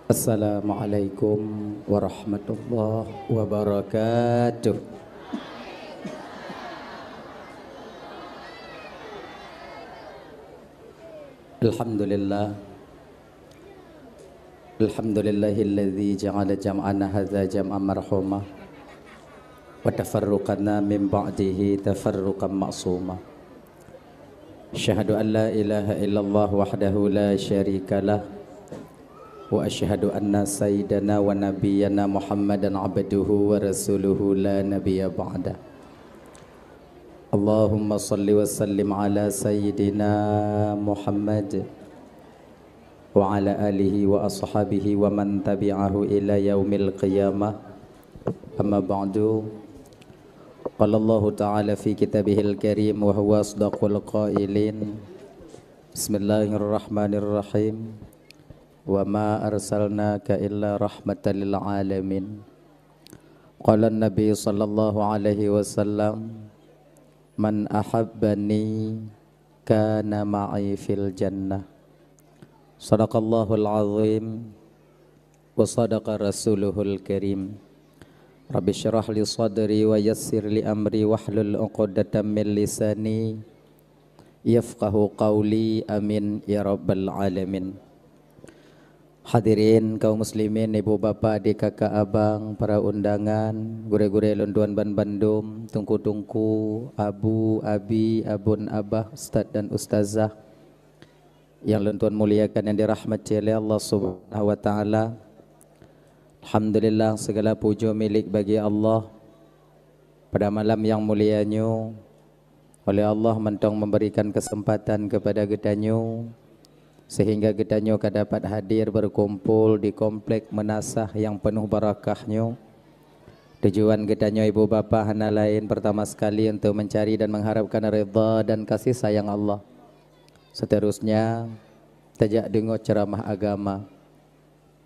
Assalamualaikum warahmatullahi wabarakatuh. Alhamdulillah. Alhamdulillahilladzi ja'ala jam'ana hadza jam'an marhuma wa tafarruqana min ba'dihi tafarruqan ma'suma. Asyhadu an la ilaha illallah wahdahu la syarikalah wa asyhadu anna sayyidana wa nabiyyana Muhammadan abduhu wa rasuluhu la nabiyya ba'da. Allahumma salli wa sallim ala sayyidina Muhammad wa ala alihi wa ashabihi wa man tabi'ahu ila yaumil qiyamah. Amma ba'du. Qala Allah ta'ala fi kitabihil karim wa huwa asdaqul qailin. Bismillahirrahmanirrahim. Wa ma arsalnaka illa rahmatan lil alamin. Qala an-nabi sallallahu alaihi wasallam, man ahabbani kana ma'i fil jannah. Sadaqallahul azim wa sadaqa rasuluhul karim. Rabbi syrah li sadri wa yassir li amri wahlul 'uqdatam min lisani yafqahu qawli, amin ya rabbal alamin. Hadirin kaum muslimin, ibu bapa, adik kakak abang, para undangan, gure-gure lunduan ban Bandung, tungku-tungku, abu, abi, abun, abah, ustaz dan ustazah yang luntuan muliakan yang dirahmati oleh Allah Subhanahu wa taala. Alhamdulillah, segala puja milik bagi Allah. Pada malam yang mulianya oleh Allah mentong memberikan kesempatan kepada gedanyo sehingga gedanyo dapat hadir berkumpul di komplek menasah yang penuh barakahnya. Tujuan gedanyo ibu bapa hana lain pertama sekali untuk mencari dan mengharapkan redha dan kasih sayang Allah. Seterusnya tajak dengar ceramah agama.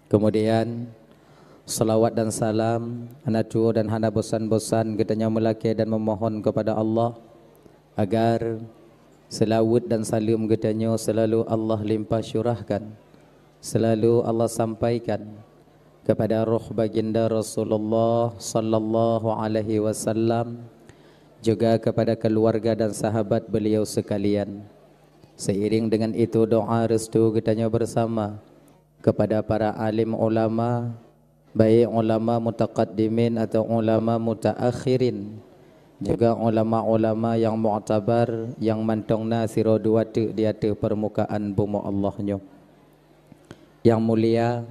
Kemudian salawat dan salam hana tua dan hana bosan-bosan gedanyo melaki dan memohon kepada Allah agar selawat dan salam gedanyo selalu Allah limpah syurahkan, selalu Allah sampaikan kepada roh baginda Rasulullah sallallahu alaihi wasallam, juga kepada keluarga dan sahabat beliau sekalian. Seiring dengan itu doa restu gedanyo bersama kepada para alim ulama, baik ulama mutaqaddimin atau ulama mutaakhirin, juga ulama-ulama yang mu'tabar yang mantongna siro dua tu di atas permukaan bumi Allahnya yang mulia.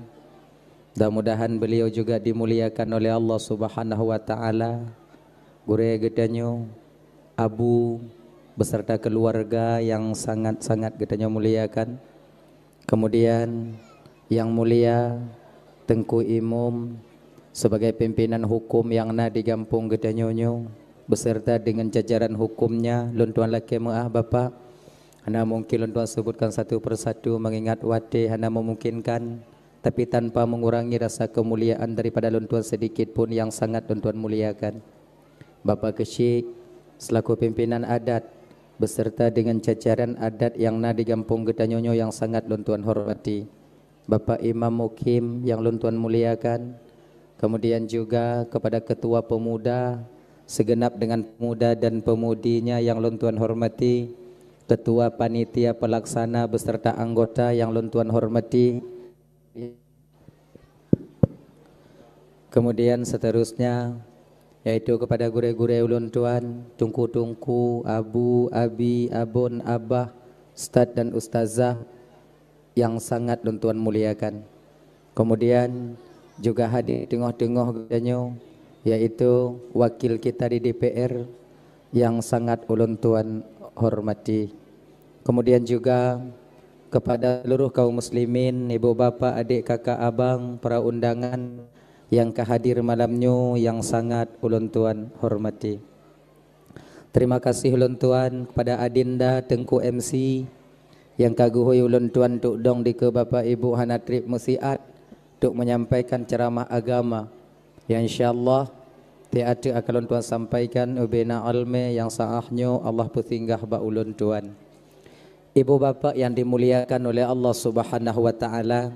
Mudah-mudahan beliau juga dimuliakan oleh Allah Subhanahu wa taala. Gure gedanyo abu beserta keluarga yang sangat-sangat gedanyo muliakan. Kemudian yang mulia Tengku Imam sebagai pimpinan hukum yang na di kampung gedanyonyo beserta dengan jajaran hukumnya. Luntuan laki maaf bapa, hana mungkin luntuan sebutkan satu persatu mengingat wate hana memungkinkan, tapi tanpa mengurangi rasa kemuliaan daripada luntuan sedikit pun yang sangat luntuan muliakan. Bapa Kesyik selaku pimpinan adat beserta dengan jajaran adat yang na di kampung gedanyonyo yang sangat luntuan hormati. Bapak Imam Mukim yang luntuan muliakan. Kemudian juga kepada ketua pemuda segenap dengan pemuda dan pemudinya yang luntuan hormati, ketua panitia pelaksana beserta anggota yang luntuan hormati. Kemudian seterusnya yaitu kepada gure-gure luntuan, tungku-tungku, abu, abi, abun, abah, ustaz dan ustazah yang sangat luntuan muliakan. Kemudian juga hadir tengah-tengah gedanyo yaitu wakil kita di DPR yang sangat ulun tuan hormati. Kemudian juga kepada seluruh kaum muslimin, ibu bapa, adik kakak abang, para undangan yang kehadir malamnya yang sangat ulun tuan hormati. Terima kasih ulun tuan kepada Adinda Tengku MC yang kaguhui ulun tuan tuk dong di ke bapa ibu hana trip musiat untuk menyampaikan ceramah agama yang insyaallah tiada akan tuan sampaikan ubena alme yang saahnya Allah putinggah ba ulun tuan. Ibu bapa yang dimuliakan oleh Allah Subhanahu wa taala,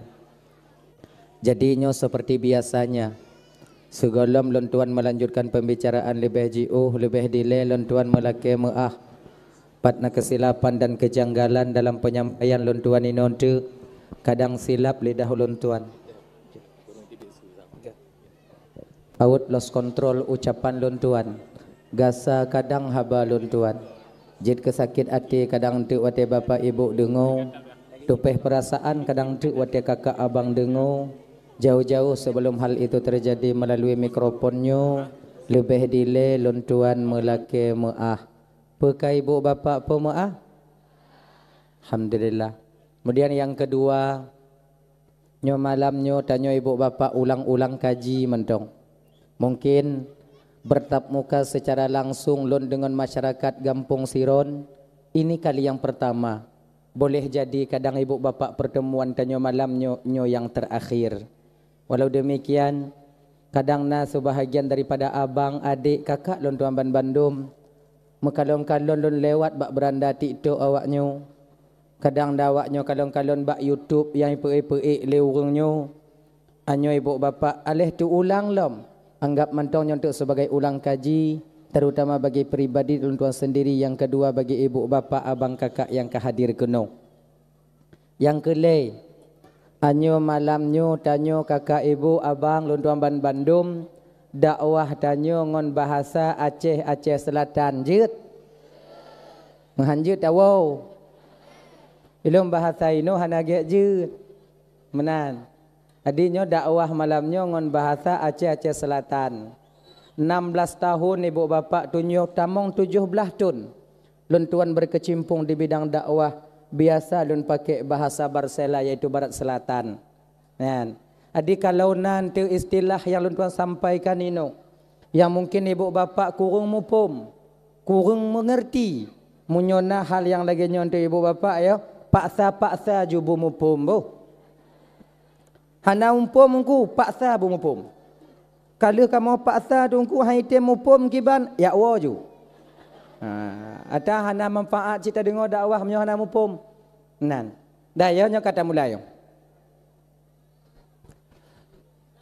Jadinya seperti biasanya. Segolom lontuan melanjutkan pembicaraan lebih jauh, lebih delay lontuan melaki meah. Patna kesilapan dan kejanggalan dalam penyampaian lontuan ini untuk kadang silap lidah lontuan. Out lost control ucapan lontuan. Gasa kadang haba lontuan. Jid kesakit hati kadang tu wate bapa ibu dengo. Tupeh perasaan kadang tu wate kakak abang dengo. Jauh-jauh sebelum hal itu terjadi melalui mikrofonnya lebih delay lontuan melaki meah. Pekai ibu bapa pemaah. Alhamdulillah. Kemudian yang kedua, nyo malamnyo tanyo ibu bapa ulang-ulang kaji mentong. Mungkin bertatap muka secara langsung lon dengan masyarakat Gampung Siron. Ini kali yang pertama. Boleh jadi kadang ibu bapa pertemuan tanyo malamnyo yang terakhir. Walau demikian, kadang sebahagian daripada abang, adik, kakak lon tuan Bandung mekalon-kalon lon lewat bak beranda TikTok awaknyo. Kadang dawaknyo kalon-kalon bak YouTube yang peik-peik leurungnyo. Anyo ibu bapa alih tu ulang lom. Anggap mantongnya untuk sebagai ulang kaji, terutama bagi peribadi lon tuan sendiri, yang kedua bagi ibu bapa, abang, kakak yang kehadir keno. Yang kelai, anyo malamnyo tanyo kakak ibu abang lon tuan Bandung dakwah tanyo ngon bahasa Aceh Selatan jut. Menghanjut tawo. Ilmu bahasa ino hanage jut. Menan. Adinyo dakwah malamnyo ngon bahasa Aceh Selatan. 16 tahun ibu bapa tunyo tamong 17 tahun. Lon tuan berkecimpung di bidang dakwah. Biasa lon pakai bahasa Barsela yaitu Barat Selatan. Kan? Adik kalau nanti istilah yang lon tuan sampaikan ini, yang mungkin ibu bapa kurang mupum, kurang mengerti, munyona hal yang lagi nyonto ibu bapa ya, paksa jubu mupum bu. Hana umpum ku paksa bu mupum. Kalau kamu paksa tungku haitem mupum kiban ya waju. Ada hana manfaat cita dengar dakwah menyo hana mupum. Nan. Daya nya kata mulai.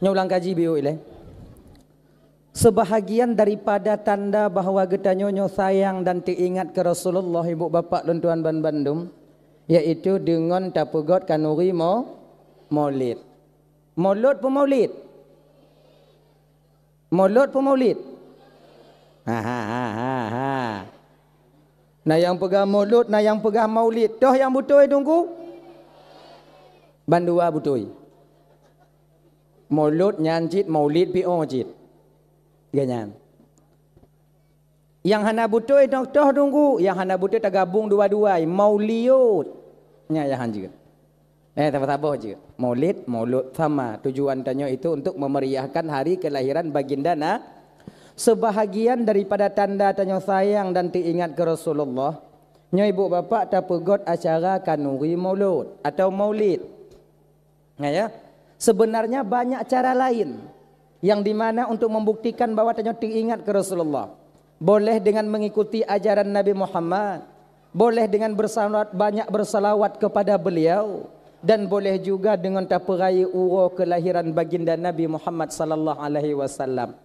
Ulang kaji biu ile. Sebahagian daripada tanda bahawa getanyonyo sayang dan teringat ke Rasulullah ibu bapa dan tuan Bandung, yaitu dengan tapugot kanuri maulid. Maulud pun maulid. Maulud pun maulid. Ha. Nah yang pegang maulud, nah yang pegang maulid. Toh yang betul tunggu. Bandua betul. Maulud nyanjit maulid pi ojit. Ganyan. Yang hana butuh toh tunggu, yang hana butuh tergabung dua-dua mauliud. Nya yang juga. Tambah juga. Maulud sama tujuan tanya itu untuk memeriahkan hari kelahiran baginda sebahagian daripada tanda tanya sayang dan teringat ke Rasulullah. Nya ibu bapa tapegot acara kanuri maulud atau maulid. Ya. Sebenarnya banyak cara lain yang dimana untuk membuktikan bahawa tanya teringat ke Rasulullah. Boleh dengan mengikuti ajaran Nabi Muhammad, boleh dengan banyak bersalawat kepada beliau, dan boleh juga dengan taperai uro kelahiran baginda Nabi Muhammad sallallahu alaihi wasallam.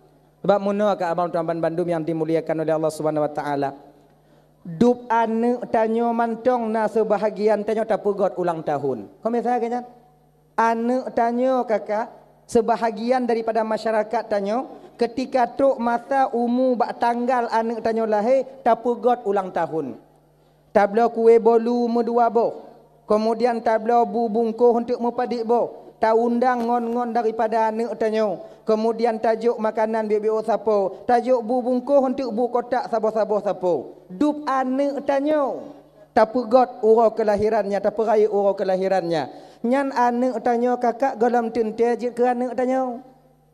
Sebab munah ke abang tuan Bandung yang dimuliakan oleh Allah Subhanahu wa taala. Dub ane tanyo mantong na sebahagian tanyo tapegot ulang tahun. Kau misalnya kan? Ane tanyo kakak, sebahagian daripada masyarakat tanyo ketika tok masa umur bak tanggal ane tanyo lahir tapegot ulang tahun. Tablo kue bolu medua boh. Kemudian tablo bu bungkuh untuk mepadik boh. Ta undang ngon-ngon daripada ane tanyo. Kemudian tajuk makanan bibi sapo. Tajuk bu bungkuh untuk bu kotak sabo-sabo sapo. Dub ane tanyo. Tapegot uro kelahirannya, taperai uro kelahirannya. Nyan anak tanya kakak galam tente je ke anak tanya.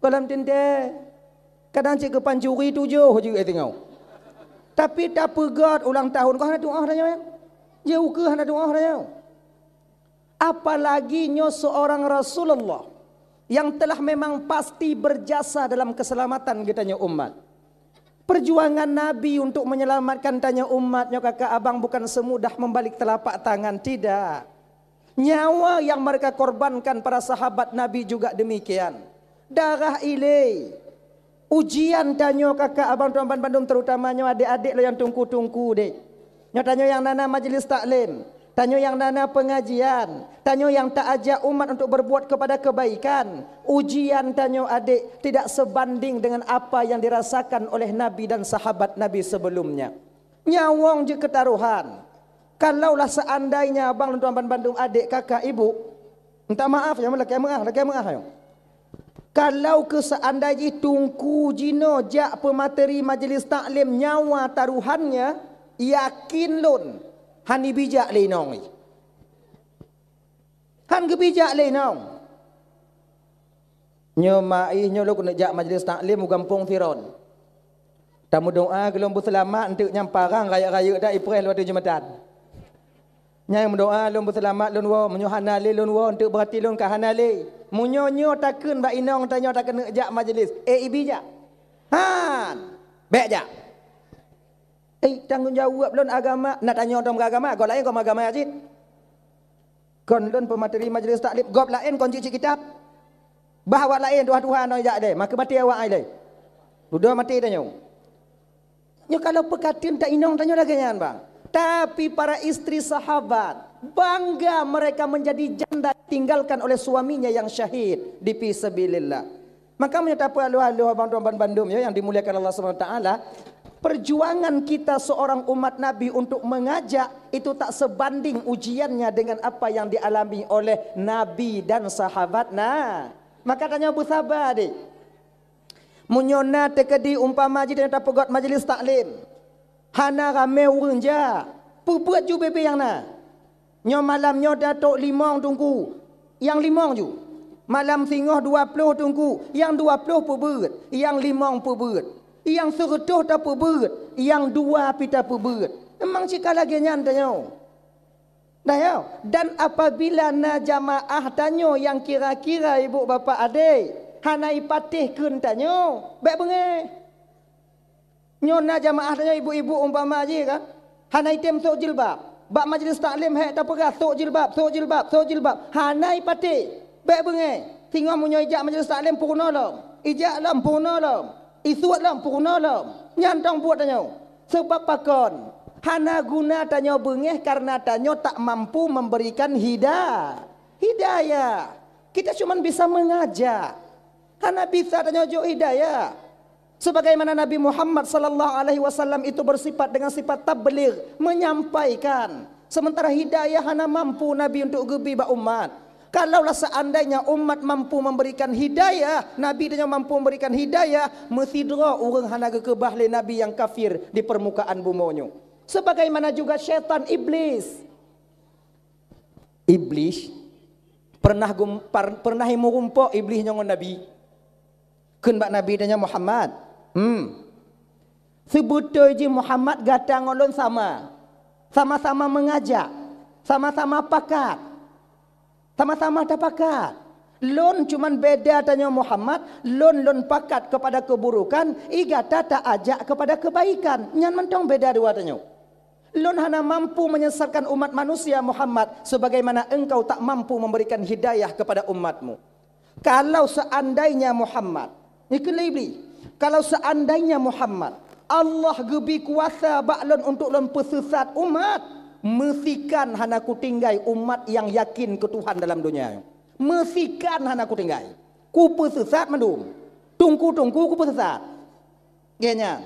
Galam tente. Kadang cik ke pancuri 7 juga tengok. Tapi tak pegat ulang tahun kau hendak doa tanya. Jauh ke hendak doa tanya. Apalagi nyo seorang Rasulullah yang telah memang pasti berjasa dalam keselamatan kitanya umat. Perjuangan Nabi untuk menyelamatkan tanya umatnya kakak abang bukan semudah membalik telapak tangan, tidak. Nyawa yang mereka korbankan para sahabat Nabi juga demikian. Darah ilai. Ujian tanyo kakak abang tuan Bandung, terutamanya adik-adik lo yang tungku-tungku dek. Tanyo yang nana majlis taklim, tanyo yang nana pengajian, tanyo yang tak ajak umat untuk berbuat kepada kebaikan. Ujian tanyo adik tidak sebanding dengan apa yang dirasakan oleh Nabi dan sahabat Nabi sebelumnya. Nyawang je ketaruhan. Kalaulah seandainya abang tuan Bandung, adik, kakak, ibu, minta maaf ya, laki maaf ya. Kalau ke seandainya tungku jino jak pemateri majlis taklim nyawa taruhannya, yakin lun hani bijak lenong. Han ke bijak lenong. Nyo mai nyo lo kena jak majlis taklim gampung Firon. Tamu doa gelom berselamat untuk nyamparang raya-raya dak April waktu Jumatan. Nyai mendoa lun berselamat lun wa menyohanale lun wa untuk berhati lun kahanale. Munyonyo takun ba inong tanyo takun jak majlis. Ibi jak. Han. Bek jak. Tanggungjawab lun agama nak tanyo dom agama, kau lain kau agama ajit. Kon lun pemateri majlis taklim, gop lain kon cik kitab. Bahwa lain Tuhan no jak de, maka mati awak ai le. Udah mati tanyo. Nyo kalau pekatin tak inong tanyo lagi nyan bang. Tapi para istri sahabat bangga mereka menjadi janda tinggalkan oleh suaminya yang syahid di fisabilillah. Maka menyatakan halu-halu abang tuan Bandung ya yang dimuliakan Allah SWT, perjuangan kita seorang umat Nabi untuk mengajak itu tak sebanding ujiannya dengan apa yang dialami oleh Nabi dan sahabat. Nah, maka tanya Abu Sabar dik. Munyona tekedi umpama jadi tak pegot majlis taklim. Hana rame urang ja. Pubuat ju bebe yang na. Nyo malam nyo datuk 5 tunggu. Yang 5 ju. Malam singoh 20 tunggu. Yang 20 pubut. Yang 5 pubut. Yang 100 tak pubut. Yang 2 pita pubut. Memang cika lagi nyan tanyo. Dah. Dan apabila na jamaah tanyo yang kira-kira ibu bapa adik. Hana ipatih kun tanyo. Baik bengai. Nyona jamaah tanya ibu-ibu umpama aje kan. Hanai tem sok jilbab. Bak majlis taklim hek tak perah sok jilbab. Hanai pati. Baik bengai. Tengok munyo ijak majlis taklim purna lam. Ijak lam purna lam. Isuat lam purna lam. Nyantang buat tanya. Sebab pakon. Hana guna tanya bengeh karena tanya tak mampu memberikan hidayah. Kita cuma bisa mengajak. Hana bisa tanya jo hidayah. Sebagaimana Nabi Muhammad sallallahu alaihi wasallam itu bersifat dengan sifat tabligh, menyampaikan. Sementara hidayah hana mampu Nabi untuk gebi ba umat. Kalaulah seandainya umat mampu memberikan hidayah, Nabi dia mampu memberikan hidayah, mesti dra urang hana gekebah le Nabi yang kafir di permukaan bumonyo. Sebagaimana juga syaitan iblis. Iblis pernah merumpok iblis nyon Nabi. Kun bak Nabi dia Muhammad. Sebetulnya Muhammad gatang ulun sama-sama mengajak, sama-sama pakat, sama-sama ada pakat. Lun cuman beda tanya Muhammad, lun pakat kepada keburukan, igata tak ajak kepada kebaikan. Nyan mentong beda dua tanya. Lun hana mampu menyesatkan umat manusia Muhammad, sebagaimana engkau tak mampu memberikan hidayah kepada umatmu. Kalau seandainya Muhammad, ni kelibli. Kalau seandainya Muhammad Allah gebi kuasa baklon untuk lon pesesat umat, mestikan hana ku tinggai umat yang yakin ke Tuhan dalam dunia. Mestikan hana ku tinggai. Ku pesesat mandum. Tungku ku pesesat. Genya.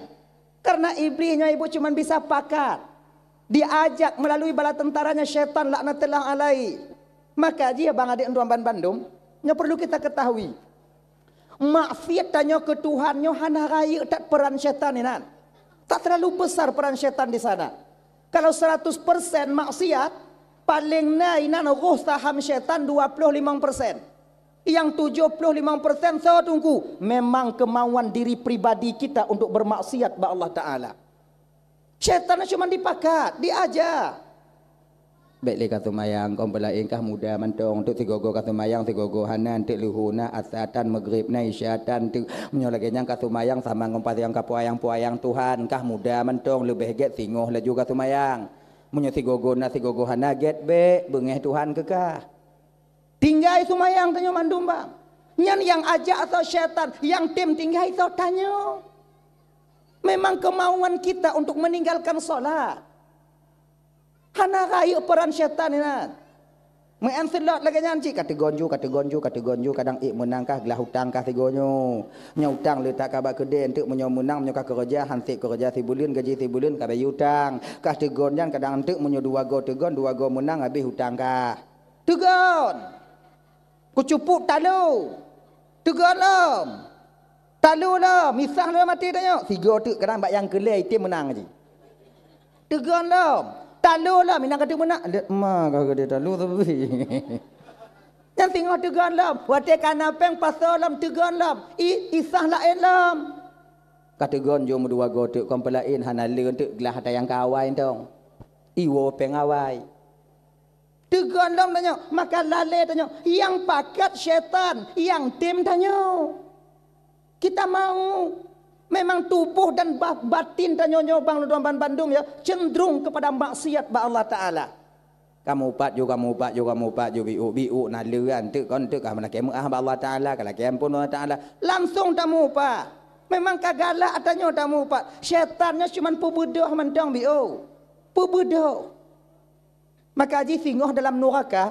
Karena iblisnya ibu cuma bisa pakat. Diajak melalui bala tentaranya syaitan laknatullah alaihi. Maka dia bang adik tuan Bandung, yang perlu kita ketahui. Maksiat tanya ke Tuhannya hana raya tak peran syaitan ni nan. Tak terlalu besar peran syaitan di sana. Kalau 100% maksiat, paling naik nan roh saham syaitan 25%. Yang 75% saya tunggu memang kemauan diri pribadi kita untuk bermaksiat ba Allah Taala. Syaitan cuma dipakat, diajar. Baiklah kata mayang kau belain kah muda mantong untuk tigogo kata mayang tigogo hanan tik luhuna asatan maghrib na isyatan tik menyolagi yang kata mayang sama ngompat yang kapuayang Tuhan kah muda mantong lebih get singoh laju kata mayang Munyo tigogo hana get be bengeh Tuhan kekah. Tinggai sumayang tanyo mandum bang. Nyan yang ajak atau syaitan, yang tim tinggai atau tanyo. Memang kemauan kita untuk meninggalkan solat. Hana rayu peran syaitan ini. Menganselot lagi nyanci kata gonju kadang menangkah gelah hutang kah tigonyo. Nya hutang letak kabak kede untuk menyo menang menyo kerja hantik kerja tibulan gaji tibulan kabeh hutang. Kah tegonjan kadang untuk menyo dua go menang habis hutang kah. Tegon. Kucupuk talu. Tegon lom. Talu lom, misah lom mati tanya. Tiga tu kadang bak yang kelai tim menang je. Tegon lom. Talu lah minang kata menang. Ma kau kata talu tapi. Yang tengok tegon lam. Wate kanapeng pasal lam tegon lam. Isah lain lam. Kata gon jom dua gotek kompelain hana leun tu gelah hata yang kawai tong. Iwo pengawai. Tegon lam tanya, maka lale tanya, yang pakat syaitan, yang tim tanya. Kita mau memang tubuh dan batin dan nyobang Ludoman Bandung ya cenderung kepada maksiat ba Allah Taala. Kamu upat juga biu naluan tu kon tu kah mana kemu ba Allah Taala kala kem pun Allah Taala langsung tamu upat. Memang kagala atanyo tamu upat. Syaitannya cuma pubudoh mendang biu. Pubudoh. Maka haji singoh dalam neraka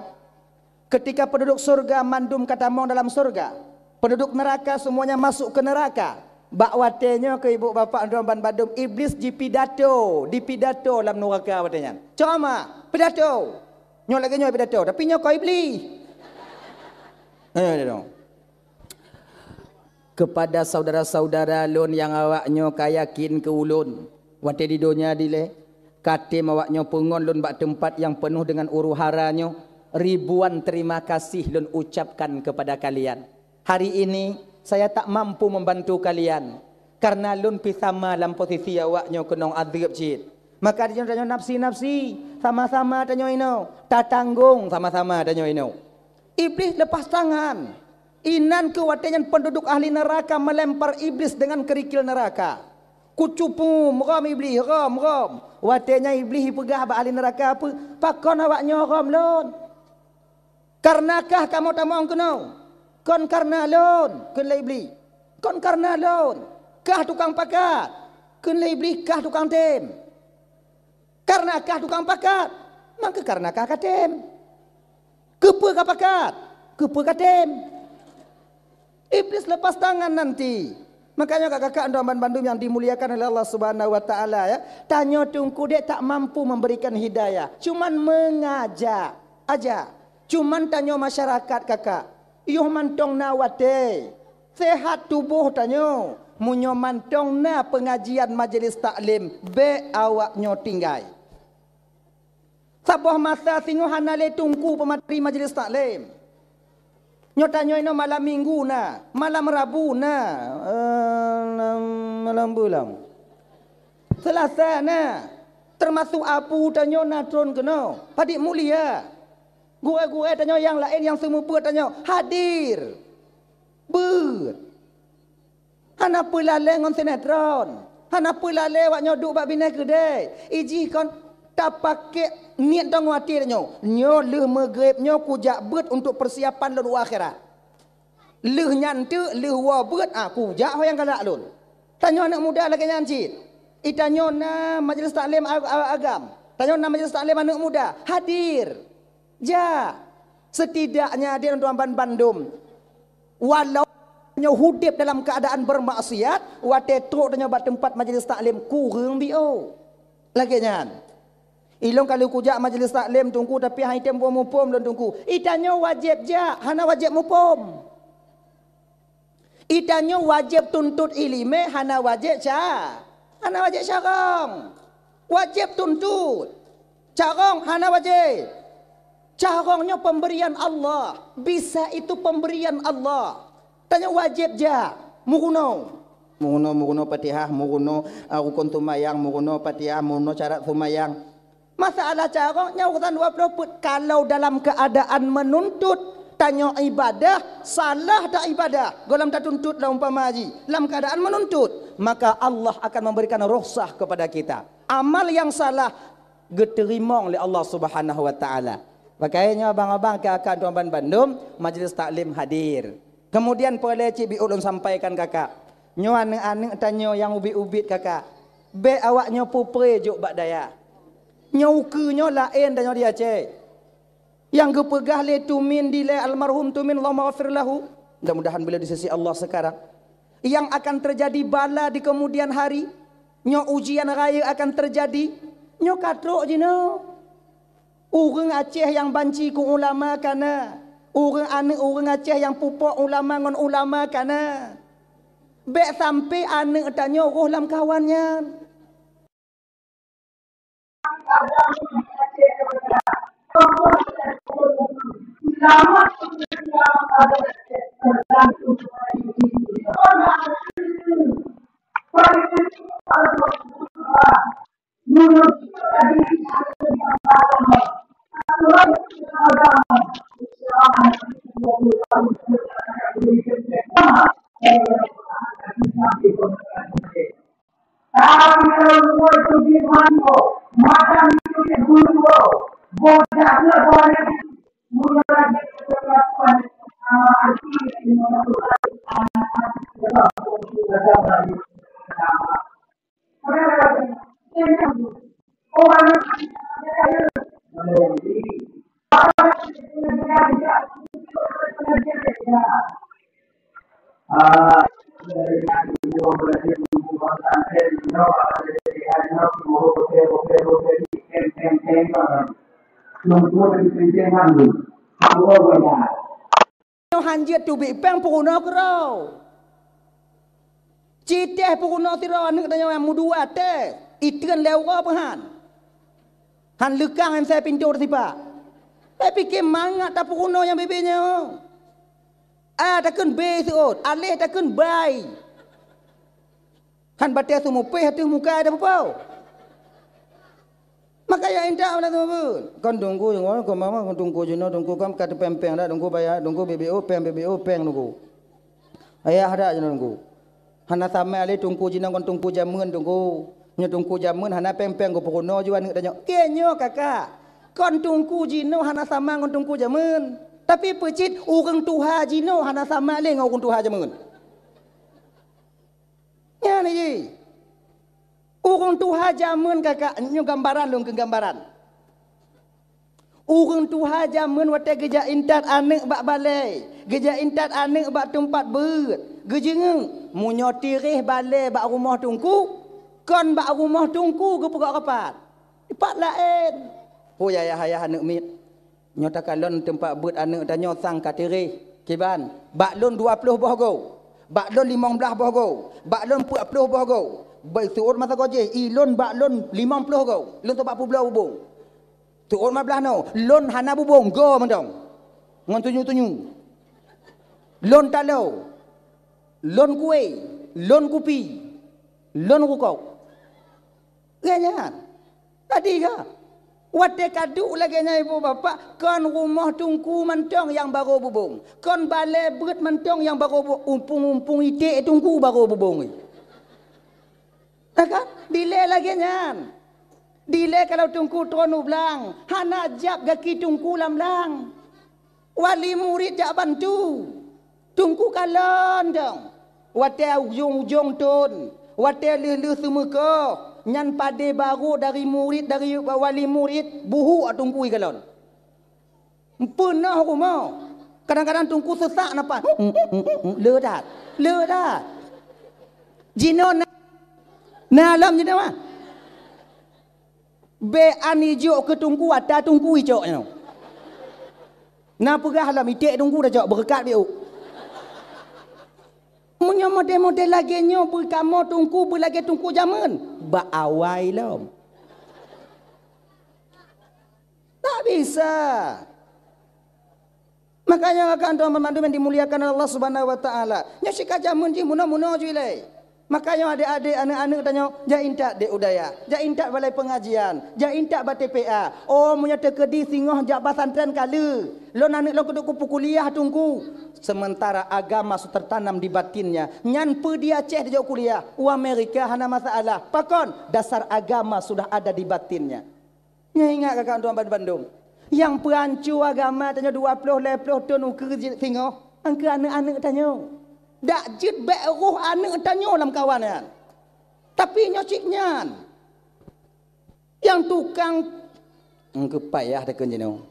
ketika penduduk surga mandum katamong dalam surga. Penduduk neraka semuanya masuk ke neraka. Bak watenya ke ibu bapa Ludoman Bandung iblis di pidato dalam neraka watenya. Cuma pidato. Nyo lagi nyo pidato tapi nyo kau iblis. Kepada saudara-saudara lon yang awaknyo kayakin ke ulun. Wate di dunia dile katim awaknyo pengon lon bak tempat yang penuh dengan uruharanyo. Ribuan terima kasih lon ucapkan kepada kalian. Hari ini saya tak mampu membantu kalian karena lun pisama dalam posisi awaknyo kenong adhib cid. Maka dia tanya nafsi sama-sama tanya ino, tak tanggung sama-sama tanya ino. Iblis lepas tangan. Inan ke watenya penduduk ahli neraka melempar iblis dengan kerikil neraka. Kucupu rom iblis rom. Watenya iblis pegah ba ahli neraka apa? Pakon awaknyo rom lun. Karenakah kamu tamong kenau? Kon karena lon, kun laibli. Kon karena lon, kah tukang pakat. Kun laibli kah tukang tem. Karena kah tukang pakat, maka karena kah katem. Kepa kah pakat, kepa katem. Iblis lepas tangan nanti. Makanya kakak-kakak Ludoman Bandung yang dimuliakan oleh Allah Subhanahu wa taala ya, tanya tungku dia tak mampu memberikan hidayah, cuman mengajak aja. Cuman tanya masyarakat kakak. Yuh mantong na wate sehat tubuh tanyo munyo mantong na pengajian majlis taklim be awaknyo tinggai sabah masa singo hanale tungku pemateri majlis taklim nyo tanyo ino malam minggu na malam rabu na malam bulan selasa na termasuk apu tanyo na tron keno padik mulia. Gue tanya yang lain yang semua buat tanya hadir. Ber. Hana pulale ngon sinetron. Hana pulale wak nyoduk bak bina kedai. Iji kon tak pakai niat tong wati nyo. Nyo leh megrib nyo kujak bet untuk persiapan lalu akhirat. Leh nyantu leh wa bet kujak yang galak lun. Tanya anak muda lagi nyancit. Itanyo na majlis taklim agam. Tanya na majlis taklim anak muda hadir. Ja, setidaknya di Ludoman Bandung, walau hudip dalam keadaan bermaksiat, wate truk dan nyobat tempat majlis taklim kurang bio. Lagi nyan. Ilong kalau kujak majlis taklim tunggu tapi hai tempo mupom dan tunggu. Itanyo wajib ja, hana wajib mupom. Itanyo wajib tuntut ilime, hana wajib ca. Hana wajib carong. Wajib tuntut. Carong hana wajib. Carongnya pemberian Allah. Bisa itu pemberian Allah. Tanya wajib ja. Muguno patihah. Muguno rukun tumayang. Muguno patihah. Muguno syarat tumayang. Masalah carongnya urusan 20 put. Kalau dalam keadaan menuntut. Tanya ibadah. Salah tak ibadah. Golam tak tuntut lah umpama haji. Dalam keadaan menuntut. Maka Allah akan memberikan rukhsah kepada kita. Amal yang salah. diterima oleh Allah Subhanahu wa taala. Makanya abang-abang kakak tuan Bandung majlis taklim hadir. Kemudian boleh Cik ulun sampaikan kakak. Nyo anek-anek tanya yang ubit-ubit kakak. Be awaknya pupre juk bak daya. Nyo ukenyo lain tanya dia Cik. Yang gepegah le tumin dile almarhum tumin Allah maghfir lahu. Mudah-mudahan beliau di sisi Allah sekarang. Yang akan terjadi bala di kemudian hari. Nyo ujian raya akan terjadi. Nyo katrok je no. Orang Aceh yang banci ku ulama kana. Orang anak orang Aceh yang pupuk ulama ngon ulama kana. Bek sampai anak tanya roh lam kawannya. Hanjit tu bi peng puno kerau. Citeh puno tiro anak tanya yang mudua te. Itkan lewa pahan. Han lekang yang saya pintu tiba. Tapi ke mangat tak puno yang bebenya. Takkan be seot, alih takkan bai. Han batas semua peh tu muka ada apa? Maka ya indah mana tu pun. Kan tunggu yang kau mama kan tunggu jenuh tunggu kam kata pempeng dah tunggu bayar tunggu BBO peng tunggu. Ayah ada jenuh tunggu. Hana sama alih tunggu jenuh kan tunggu jamun tunggu. Nya tunggu jamun hana pempeng kau pukuno jual ni tanya. Kenyo kakak. Kan tunggu jenuh hana sama kan tunggu jamun. Tapi pecit orang tuha jenuh hana sama alih ngau orang tuha jamun. Ya ni je. Urang tuha jamun kakak, nyo gambaran long ke gambaran. Urang tuha jamun wate geja intat anek bak balai, geja intat anek bak tempat ber. Gejeng munyo tirih balai bak rumah tungku, kon bak rumah tungku ke pegak rapat. Ipat lain. Oh ya anek mit. Nyo takalon tempat ber anek danyo sang katirih. Kiban, bak lon 20 bohgo. Bak lon 15 bohgo. Bak lon 40 bohgo. Baik tuur masa kau je, ilon bak lon 50 kau, lon tu 40 bubung. Tuur 15 no, lon hana bubung go mendong. Ngon tunyu. Lon talau, lon kue, lon kupi, lon rukau. Ganyan. Tadi ka. Wate kaduk lagi nya ibu bapa, kon rumah tungku mentong yang baru bubung. Kon balai berat mentong yang baru umpung itik tungku baru bubung. Kan? Delay lagi nyan. Delay kalau tungku tronu belang. Hana jab gaki tungku lamlang. Wali murid jak bantu. Tungku kalon dong. Wate ujung-ujung tun. Wate lelu semua nyan pade baru dari murid dari wali murid buhu tungku kalon. Pernah rumah. Kadang-kadang tungku sesak napa? Le dah. Jinon nah alam je mah. Be ani jok ke tungku ada tungku ijok nya. Na pegah alam itik tungku dah jok berkat biu. Munyo model-model lagi nyo berkamo tungku berlagi tungku jaman. Ba awai lom. Tak bisa. Makanya akan tuan memandu yang dimuliakan Allah Subhanahu wa taala. Nya sika jaman ji muno-muno ju ilai. Makanya adik-adik anak-anak tanya, ja intak dek udaya, ja intak balai pengajian, ja intak batik PA. Oh, punya terkedi singoh jak pasantren kala. Lo anak lo keduk kupu kuliah tunggu. Sementara agama sudah tertanam di batinnya. Nyan pe dia Aceh dia kuliah. U Amerika hana masalah. Pakon dasar agama sudah ada di batinnya. Nya ingat kakak tuan Bandung. Yang perancur agama tanya 20 leploh ton kerja tengok. Angka anak-anak tanya. Dak jid baik roh anak tanya dalam kawan kan. Tapi nyociknya. Yang tukang engke payah dak kenjeno.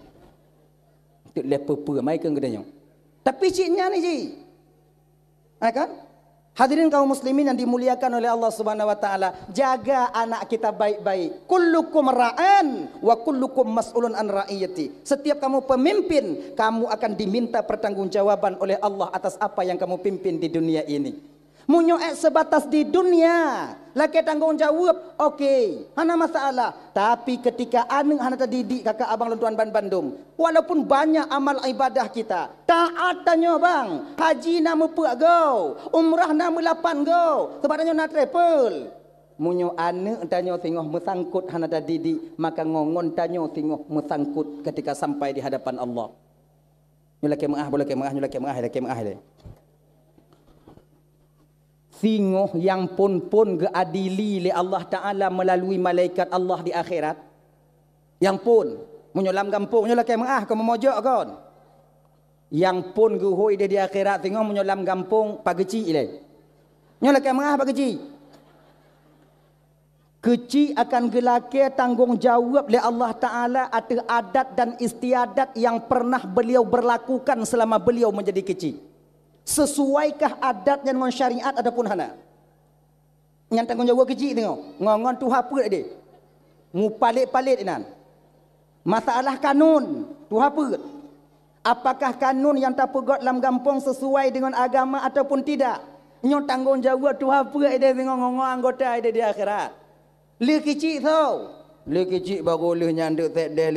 Tuk leper mai ke gedenya. Tapi ciknya ni ji. Kan? Hadirin kaum muslimin yang dimuliakan oleh Allah Subhanahu wa taala, jaga anak kita baik-baik. Kullukum ra'an wa kullukum mas'ulun an ra'iyati. Setiap kamu pemimpin, kamu akan diminta pertanggungjawaban oleh Allah atas apa yang kamu pimpin di dunia ini. Munyoek sebatas di dunia, laki tanggung jawab, okey, hana masalah. Tapi ketika anak hana terdidik kakak abang lontuan Bandung, walaupun banyak amal ibadah kita, taat tanya bang, haji nama puak go, umrah nama 8 go, sebabnya nak travel. Munyo anak tanya tengok mesangkut hana terdidik, maka ngongon tanya tengok mesangkut ketika sampai di hadapan Allah. Nyulaki mengah, boleh ke mengah, nyulaki mengah, laki mengah le. Singoh yang pun keadili oleh Allah Ta'ala melalui malaikat Allah di akhirat. Yang pun menyolam kampung nyolah kemah ke memojok kon. Yang pun guhoi dia di akhirat tengok menyolam kampung pageci ile. Nyolah kemah pageci. Kecil akan gelake tanggungjawab oleh Allah Ta'ala atas adat dan istiadat yang pernah beliau berlakukan selama beliau menjadi kecil. Sesuaikah adatnya dengan syariat ataupun hana? Yang tanggungjawab kecil tengok. Ngongon tu apa dia? Ngupalit-palit nan. Masalah kanun tu apa? Apakah kanun yang tak pegot dalam kampung sesuai dengan agama ataupun tidak? Nyong tanggungjawab tu apa dia tengok ngongon anggota dia di akhirat. Le kecil tau. Le kecil baru le nyanduk tak dia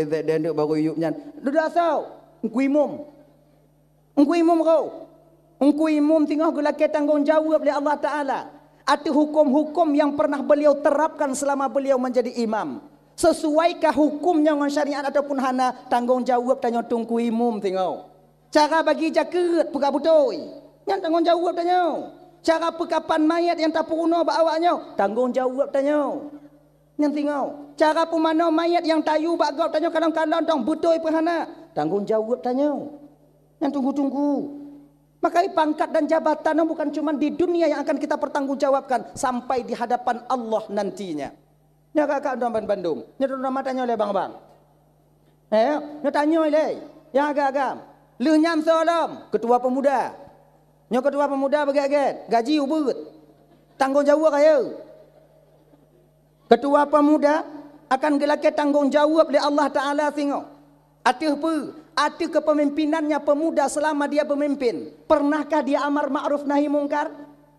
baru yuk nyan. Dah tau. Ngkuimum. Ngkuimum kau. Engkau imam tengah gelaki tanggungjawab oleh Allah Ta'ala. Ada hukum-hukum yang pernah beliau terapkan selama beliau menjadi imam. Sesuaikah hukumnya dengan syariat ataupun hana tanggungjawab tanya tungku imam tengok. Cara bagi jaket pegak butoi. Yang tanggungjawab tanya. Cara pekapan mayat yang tak puruna bawanya. Tanggungjawab tanya. Yang tengok. Cara pemana mayat yang tayu bagap tanya kadang-kadang tong butoi perhana. Tanggungjawab tanya. Yang tunggu-tunggu. Maka pangkat dan jabatan bukan cuma di dunia yang akan kita pertanggungjawabkan sampai di hadapan Allah nantinya. Ya kakak tuan Bandung. Ya tuan matanya oleh bang-bang. Ya tanya oleh. Ya agak-agak. Lu nyam solam ketua pemuda. Ya ketua pemuda bagi-bagi gaji ubud. Tanggungjawab kaya. Ketua pemuda akan gelaki tanggungjawab oleh Allah Taala tengok. Atih apa? Ada kepemimpinannya pemuda selama dia pemimpin. Pernahkah dia amar ma'ruf nahi mungkar?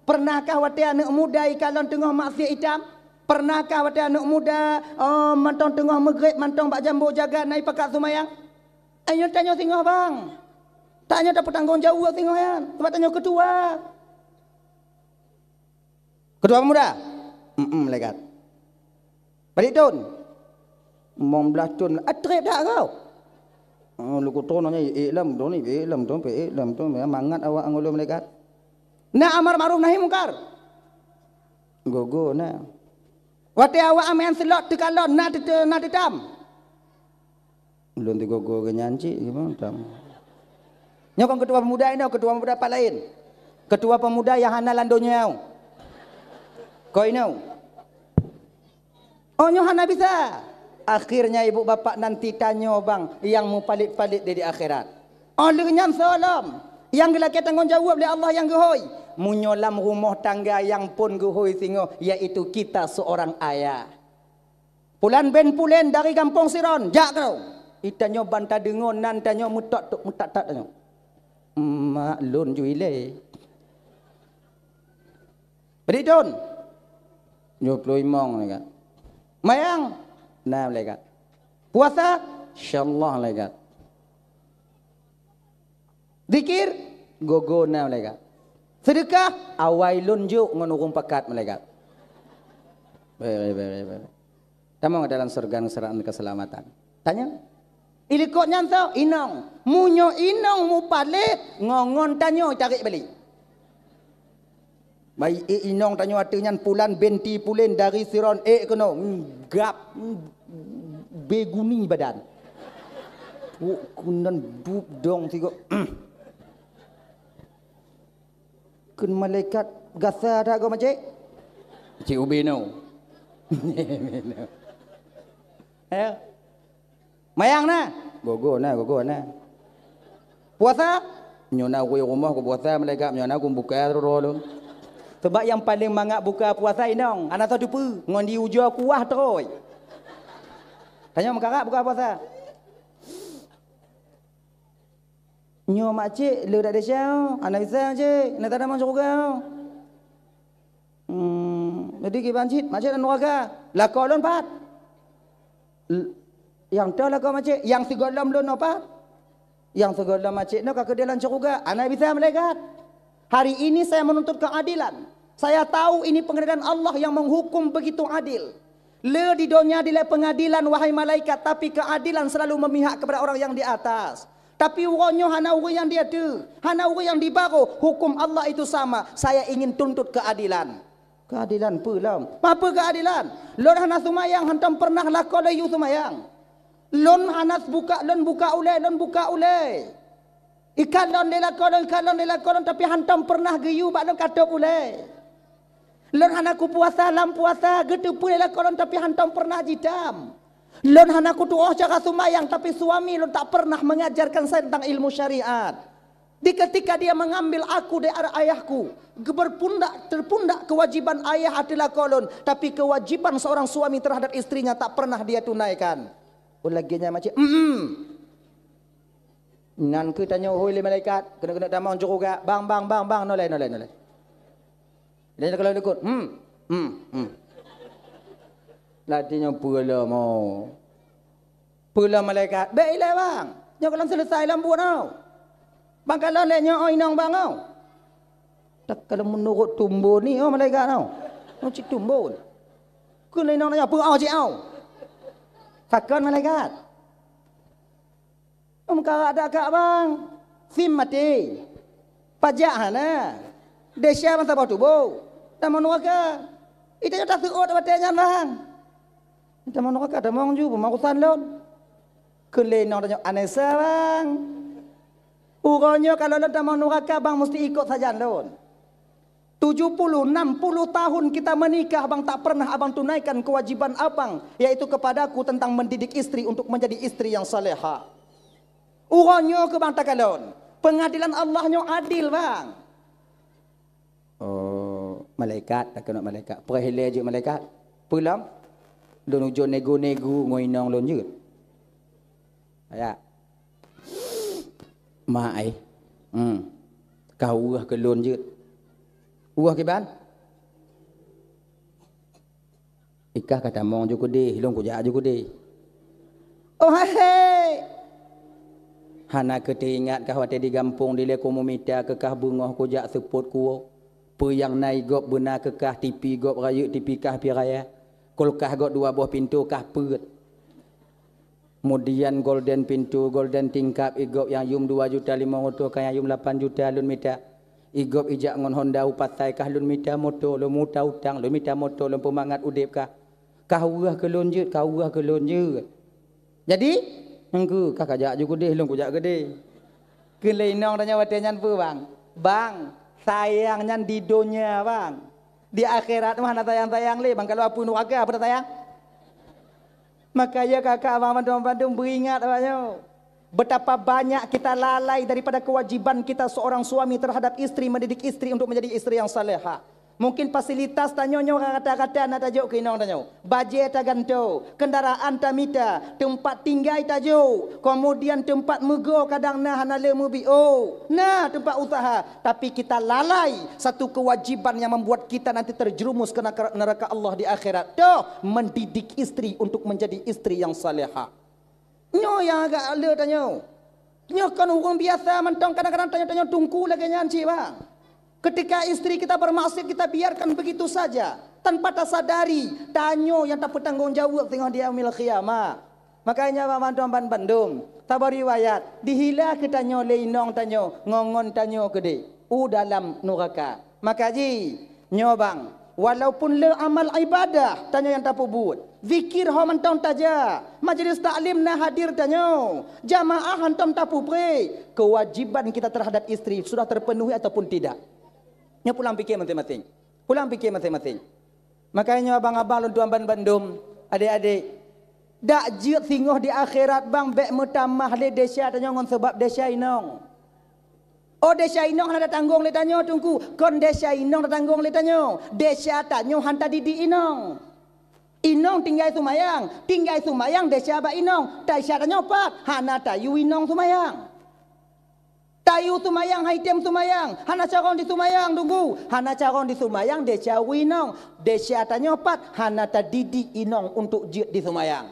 Pernahkah wate anak muda ikalon tengah maksiat hitam? Pernahkah wate anak muda mantong tengah maghrib mantong bak jambu jaga naik pakat sumayang? Ayo tanya tengah bang. Tanya dapat tanggungjawab tengah ya. Sebab tanya ketua. Ketua pemuda? Lekat. Balik tun. Membelah tun. Atrip dah kau. Lu kutu nanya iklam tu ni, iklam tu, mangat awak angolo malaikat. Na amar ma'ruf nahi mungkar. Gogo na. Wate awak amen selot tekalon na tetam. Belum tu gogo ke nyanci gimana tam. Nyokong ketua pemuda ini, ketua pemuda apa lain? Ketua pemuda yang hana landonya. Kau ini. Oh nyo hana bisa. Akhirnya ibu bapak nanti tanya bang yang mau palit-palit di akhirat. Olehnya salam yang gelaki tanggungjawab oleh Allah yang gehoi. Munyolam rumah tangga yang pun gehoi tengok iaitu kita seorang ayah. Pulan ben pulen dari kampung Siron. Jak kau. Itanyo banta dengon nan tanyo mutak tak tanyo. Maklun juile. Beridon. 25 kan. Mayang nah lekat. Puasa insyaallah lekat. Zikir gogo nah lekat. Sedekah awailun juk ngonurung pakat malaikat. Baik. Tamang dalam surga seraan keselamatan. Tanya. Ilikot nyantau inong. Munyo inong mu palit ngongon tanyo tarik balik. Baik inong tanyo artinya pulan benti pulen dari Siron kono gap beguni badan. Kunan bub dong tiga. Kun malaikat gasa dah kau macam? Cik Ubi no. Ayo. Mayang na. Gogo na. Puasa? Nyona aku rumah aku puasa malaikat nyona aku buka terus. Sebab yang paling mangap buka puasa inong, anak tahu apa? Ngondi ujo kuah terus. Tanya mengkarap buka puasa. Nyo makcik lu dak ada syau, anak bisa cik, nak tak ada masuk surga. Jadi ki banjit, makcik dan neraka. Lah kau lon pat. Yang dah lah kau makcik, yang segolam lon apa? Yang segolam makcik no kau dalam surga. Anak bisa malaikat. Hari ini saya menuntut keadilan. Saya tahu ini pengadilan Allah yang menghukum begitu adil. Le di dunia dilai pengadilan wahai malaikat, tapi keadilan selalu memihak kepada orang yang di atas. Tapi orangnya hana orang yang dia ada, hana orang yang di bawah. Hukum Allah itu sama. Saya ingin tuntut keadilan. Keadilan pelam. Apa keadilan? Lon hana sumayang hantam pernah lakon layu sumayang. Lon hanas buka, lon buka ulai. Ikan lon lelakon tapi hantam pernah geyu bak lon kata ulai. Lon hanaku puasa lam puasa getu pun lelakon tapi hantam pernah jidam. Lon hanaku doa cara sumayang tapi suami lon tak pernah mengajarkan saya tentang ilmu syariat. Di ketika dia mengambil aku dari ayahku, terpundak kewajiban ayah adalah kolon, tapi kewajiban seorang suami terhadap istrinya tak pernah dia tunaikan. Ulaginya macam nan ke tanya hoi le malaikat, kena damang juga. Bang, nolai. Dia kalau ikut, latinya pula mau. Pula malaikat, baiklah bang. Nyo kalau selesai lampu tau. Bang kalau leknya inang bang tau. Tak kalau menurut tumbuh ni malaikat tau. Cik tumbuh. Kena inang tanya, apa cik tau? Fakon malaikat. Muka ada kak bang, sim mati, pajak hana, desya masa bau tubuh, dan manuaka, itu yang tak suot batenya bang, itu manuaka ada mangju, pemakusan lon, kelenong tanya anesa bang, uronyo kalau lon dan manuaka bang mesti ikut saja lon. 70, 60 tahun kita menikah bang tak pernah abang tunaikan kewajiban abang, yaitu kepadaku tentang mendidik istri untuk menjadi istri yang salehah. Uranyo ke bang takalon. Pengadilan Allahnya adil bang. Oh, malaikat tak kena malaikat. Perhile je malaikat. Pulang. Don ujo nego-nego ngoinong lon je. Ayat. Mak ai. Kau urah ke lon je. Urah ke ban? Ikah kata mong je ku de, hilong ku ja je ku de. Oh hai. Hana ke teringat kah wate di gampung di leko memita kekah bungoh ko jak seput kuo. Pe yang nai gop benar kekah tipi gop rayuk tipi kah pi raya. Kolkah gop dua buah pintu kah peut. Kemudian golden pintu, golden tingkap igop yang yum 2.500.000 kan yum 8 juta lun mita. Igop ijak ngon Honda upatai kah lun mita moto, lun muta utang, lun mita moto, lun pemangat udip kah. Kah urah ke lun je, kah urah ke lun je. Jadi engku kakak jak juga deh, long kujak gede. Kelenong tanya watenyan pu bang. Bang, sayangnya di dunia bang. Di akhirat mana sayang le bang. Kalau apa nuaga apa sayang? Makanya kakak abang bandung beringat abangnya. Betapa banyak kita lalai daripada kewajiban kita seorang suami terhadap istri, mendidik istri untuk menjadi istri yang salehah. Mungkin fasilitas tanyonyo kata-kata nak tajuk kinong tanyo. Bajet taganto, kendaraan tamita, tempat tinggal tajuk, kemudian tempat mego kadang nah hanale mubi. Oh, nah tempat usaha. Tapi kita lalai satu kewajiban yang membuat kita nanti terjerumus ke neraka Allah di akhirat. Tuh, mendidik istri untuk menjadi istri yang salehah. Nyo yang agak le tanyo. Nyo kan orang biasa mentong kadang-kadang tanya-tanya tungku lagi nyanci bang. Ketika istri kita bermaksud kita biarkan begitu saja tanpa tersadari tanyo yang tak bertanggung jawab tengah dia yaumil qiyamah. Makanya Bandung Bandung tabar riwayat dihila ke tanyo leinong tanyo ngongon tanyo gede dalam neraka. Maka ji nyobang Walaupun le amal ibadah tanya yang tapu buat. Zikir ho mentong taja. Majlis taklim na hadir tanya. Jamaah hantam tapu pre. Kewajiban kita terhadap istri sudah terpenuhi ataupun tidak. Nya pulang fikir masing-masing. Pulang fikir masing-masing. Makanya abang-abang tuan Bandung, adik-adik, dak jiut singoh di akhirat bang bek mutamah le desya tanya ngon sebab desya inong. Oh desya inong ada tanggung le tanyo tungku. Kon desya inong ada tanggung le tanyo. Desya tanyo hanta didi inong. Inong tinggal sumayang desya ba inong. Desya tanyo pat hana tayu inong sumayang. Tayu sumayang haitem sumayang. Hana caron di sumayang tunggu. Hana caron di sumayang desya winong. Desya tanyo pat hana ta didi inong untuk jiut di sumayang.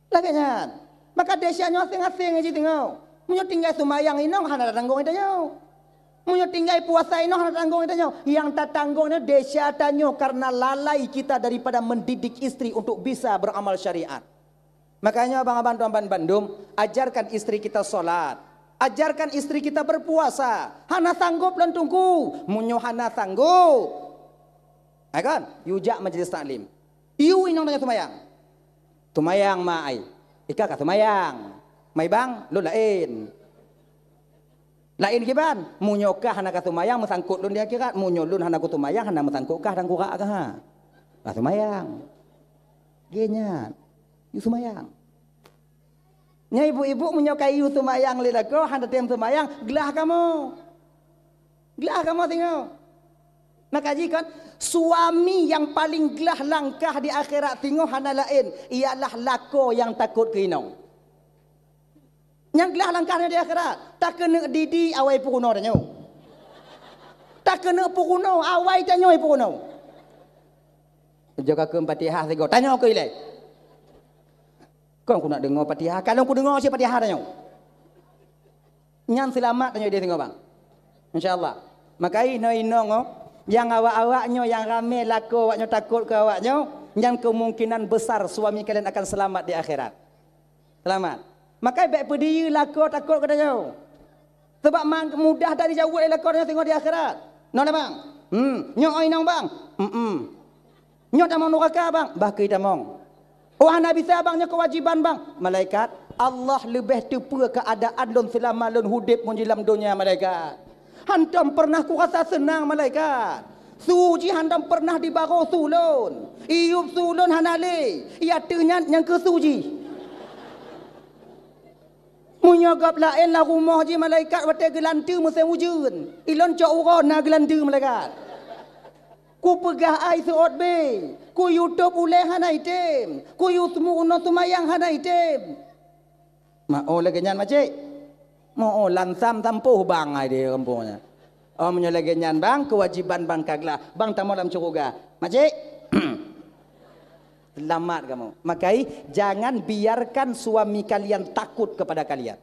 Laganya. Maka desya nyo asing-asing aja tengok. Munyo tinggal sumayang inong hana tanggung itanyo. Munyo tinggal puasa inong hana tanggung itanyo. Yang tak tanggungnya desya tanyo karena lalai kita daripada mendidik istri untuk bisa beramal syariat. Makanya abang-abang tuan Bandung, ajarkan istri kita solat. Ajarkan istri kita berpuasa. Hana sanggup lan tunggu. Munyo hana sanggup. Kan? Yujak majlis taklim. Iu inong tanya sumayang. Sumayang maai. Ika ka sumayang. May bang, lo lain. Lain kiban, munyo kah hana katumayang masangkut lun dia kira, munyo lun hana kutumayang hana masangkut kah dan kuka kah ha. Katumayang. Genya. Yu sumayang. Nya ibu-ibu munyo kayu tumayang lelako hana tem tumayang, gelah kamu. Gelah kamu tengok. Maka kan suami yang paling gelah langkah di akhirat tengok hana lain ialah lako yang takut ke inong. Yang gelah langkahnya di akhirat. Tak kena didi awai pukuno tanya. Tak kena pukuno awai tanya pukuno. Jaga ke Fatihah sego. Tanya ke ilai. Kau aku nak dengar Fatihah. Kalau aku dengar si Fatihah tanya. Nyan selamat tanya dia tengok bang. InsyaAllah. Maka ino yang awak-awaknya yang ramai laku awaknya takut ke awaknya. Yang kemungkinan besar suami kalian akan selamat di akhirat. Selamat. Maka baik pedih laku takut katanya. Sebab mudah dari jauh oleh laku tengok di akhirat. Nona bang. Nyok inang bang. Nyok tamang neraka bang. Bah kita mong. Oh hana bisa bang nyok kewajiban bang. Malaikat Allah lebih tepa keadaan lun selama lun hudip menjelam dunia malaikat. Hantam pernah ku rasa senang malaikat. Suji hantam pernah di baro sulun. Iup sulun hanale. Ia ternyat yang ke suji. Munyagap lain lah rumah je malaikat watai gelantu musim wujud. Ilon cak uron na gelantu malaikat. Ku pegah ai seot be. Ku YouTube uleh hana item. Ku YouTube uno tumayang hana item. Ma'o lagi nyan macik. Ma'o lansam tampuh bang ai dia kampungnya. Oh munyo lagi nyan bang kewajiban bang kaglah. Bang tamu dalam cukuga. Macik. Selamat kamu. Makai jangan biarkan suami kalian takut kepada kalian.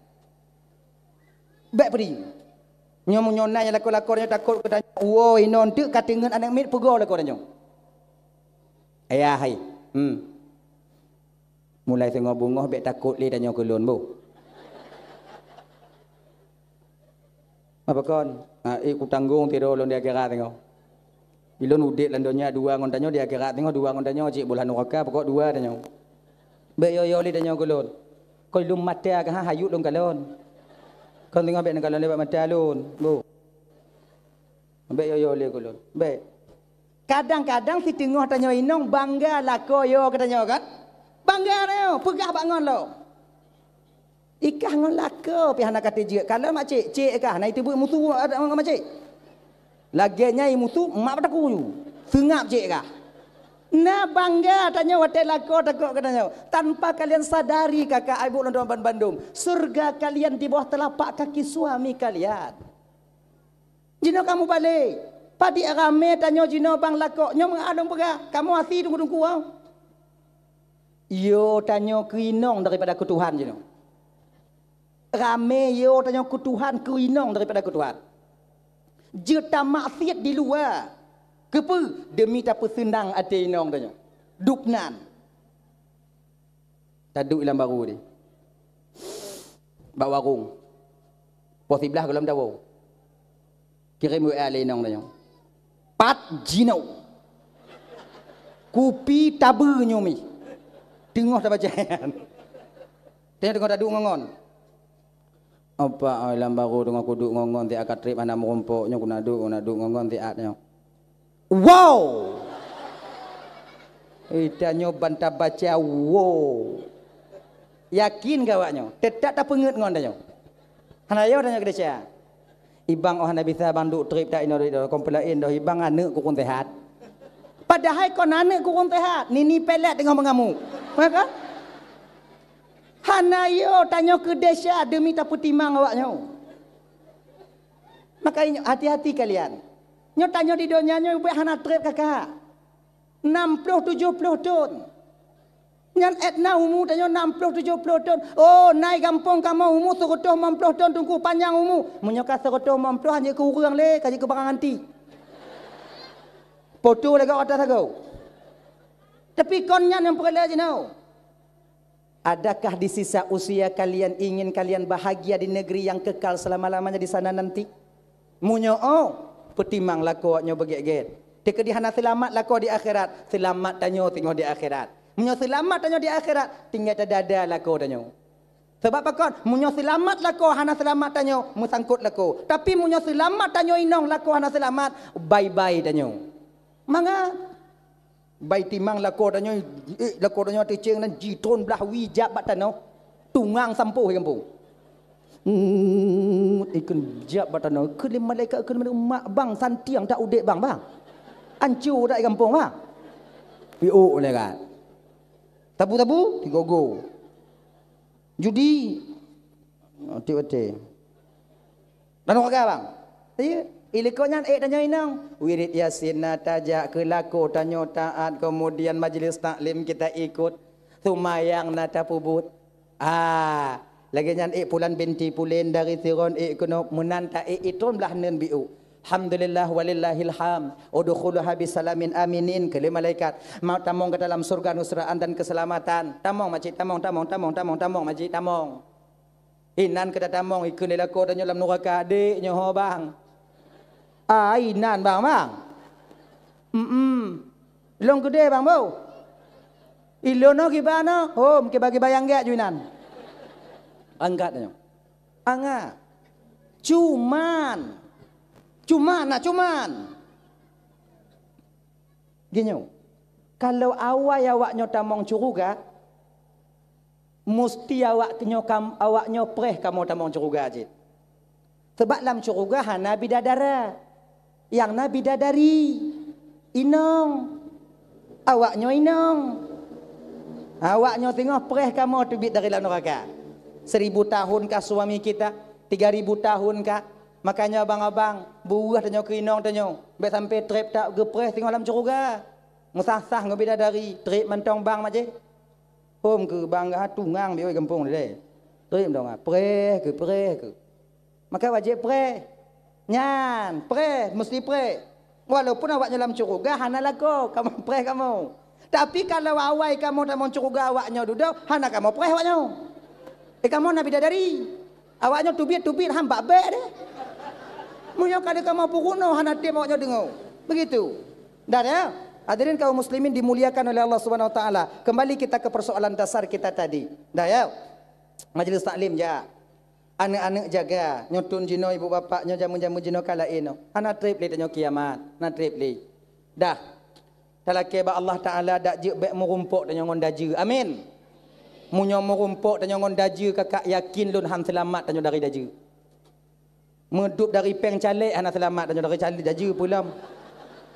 Baik pergi. Nyomu nyonai lakor-lakornya takut ke tanya. Wo inon tu katingan anak mit pego lakor tanya. Ayah hai. Mulai tengok bunga baik takut le tanya kulun bu. Apa kon? Ku tanggung tidur lon dia kira tengok. Ilon udik landonya dua ngontanyo dia kira tengok dua ngontanyo cik bulan neraka pokok dua tanyo. Be yo li tanyo kulun. Koi lum mata ka hayut lum kalon. Kon tengok be kalon lebat mata lun, bu. Be yo li kulun. Be. Kadang-kadang si tengok tanyo inong bangga lako yo katanya kan. Bangga yo, pegah bangon lo. Ikah ngon lako pi hana kata je. Kalau mak cik kah na itu bu musuh ada mak cik. Laginya musuh mak pada kuyu. Sengap cik kah? Nah bangga tanya watai lako takut katanya. Tanpa kalian sadari kakak ibu dan Bandung, surga kalian di bawah telapak kaki suami kalian. Jino kamu balik. Padi rame tanya jino bang lako. Nyo mengadong pegah. Kamu asih tunggu-tunggu kau. Yo tanya keinong daripada ke Tuhan jino. Rame yo tanya ke Tuhan keinong daripada ke Tuhan. Juta maksiat di luar. Kepa demi tak senang hati inong tanya. Duknan. Taduk dalam baru ni. Bawa warung. Posiblah kalau dawo. Kirim WA le inong tanya. Pat jino. Kupi tabu nyomi. Tengah dah bacaan. Tengah dah duk ngongon. Apa alam baru dengan kuduk ngongon ti akad trip anak merompoknya kuna duk ngongon ti atnya. Wow. Itanyo bantah baca wow. Yakin gawaknya. Tetap tak pengut ngon danyo. Hanayo danyo gedeca. Ibang ohana bisa banduk trip tak ino do komplain do ibang aneuk ku kun sehat. Padahal kon aneuk ku kun sehat, nini pelet dengan mengamu. Maka hanayo tanyo ke desa demi tak putimang awaknya. Makanya hati-hati kalian. Nyo tanyo di dunia nyo buat hana trip kakak. 60-70 ton. Nyan etna umu tanyo 60-70 ton. Oh, naik kampung kamu umu 150 ton tunggu panjang umu. Menyoka 150 hanya ke urang le, kaji ke barang anti. Foto lagi atas aku. Tapi konnya yang perlu je know. Adakah di sisa usia kalian ingin kalian bahagia di negeri yang kekal selama-lamanya di sana nanti? Munyo petimang lakunya begek-get. Tika di hana selamat laku di akhirat. Selamat tanyo tengok di akhirat. Munyo selamat tanyo di akhirat, tinggal dada laku tanyo. Sebab apa kon? Munyo selamat laku hana selamat tanyo, musangkut laku. Tapi munyo selamat tanyo inong laku hana selamat, bye-bye tanyo. Manga bai timang laku tanyo ticing nan jitron belah wijak bat tanyo. Tungang sampuh kampung. Ikun jab bat tanyo. Ke malaikat ke mak bang santiang tak udek bang. Ancur dak kampung bang. Piuk le kan. Tabu-tabu, digogo. Judi. Otik-otik. Dan orang bang. Ya, ilikonya tanya inang. Wirid Yasin tajak ke laku tanyo taat kemudian majlis taklim kita ikut. Sumayang nata pubut. Lagi nyan pulan binti pulin dari siron kuno menanta itun belah nen biu. Alhamdulillah walillahil ham. Udkhuluha bisalamin aminin ke malaikat. Mau tamong ke dalam surga nusraan dan keselamatan. Tamong majid tamong majid tamong. Inan ke tamong ikun lelako dan dalam neraka adik nyoho bang. Inan bang. Long gede bang bau. Ilono gimana? Hom ke bagi bayang gak juinan. Angkat nyo. Anga. Cuman. Gini, kalau awaknya tamong curuga, mesti awaknya preh kamu tamong curuga aja. Sebab dalam curuga hana bidadara, yang na bidadari, inong, awaknya inong, awaknya tengok preh kamu tubit dari dalam neraka. 1000 tahun kah suami kita, 3000 tahun kah? Makanya abang-abang buah tanyo kinong tanyo. Baik sampai trip tak gepres tengok dalam curuga. Musah-sah ngobida dari trip mentong bang maje. Hom ke bangga tungang bioi kampung ni. Trip dong preh ke. Maka wajib preh. Nyan, preh mesti preh. Walaupun awaknya dalam curuga hana lagu kamu preh kamu. Tapi kalau awai kamu dalam curuga awaknya duduk hana kamu preh awaknya. Kamu nak bidadari. Awaknya tubit hamba bek deh. Munyo kada kamu pukuno hana tim awaknya dengar. Begitu. Dah ya. Hadirin kaum muslimin dimuliakan oleh Allah Subhanahu wa taala. Kembali kita ke persoalan dasar kita tadi. Dah ya. Majlis taklim ja. Anak-anak jaga, nyotun jino ibu bapaknya jamu-jamu jino kala ino. Anak trip li tanyo kiamat. Anak trip li. Dah. Talake ba Allah taala dak je bek merumpuk tanyo ngon daju. Amin. Munyo merumpuk tanyo ngon daju kakak yakin lun ham selamat tanyo dari daju. Medup dari peng calik anak selamat dan dari calik daju pula.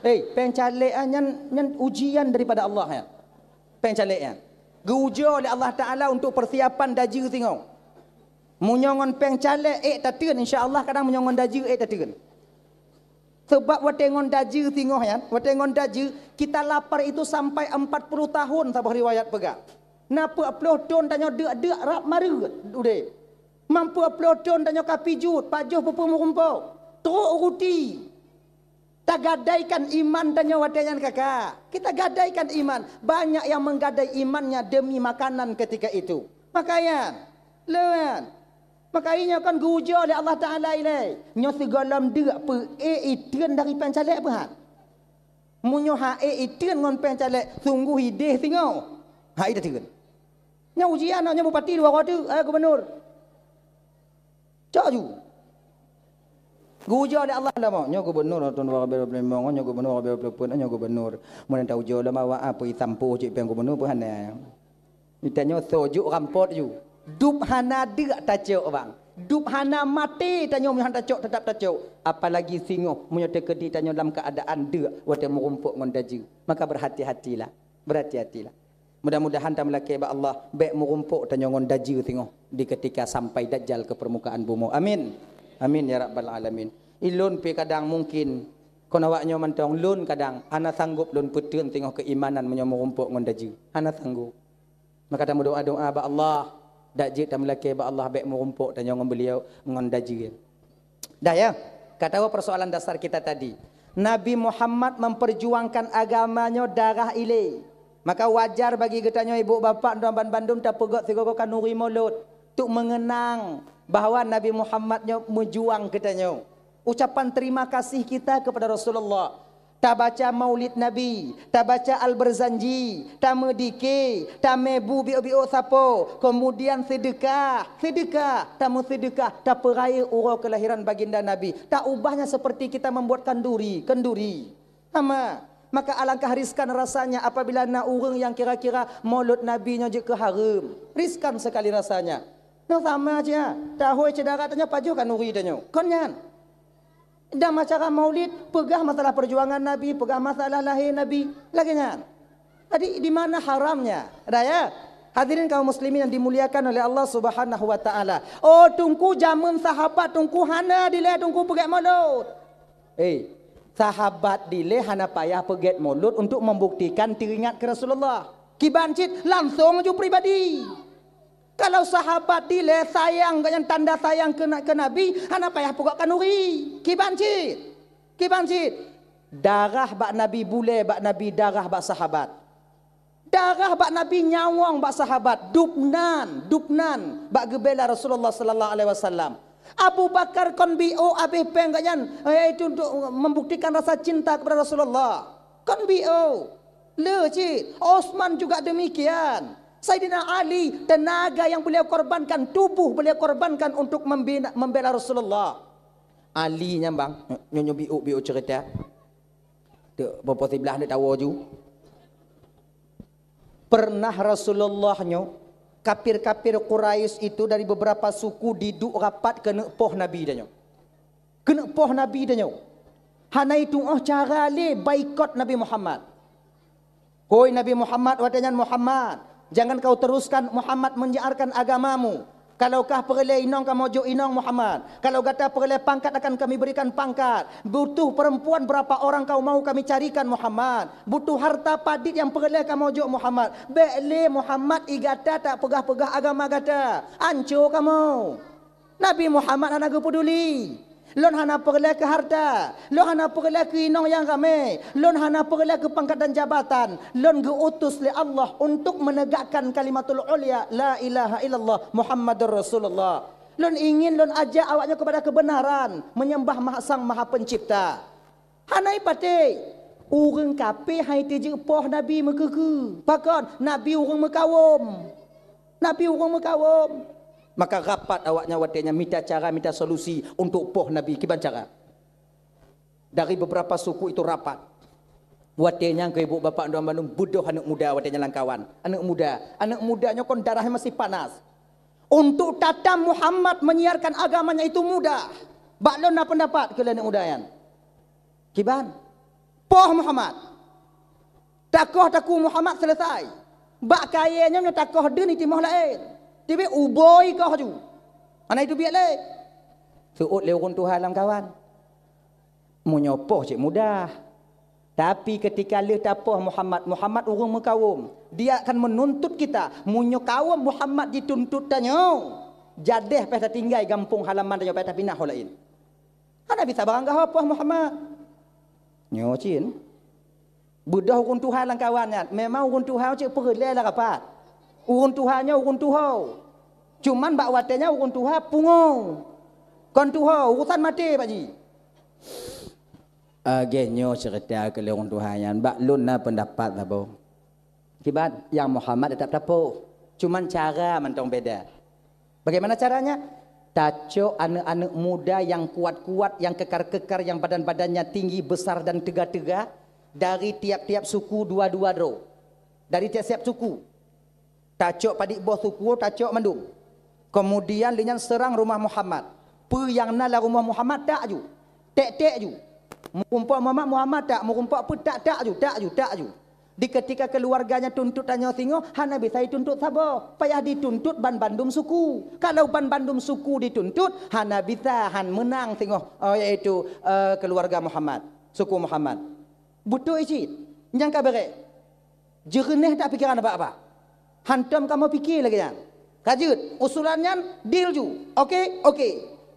Peng calik nyan ujian daripada Allah ya. Peng calik ya. Diuji oleh Allah Taala untuk persiapan daju tengok. Munyongon peng calik tak teun insya-Allah kadang munyongon daju tak teun. Sebab watengon daju tengok ya. Watengon daju kita lapar itu sampai 40 tahun sabah riwayat pegak. Napa 10 tahun tanya deuk rap maru udah. Mampu uploadon tanya kapijut, pajuh pupu murumpau. Teruk ruti. Tak gadaikan iman tanya wadanyan kakak. Kita gadaikan iman. Banyak yang menggadai imannya demi makanan ketika itu. Makanya, lewan. Makanya kan guja oleh Allah Ta'ala ini. Nyo segalam dia apa? Itian dari pancalek apa? Munyo hae itian ngon pen calek sungguh hideh tengok. Hae dah tigan. Nya ujian nya bupati dua kota, gubernur. Cak ju. Gujo oleh Allah dah mau. Nya gubernur tahun 2025, nya gubernur 2020, nya gubernur. Mun tahu jo dah mawa apa itampo cik pen gubernur pun hana. Ditanya sojuk rampot ju. Dup hana deuk tacok bang. Dup hana mati tanya mun tacok tetap tacok. Apalagi singo mun tekedi tanya dalam keadaan deuk wate merumpuk ngon daju. Maka berhati-hatilah. Berhati-hatilah. Mudah-mudahan tak melaki ba Allah baik merumpuk tanya ngon daju tengok di ketika sampai dajjal ke permukaan bumi. Amin. Amin ya rabbal alamin. Ilun pe kadang mungkin kon awaknya mantong lun kadang ana sanggup lun puteun tengok keimanan menyo merumpuk ngon daju. Ana sanggup. Maka kita doa-doa ba Allah dajjal tak melaki ba Allah baik merumpuk tanya ngon beliau ngon daju. Dah ya. Kata persoalan dasar kita tadi. Nabi Muhammad memperjuangkan agamanya darah ile. Maka wajar bagi kitanya ibu bapa dan bandum tak pegot sigogo kanuri mulut untuk mengenang bahawa Nabi Muhammadnya menjuang kitanya. Ucapan terima kasih kita kepada Rasulullah. Tak baca maulid Nabi, tak baca Al-Barzanji, tak medike, tak mebu bio-bio sapo, kemudian sedekah, tak mau sedekah, tak peraih urau kelahiran baginda Nabi. Tak ubahnya seperti kita membuat kenduri. Sama. Maka alangkah riskan rasanya apabila nak orang yang kira-kira maulud Nabi-nya je ke haram. Riskan sekali rasanya. No sama aja. Tahu cedera tanya pajukan uri tanya. Konyan. Dan masyarakat maulid pegah masalah perjuangan Nabi, pegah masalah lahir Nabi. Laginya. Jadi di mana haramnya? Raya. Hadirin kaum muslimin yang dimuliakan oleh Allah Subhanahu wa taala. Oh, tunggu zaman sahabat, tunggu hana dile tunggu pegah maulud. Sahabat dile hana payah peget mulut untuk membuktikan teringat ke Rasulullah. Kibancit langsung ju pribadi. Kalau sahabat dile sayang yang tanda sayang ke Nabi, hana payah pegak kanuri. Kibancit. Darah bak Nabi bule bak Nabi darah bak sahabat. Darah bak Nabi nyawang bak sahabat. Dupnan bak gebela Rasulullah sallallahu alaihi wasallam. Abu Bakar kon bio abih penggayan itu untuk membuktikan rasa cinta kepada Rasulullah. Kon bio. Lecit. Osman juga demikian. Sayyidina Ali tenaga yang beliau korbankan, tubuh beliau korbankan untuk membela Rasulullah. Ali nya bang, nyonya bio cerita. Dek bapa sebelah dia tahu ju. Pernah Rasulullah nyo kafir-kafir Quraisy itu dari beberapa suku diduk rapat kena poh Nabi danyo. Kena poh Nabi danyo. Hana itu cara le baikot Nabi Muhammad. Hoi Nabi Muhammad watanyan Muhammad, jangan kau teruskan Muhammad menyiarkan agamamu. Kalaukah perle inong kamu jo inong Muhammad. Kalau kata perle pangkat akan kami berikan pangkat. Butuh perempuan berapa orang kau mau kami carikan Muhammad. Butuh harta padit yang perle kamu jo Muhammad. Bele Muhammad igata tak pegah-pegah agama gata. Ancur kamu. Nabi Muhammad anak peduli. Lon hana perle ke harta, lon hana perle ke inong yang ramai, lon hana perle ke pangkat dan jabatan, lon diutus oleh Allah untuk menegakkan kalimatul ulia la ilaha illallah Muhammadur Rasulullah. Lon ingin lon ajak awaknya kepada kebenaran, menyembah Sang Maha Pencipta. Hanai pate urang kape hai teje poh Nabi mekeke. Pakon Nabi urang mekawom. Maka rapat awaknya watenya minta cara, minta solusi untuk poh Nabi. Kiban cara? Dari beberapa suku itu rapat. Watenya ke ibu bapa dan bandung budoh anak muda watenya langkawan. Anak mudanya kon darahnya masih panas. Untuk tatam Muhammad menyiarkan agamanya itu mudah. Baklon na pendapat ke anak muda yan. Kiban? Poh Muhammad. Takoh Muhammad selesai. Bak kayanya takoh dia ni timah lain. Tiba uboi kau ju. Ana itu biar le. Suut le urun Tuhan lam kawan. Menyopoh cik mudah. Tapi ketika le tapoh Muhammad urung mekawum, dia akan menuntut kita. Munyo kawum Muhammad dituntut tanyo. Jadeh peta tinggal gampung halaman tanyo peta pinah lain. Ana bisa barangkah apa Muhammad? Nyocin. Budah urun Tuhan lam kawan. Memang urun Tuhan cik perle lah rapat. Urun Tuhannya urun Tuhau. Cuman bak watenya urun Tuhan pungung. Kon Tuhau urusan mati Pak Ji. Genyo cerita ke lorong Tuhan yang bak lun na pendapat lah bo. Kibat yang Muhammad tetap tapo. Cuman cara mentong beda. Bagaimana caranya? Taco anak-anak muda yang kuat-kuat, yang kekar-kekar, yang badan-badannya tinggi, besar dan tegak-tegak dari tiap-tiap suku dua-dua dro. Dari tiap-tiap suku. Taco padik bos suku, taco mandung. Kemudian linyan serang rumah Muhammad. Pe yang nala rumah Muhammad tak ju. Tek-tek ju. Murumpak Muhammad tak, murumpak pun tak ju. Di ketika keluarganya tuntut tanya singo, han Nabi saya tuntut sabar. Payah dituntut ban bandum suku. Kalau ban bandum suku dituntut, han Nabi han menang singo, yaitu keluarga Muhammad, suku Muhammad. Butuh isi. Yang kabarek. Jernih tak pikiran apa-apa. Hantam kamu fikir lagi kan. Kajut, usulannya deal ju. Okey.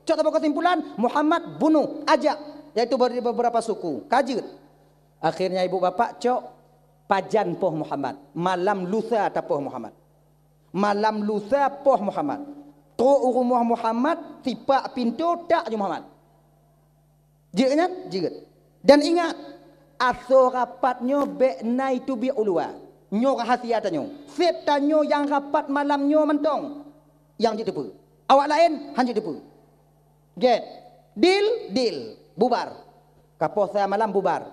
Cok apa kesimpulan? Muhammad bunuh, ajak. Yaitu beberapa suku. Kajut. Akhirnya ibu bapak cok pajan poh Muhammad. Malam lusa tapoh Muhammad. Malam lusa poh Muhammad. Truk rumah Muhammad, tipak pintu tak je Muhammad. Jirat. Dan ingat, asal rapatnya be'nai tu bi'ulwa. Nyo rahasia tanyo. Sep tanyo yang rapat malamnya mentong. Yang ditepu. Awak lain, hanya ditepu. Get. Deal. Bubar. Kaposa malam bubar.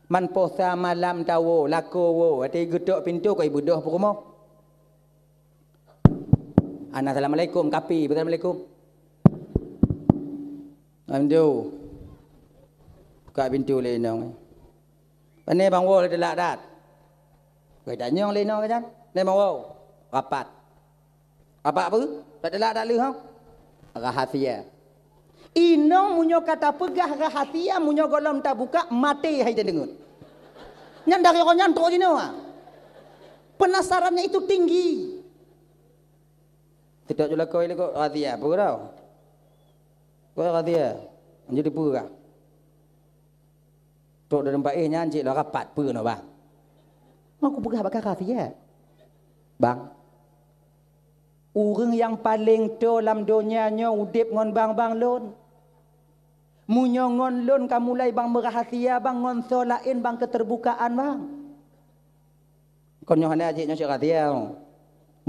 Man posa malam tawo lako wo. Ati gedok pintu kau ibu doh rumah. Assalamualaikum kapi. Assalamualaikum. Amdo. Buka pintu lenong. Pane bang wo delak dat. Kau tanya lenong kan? Lemang wo. Rapat. Apa? Tak delak dak lu hang. Rahasia. Inong munyo kata pegah rahasia munyo golom tak buka mati hai dengut. Nyan dari orang nyan tok dino. Penasarannya itu tinggi. Tidak jula kau ini kau rahasia apa kau? Kau rahasia. Jadi pura. Tok dalam baik nyan cik lah rapat pura no bang. Aku pegah bakal rahasia. Bang. Orang yang paling to dalam dunia nya udip ngon bang lon. Munyo ngon lon kamu mulai bang merahasia bang ngon so lain bang keterbukaan bang. Konyo hana ajik nya rahasia.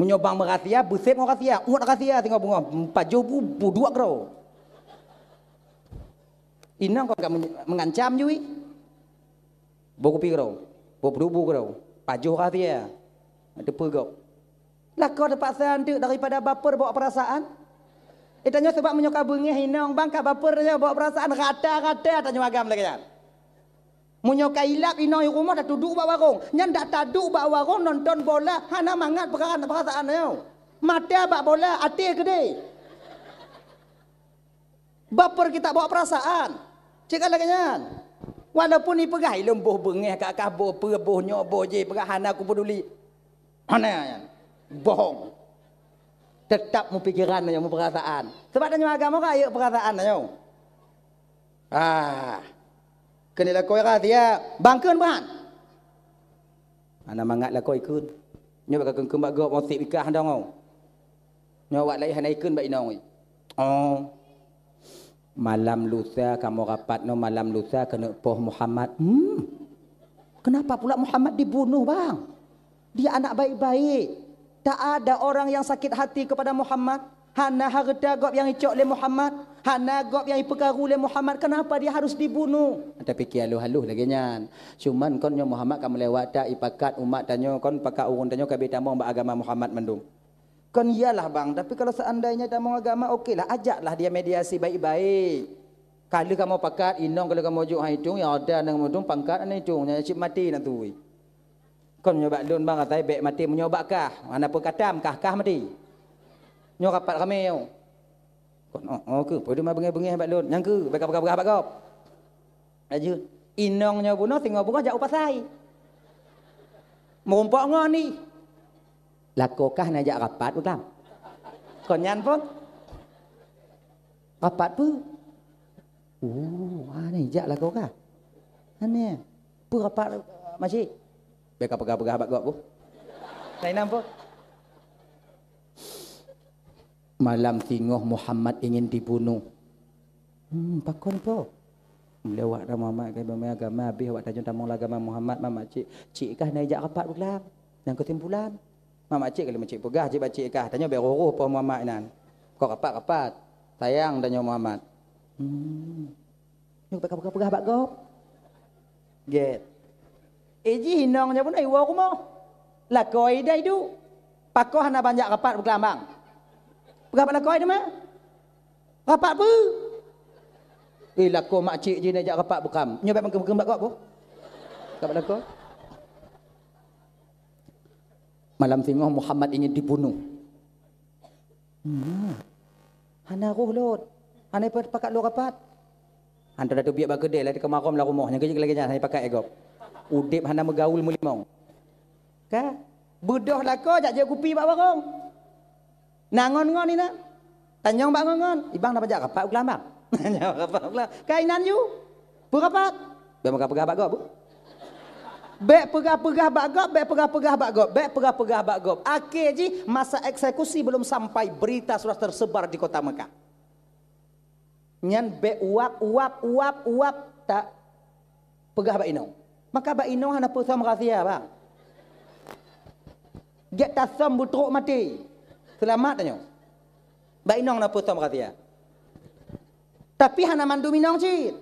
Munyo bang merahasia busep ngon rahasia, uat rahasia tengok bunga 4 jubu budua kro. Inang kau mengancam jui. Boku pi kro. Boku dubu kro. Pajuh rahasia. Ada pegok. Lah kau dapat sandu daripada baper bawa perasaan. Tanya sebab menyoka bengi hinang bang ka baper dia bawa perasaan rata tanya agam lagi kan. Menyoka ilap inang rumah dah duduk bawa warung. Nyan dak taduk bawa warung nonton bola hana mangat perasaan dia. Mata bak bola ati gede. Baper kita bawa perasaan. Cik lagi nyan. Walaupun ni pegai lembuh bengi kakak boh perboh nyoboh je pegah hana aku peduli. Hana yan. Bohong. Tetap mu pikiran aja mu perasaan. Sebab tanya agama kaya perasaan aja. Kena kau dia bangkeun bahan. Ana mangat la kau ikut. Nyo bak keung bak gop mau sip ikah dong. Nyo wak lai hana ikut bak inong. Oh. Malam lusa kamu rapat no malam lusa kena poh Muhammad. Kenapa pula Muhammad dibunuh bang? Dia anak baik-baik. Tak ada orang yang sakit hati kepada Muhammad. Hana harta gop yang icok oleh Muhammad. Hana gop yang iperkaru oleh Muhammad. Kenapa dia harus dibunuh? Tapi fikir haluh lagi nyan. Cuman konnya Muhammad kamu lewat tak ipakat umat tanyo kon pakat urun tanyo kabe tamong agama Muhammad mendung. Kon iyalah bang, tapi kalau seandainya tamong agama okeylah, ajaklah dia mediasi baik-baik. Kalau kamu pakat inong kalau kamu juk hitung ya ada nang mudung pangkat ana hitung nya cip mati nak tu. Kon nyoba lun bang katai bek mati menyoba kah? Mana pun katam kah mati. Nyo rapat kami yo. Kon ke pode ma bengai-bengai bak lun. Yang ke bekap-bekap bak gop. Aju inong nyo bunuh tinggal bunga jak upasai. Merompak ngon ni. Lakokah nak jak rapat utam. Kon nyan pun. Rapat pu. Ni jak lakokah. Ane. Pu rapat masih. Bekap-bekap bak gop bu. Saya nampak. Malam tingoh Muhammad ingin dibunuh. Pakon po. Melewat Muhammad ke agama habis awak tajun tamong agama Muhammad mamak cik kah naik rapat bulan yang kesimpulan mamak cik kalau cik pegah cik kah tanya beroruh apa Muhammad nan kau rapat sayang tanya Muhammad Yung pegah bak gop get eji hinongnya pun ai wo mo la koi dai du pakoh hana banyak rapat berkelambang pegah bak la koi de mah rapat pu lako mak cik je nak jak rapat bekam. Nyobek mengkem-kem bak kau. Kau lako. Malam tengah Muhammad ingin dibunuh. Hana roh lot. Hana pakat lo rapat. Hana dah biak bak kedai lah di kemarom lah rumah. Yang kejik lagi hana pakai egop. Udip hana megaul mulimong. Ka? Budoh lako jak je kupi bak barong. Nangon-ngon ni nak. Tanyong bak ngon. Ibang dah bajak rapat kelambang. Kainan you Perapat Bek pegah-pegah bak gop Bek pegah-pegah bak gop Bek pegah-pegah bak gop Bek pegah-pegah bak gop Akhir je masa eksekusi belum sampai berita sudah tersebar di kota Mekah Nyan bek uap tak pegah bak inong Maka bak inong hana pusam rahsia bang Get tasam butruk mati Selamat tanya Bak inong na pusam rahsia Tapi hana mandu minong cik.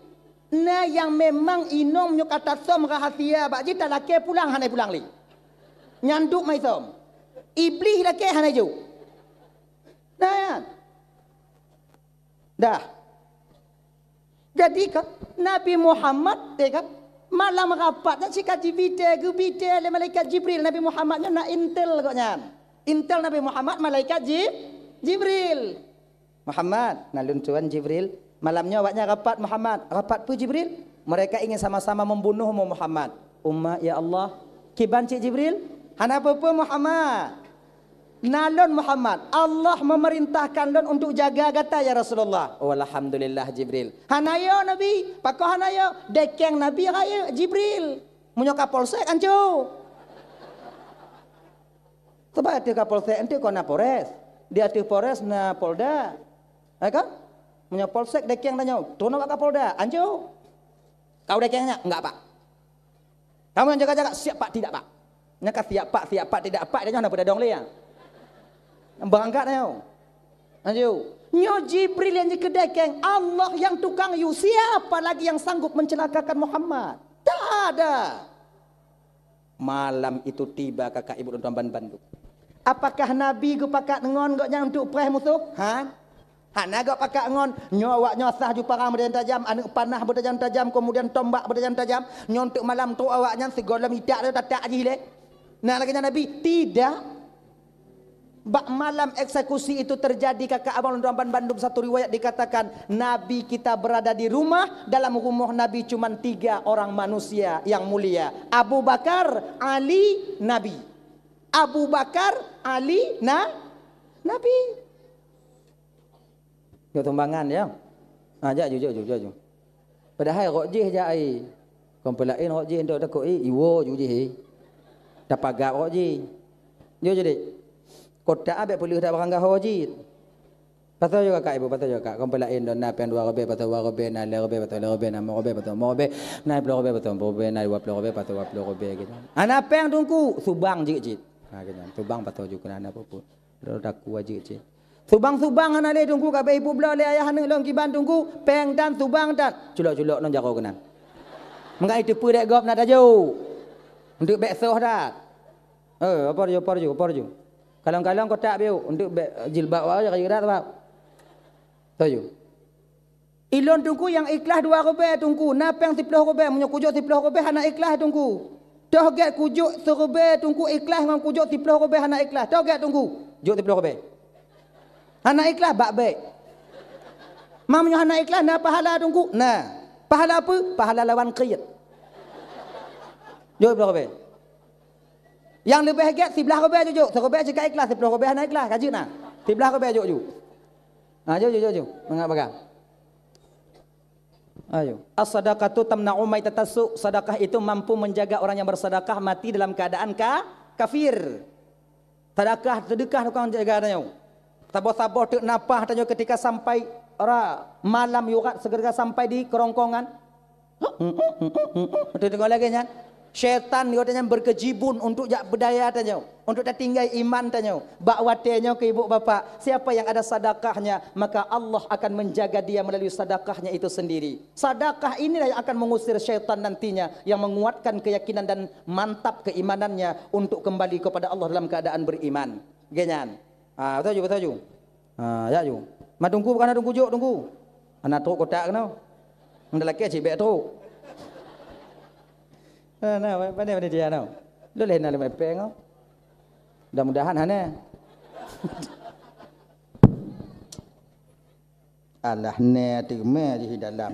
Nah yang memang inom nyok kata som rahasia bak cik tak laki pulang hana pulang li. Nyanduk mai som. Iblis laki hana ju. Dah. Dah. Jadi kan Nabi Muhammad kan malam rapatnya cik kaji bite le malaikat Jibril Nabi Muhammadnya nak intel koknya. Intel Nabi Muhammad malaikat Jibril. Muhammad nalun tuan Jibril malamnya awaknya rapat Muhammad. Rapat pu Jibril. Mereka ingin sama-sama membunuh Muhammad. Umma ya Allah. Kiban cik Jibril. Hana apa Muhammad. Nalon Muhammad. Allah memerintahkan lon untuk jaga gata ya Rasulullah. Oh alhamdulillah Jibril. Hanayo Nabi. Pakoh hanayo. Dekeng Nabi raya Jibril. Munyoka polsek ancu. Sebab dia kapolsek ente kau na Polres. Dia tu Polres na Polda. Kan? Punya polsek dekeng tanya, "Tono Pak Kapolda?" "Anjo." "Kau dekengnya?" "Enggak, Pak." "Kamu yang jaga-jaga?" "Siap, Pak." "Tidak, Pak." Nyaka siap, Pak, tidak, Pak. Dia nak pada dong le ya. Berangkat tanya. Anjo. Nyo Jibril yang kedekeng, Allah yang tukang yu. Siapa lagi yang sanggup mencelakakan Muhammad? Tak ada. Malam itu tiba kakak ibu dan Bandung. Apakah Nabi gu pakat ngon goknya untuk preh musuh? Hana gak pakai ngon nyawak nyosah ju parang bertajam tajam anu panah bertajam tajam kemudian tombak bertajam tajam nyontuk malam tu awaknya segala mitak dia tak aji le nah lagi Nabi tidak bak malam eksekusi itu terjadi kakak abang Ramban Bandung satu riwayat dikatakan Nabi kita berada di rumah dalam rumah Nabi cuma 3 orang manusia yang mulia Abu Bakar Ali Nabi Abu Bakar Ali Nabi Yo tumbangan ya. Ajak jujur. Padahal rojih je ai. Kompelain rojih ndak takut iwo jujih. Dapagak rojih. Yo jadi. Kota abe boleh dak barangga rojih. Patut juga kak ibu, patut juga kak. Kompelain don na pen 2 robe patut 2 robe na le robe patut le robe na mo robe patut mo robe na plo robe patut robe na 20 robe patut 20 robe gitu. Ana peng tungku subang jik. Ha gitu. Subang patut juga ana apa pun. Lo dak ku jik. Subang-subang anak le tunggu kabe ibu belah le ayah anak long kiban tunggu peng dan subang dan culok-culok non jaro kenan. Mengai itu pu dek gop nak daju. Untuk beksoh dah. Apa ju. Kalong-kalong kotak biu untuk jilbab aja kaya dah sebab. Tahu. Ilon tunggu yang ikhlas 2 robe tunggu, napeng 10 robe, munyo kujuk 10 robe anak ikhlas tunggu. Dah get kujuk 1 robe tunggu ikhlas ngam kujuk 10 robe anak ikhlas. Dah get tunggu. Juk 10 robe. Anak ikhlas bak baik. Mamnya anak ikhlas na pahala tunggu. Nah, pahala apa? Pahala lawan qiyat. Jom berapa? Yang lebih hebat 11 robe jujur. Serobe jika ikhlas 10 robe anak ikhlas kaji nah. 11 robe jujur. Ah jujur. Mengapa bagang? Ayo. As-sadaqatu tamna'u maitatasu. Sedekah itu mampu menjaga orang yang bersedekah mati dalam keadaan kafir. Sedekah tukang jaga tanya. Sabar-sabar tek napah tanya ketika sampai malam yurat segera sampai di kerongkongan. Untuk dengar lagi nya. Syaitan katanya berkejibun untuk jak berdaya tanya, untuk tak tinggal iman tanya. Bak watenya ke ibu bapa, siapa yang ada sedekahnya, maka Allah akan menjaga dia melalui sedekahnya itu sendiri. Sedekah inilah yang akan mengusir syaitan nantinya, yang menguatkan keyakinan dan mantap keimanannya untuk kembali kepada Allah dalam keadaan beriman. Genyan. Betul. Ya ju. Ma tunggu bukan tunggu juk tunggu. Anak tu kotak kena. Ndak laki cibek tu. Mana dia no. Lu lain dalam epeng no. Mudah-mudahan hana. Alah ne terme di dalam.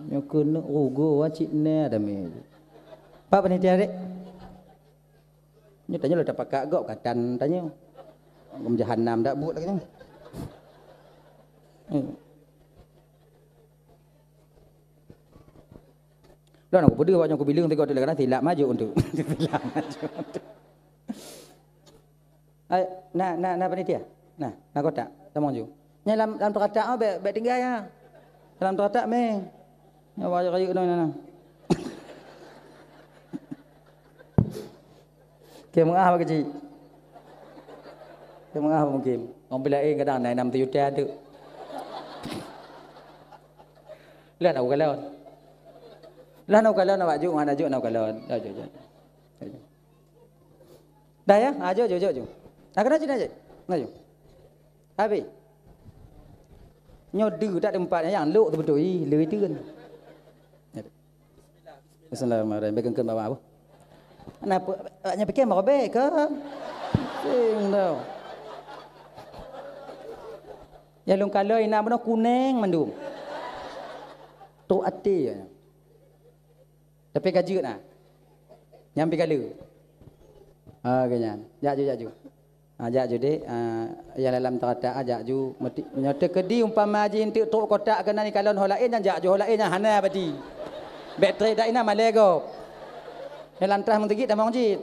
Yo kena ugo wacik ne ada me. Pak panitia dek. Nyo tanya lu dapat kak gok katan tanya. Ngom jahanam dak but lagi. Dah nak berdua macam aku bilang tengok tu lah tidak maju untuk tidak maju untuk. Nah panitia. Nah kotak sama maju. Nya dalam terkatak be tinggal ya. Dalam terkatak me. Ya wajah kayu nah. Ke mengah apa kecil? Ke mengah mungkin. Orang bila kadang naik 6 juta tu. Lihat aku kalau. Lah nak kalau nak baju mana juk nak kalau. Aju. Dah ya? Aju. Nak kena cina je. Aju. Habis. Nyodu tak tempatnya yang luk tu betul. Leu tu kan. Bismillahirrahmanirrahim. Begengkan bawa apa? Kenapa? Nya fikir mau be ke? Sing tau. Ya lung kalau ina benar kuning mandum. Tu ati ya. Tapi kaji nak. Nyampi kala. Ganyan. Jaju. Jaju dek. Yang dalam terata jaju. Nyata kedi umpama haji untuk tok kotak kena ni kalon holain yang jaju holain yang hana badi. Bateri dak ina malego. Yang lantah mentegit dah mau jit.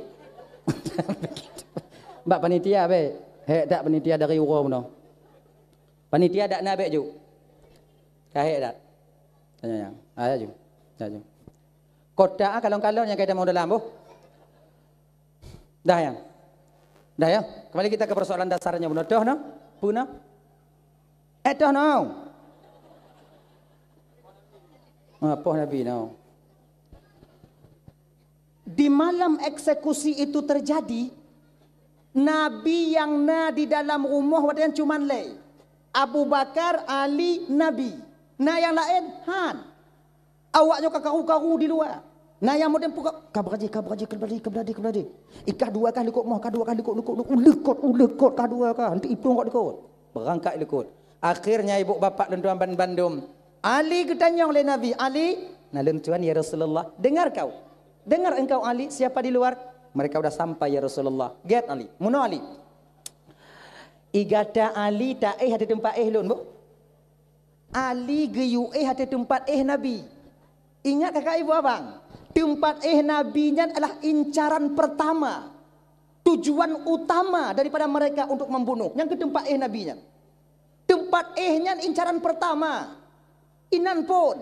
Mbak panitia be. Hek tak panitia dari urau no. Panitia dak na be ju. Kahek dak. Tanya yang. Jaju. Kotak kalon-kalon yang kita mau dalam bu. Dah ya. Kembali kita ke persoalan dasarnya benar dah no. Puna. Dah no. Apa Nabi no. Di malam eksekusi itu terjadi, Nabi yang di dalam rumah wadang cuman lay. Abu Bakar, Ali, Nabi. Nah yang lain han. Awaknya kakaru-karu di luar. Nah yang modern pukul kabraji kembali. Ikah dua kali lekut moh, dua kali lekut kah dua kah. Nanti ipung kok lekut. Berangkat lekut. Akhirnya ibu bapa dan tuan bandum. Ali ketanya oleh Nabi, Ali, nalun tuan ya Rasulullah, dengar kau. Dengar engkau Ali, siapa di luar? Mereka sudah sampai ya Rasulullah. Get Ali, muno Ali. Igata Ali tak hati tempat lun bu. Ali geyu hati tempat Nabi. Ingat kakak ibu abang, tempat nabinya adalah incaran pertama, tujuan utama daripada mereka untuk membunuh. Yang ke tempat nabinya, tempat nya incaran pertama, inan pun.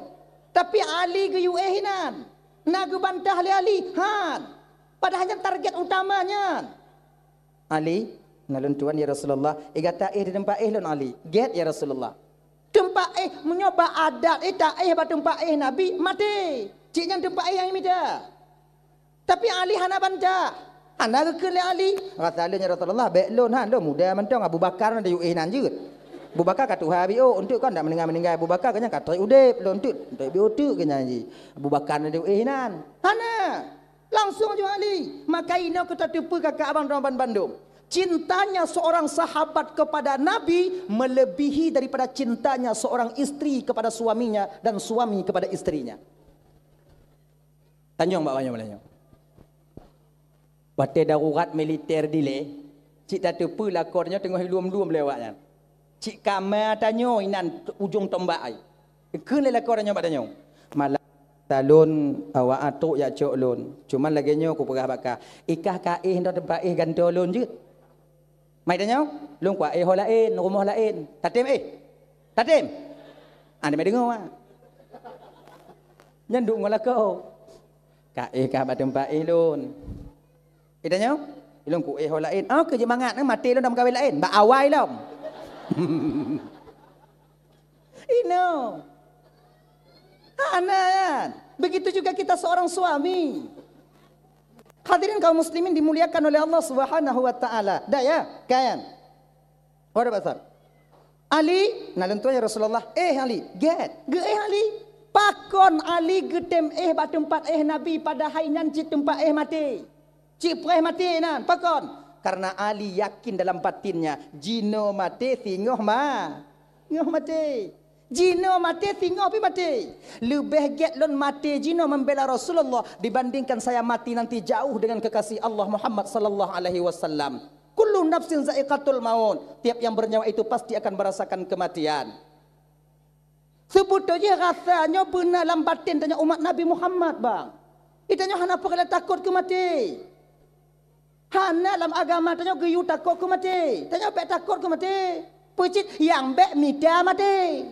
Tapi Ali geyu inan, nagu bantah Ali han. Padahalnya target utamanya. Ali, nalun tuan ya Rasulullah, igata di tempat lun Ali, get ya Rasulullah. Tempat menyoba adat tak tempat Nabi mati. Ciknya tempat yang ini dah. Tapi Ali hana bantah. Hana ke Ali. Kata alihnya Rasulullah beklon han lo muda mentong Abu Bakar ada nan jut. Abu Bakar kata habio untuk kan tak meninggal Abu Bakar kanya kata udep lo untuk biotu kanya ji. Abu Bakar ada nan. Hana. Langsung je Ali. Maka ini kita tipu kakak abang Ramban Bandung. Cintanya seorang sahabat kepada Nabi melebihi daripada cintanya seorang istri kepada suaminya dan suami kepada istrinya. Tanjung mbak banyak malahnya. Waktu darurat militer dile, cik tak tepu lakornya tengah hilum-lum lewatnya. Cik kamar tanyo inan ujung tombak ai. Kena lakornya mbak tanyo. Malah talun awak atuk ya cok lun. Cuma lagi nyo aku perah bakar. Ikah kaih ndo tempat ganto lun je. Mai tanya, lung kuat lain, rumah lain. Tatim Tatim. Anda mai dengar ah. Nyanduk ngolah kau. Ka tempat lun. Itanya? Ilung ku lain. Ke jemangat mati lun dalam kawin lain. Ba awai lom. Ino. Anak. Begitu juga kita seorang suami. Hadirin kaum muslimin dimuliakan oleh Allah Subhanahu wa taala. Dah ya, kan? Ora pasal. Ali, nalan tu ya Rasulullah. Ali, get. Ali. Pakon Ali gedem ba tempat Nabi pada hainan cik tempat mati. Cik preh mati nan, pakon. Karena Ali yakin dalam batinnya, jino mati singoh ngoh mati. Jino mati singoh pi mati. Lebih get lon mati jino membela Rasulullah dibandingkan saya mati nanti jauh dengan kekasih Allah Muhammad sallallahu alaihi wasallam. Kullu nafsin za'iqatul maut. Tiap yang bernyawa itu pasti akan merasakan kematian. Sebetulnya rasanya benar dalam batin tanya umat Nabi Muhammad bang. Itanya hana perlu takut ke mati. Hana dalam agama tanya geyu takut ke mati. Tanya bek takut ke mati. Pecit yang bek mida mati.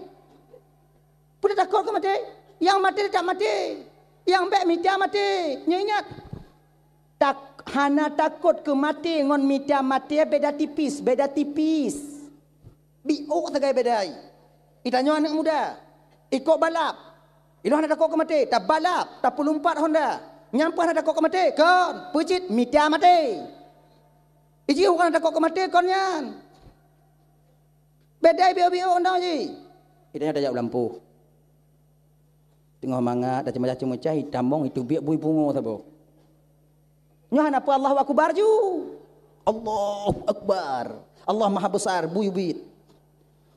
Pula takut ke mati. Yang mati tak mati. Yang bek mida mati. Ingat. Hana takut ke mati ngon mida mati beda tipis. Biuk sagai bedai. Itanya anak muda. Ikut balap. Ilo hendak takut ke mati. Tak balap. Tak pelumpat Honda. Nyampah hendak takut ke mati. Kon. Pecit. Mida mati. Iji orang hendak takut ke mati. Kon yan. Bedai biu-biu Honda je. Itanya dah jauh lampu. Tengah mangat. Dah macam-macam macam hitam mong. Itu biak bui bungo sabo. Nyahan apa Allahu Akbar ju. Allahu Akbar. Allah Maha Besar. Bui-bui.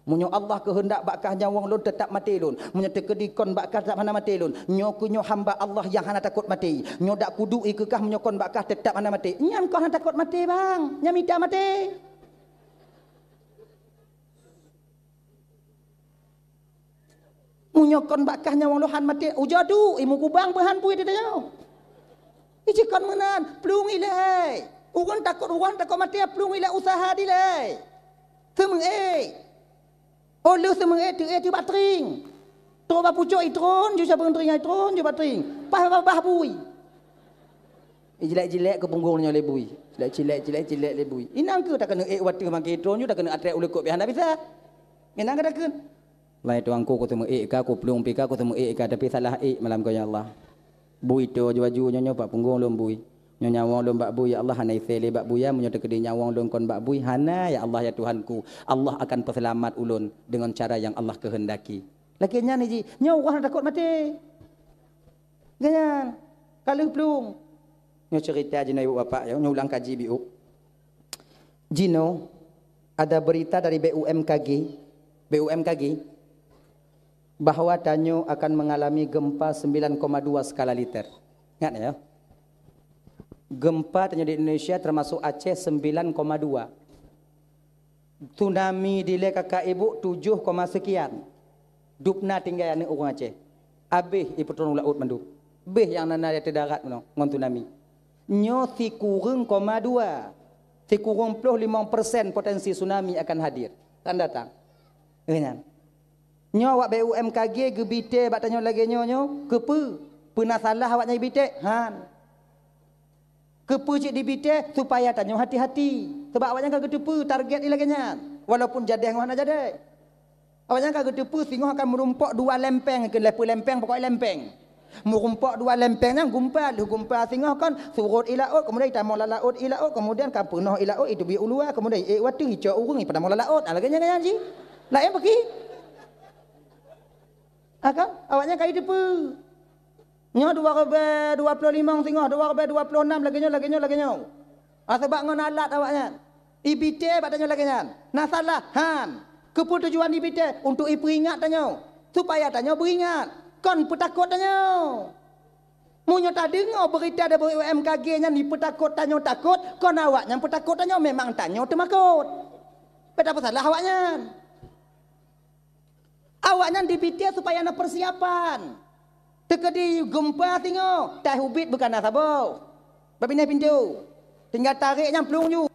Munyo Allah kehendak bakah nyawang lun tetap mati lun. Munyo tekedikon bakah tak mana mati lun. Nyo hamba Allah yang hana takut mati. Nyo dak kudu ikekah menyokon bakah tetap mana mati. Nyan kau hana takut mati bang. Nya minta mati. Munyokon bakah nyawang luhan mati. Ujadu imu kubang berhan pui dia nyo. Ijikon menan plung ilai. Urang takut mati plung ilai usaha dilai. Semeng Oh lu semua tu batring. Tu ba pucuk itron ju siapa ngering itron ju batring. Bah bui. Jelek-jelek ke punggungnya lebui. Jelek lebui. Inang ke tak kena waktu makan itron ju tak kena atrak ulek kok bihan bisa. Inang ke tak kena. Lai tuangku ko semua ka ko plung pika ko semua ka tapi salah malam ko ya Allah. Bui tu ju nyo pak punggung lom bui. Nyo nyawang lom bak bui ya Allah hanai sele bak buya menyo tekedi nyawang lom kon bak bui hana ya Allah ya Tuhanku Allah akan perselamat ulun dengan cara yang Allah kehendaki. Lakinya ni ji nyo wah takut mati. Ganyan. Kalau plung. Nyo cerita je ibu bapa ya nyo ulang kaji biu. Jino ada berita dari BUMKG bahawa Tanyo akan mengalami gempa 9,2 skala liter. Ingat ya. Gempa di Indonesia termasuk Aceh 9,2. Tsunami di kakak ibu 7, sekian. Dupna tinggal ni orang Aceh. Habis iputron laut mandu. Beh yang nana di darat ngon tsunami. Nyo si kurang 2. Si kurang 55% potensi tsunami akan hadir. Kan datang. Ingat. Nyo awak BUMKG gebite bak tanyo lagi nyo kepe. Pernah salah awak nyai bite. Han. Kepu cik dibite supaya tanya hati-hati. Sebab awaknya kan ketepu target ni lagi nya. Walaupun jadi yang mana jadi. Awaknya kan ketepu singoh akan merumpok 2 lempeng ke lepas lempeng pokok lempeng. Merumpok 2 lempengnya gumpal singoh kan surut ilaut kemudian tamol laut ilaut kemudian kan penuh ilaut itu bi ulua kemudian waktu hijau urung pada mol laut. Lagi nya kan ji. Lain pergi. Akan awaknya kai depu. Nyo 25 singoh 26 lagi nyo. Sebab ngon alat awaknya. Ibite badannya lagi nyan. Nah salah han. Keputujuan ibite untuk iperingat tanyo. Supaya tanyo beringat. Kon petakut tanyo. Munyo tak dengar berita dari UMKG nya ni petakut tanyo takut. Kon awaknya petakut tanyo memang tanyo temakut. Betapa salah awaknya. Awaknya dibite supaya ada persiapan. Tekedi gempa tengok. Tak hubit bukan nak sabau. Babinah pintu. Tinggal tarik nyamplung ju.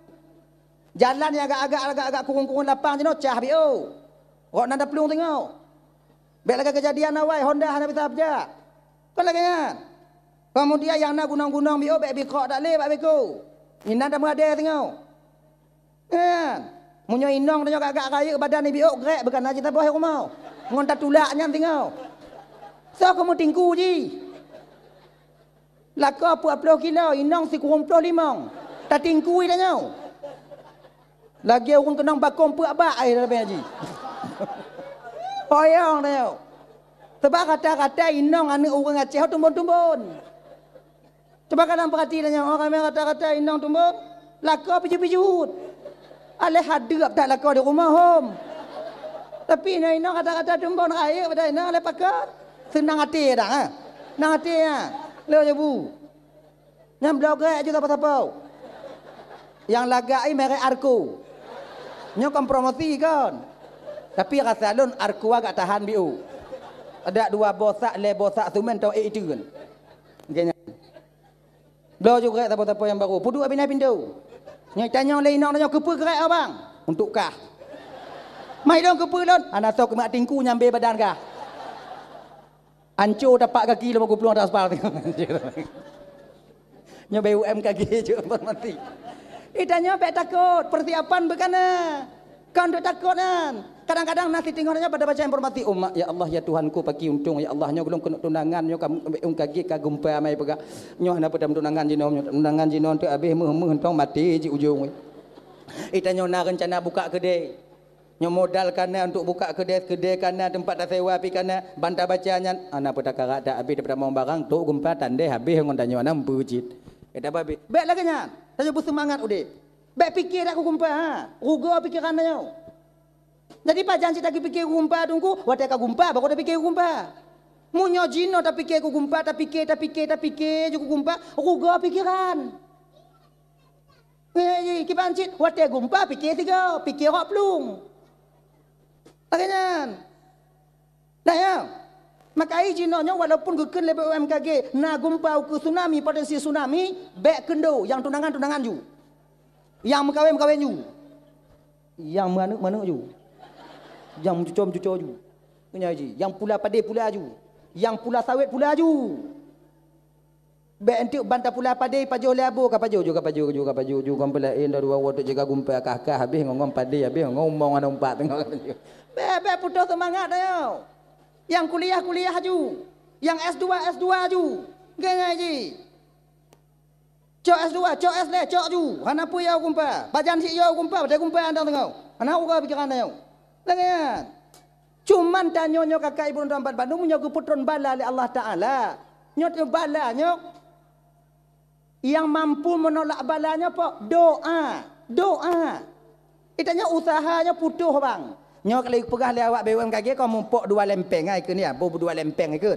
Jalan yang agak kurung-kurung lapang je no cah bio. Rok nanda pelung tengok. Baik lagi kejadian awal Honda hana bisa abjak. Kalau kan. Kemudian yang nak gunung-gunung bio bek bikok tak le bak beku. Ina dah berada tengok. Kan. Munyo inong tengok agak raya badan ni bio grek bukan aja tak boleh rumah. Ngon tak tulaknya tengok. So kamu tingku ji. Laka 40 kilo, inong si 25. Tak tingku dah nyau. Lagi orang kenang bakong puak bak ai dah haji. Hoyong dah nyau. Sebab kata-kata inong anak orang Aceh tumbun-tumbun. Coba kadang perhati dah nyau. Orang yang kata-kata inong tumbun, laka pijut-pijut. Alih hadap tak laka di rumah hom. Tapi inong kata-kata tumbun raya pada inong alih pakat. Senang hati dah ha. Senang hati ha. Leo je bu. Yang blogger je apa-apa. Yang lagai merek Arko. Nyo kan promosi kan. Tapi rasa lun Arko agak tahan biu. Ada dua bosak le bosak sumen tau itu kan. Genya. Blo juga apa-apa yang baru. Pudu abina pintu. Nyo tanya le inok nyo kepe gerak abang. Untuk kah? Mai dong kepe lon. Ana sok mak tingku nyambe badan kah? Ancur tapak kaki lu peluang atas aspal tengok. Nyo BUM kaki je mati. Itanya pek takut, persiapan bekana. Kan duk takut kan. Kadang-kadang nasi tengoknya pada baca informasi umat ya Allah ya Tuhanku pagi untung ya Allah nyo belum kena tunangan nyo kaki kagumpa mai pega. Nyo hana pada tunangan jinom nyo tunangan jinom tu habis meh entong mati ji ujung. Itanya nak rencana buka kedai. Nyo modal kana untuk buka kedai kana tempat dah sewa pi kana bantah bacanya ana pada karak dak habis daripada mau barang tu gumpa tandai habis ngon tanyo ana mbujit. Eta babi. Baik lagi nya. Tanyo bersemangat udik. Baik fikir aku gumpa ha. Rugo pikiran tanyo. Jadi pajan si lagi fikir gumpa tungku, wate ka gumpa baru dah fikir gumpa. Munyo jino tak fikir ku gumpa, tak fikir juga gumpa, rugo pikiran. Ye kibancit wate gumpa fikir tiga, fikir hok plung. Akhirnya, dah ya. Maka ijinnya walaupun geken lebih UMKG, na gumpau ke tsunami potensi tsunami, baik kendo yang tunangan ju, yang mengkawin ju, yang mana ju, yang cucom ju, punya ji, yang pula pade pula ju, yang pula sawit pula ju. Baik untuk bantah pula pade pajo labo ka pajo kompelain dari waktu jaga gumpa kakak habis ngomong pade habis ngomong ana umpat tengok pajo. Bebe putus semangat dah. Yang kuliah ju. Yang S2 ju. Geng ji. Cok S2, cok S le, cok ju. Hana pu ya gumpa. Bajan si yo gumpa, pada gumpa anda tengok. Hana uga pikiran dah. Lengan. Cuman tanyo kakak ibu tempat Bandung nyo putron bala oleh Allah Taala. Nyo bala nyo yang mampu menolak balanya apa? Doa. Itanya usahanya putuh bang. Nyo kalau pegah le awak BUMKG kau mumpuk dua lempeng ai ke ni apa dua lempeng ai ke.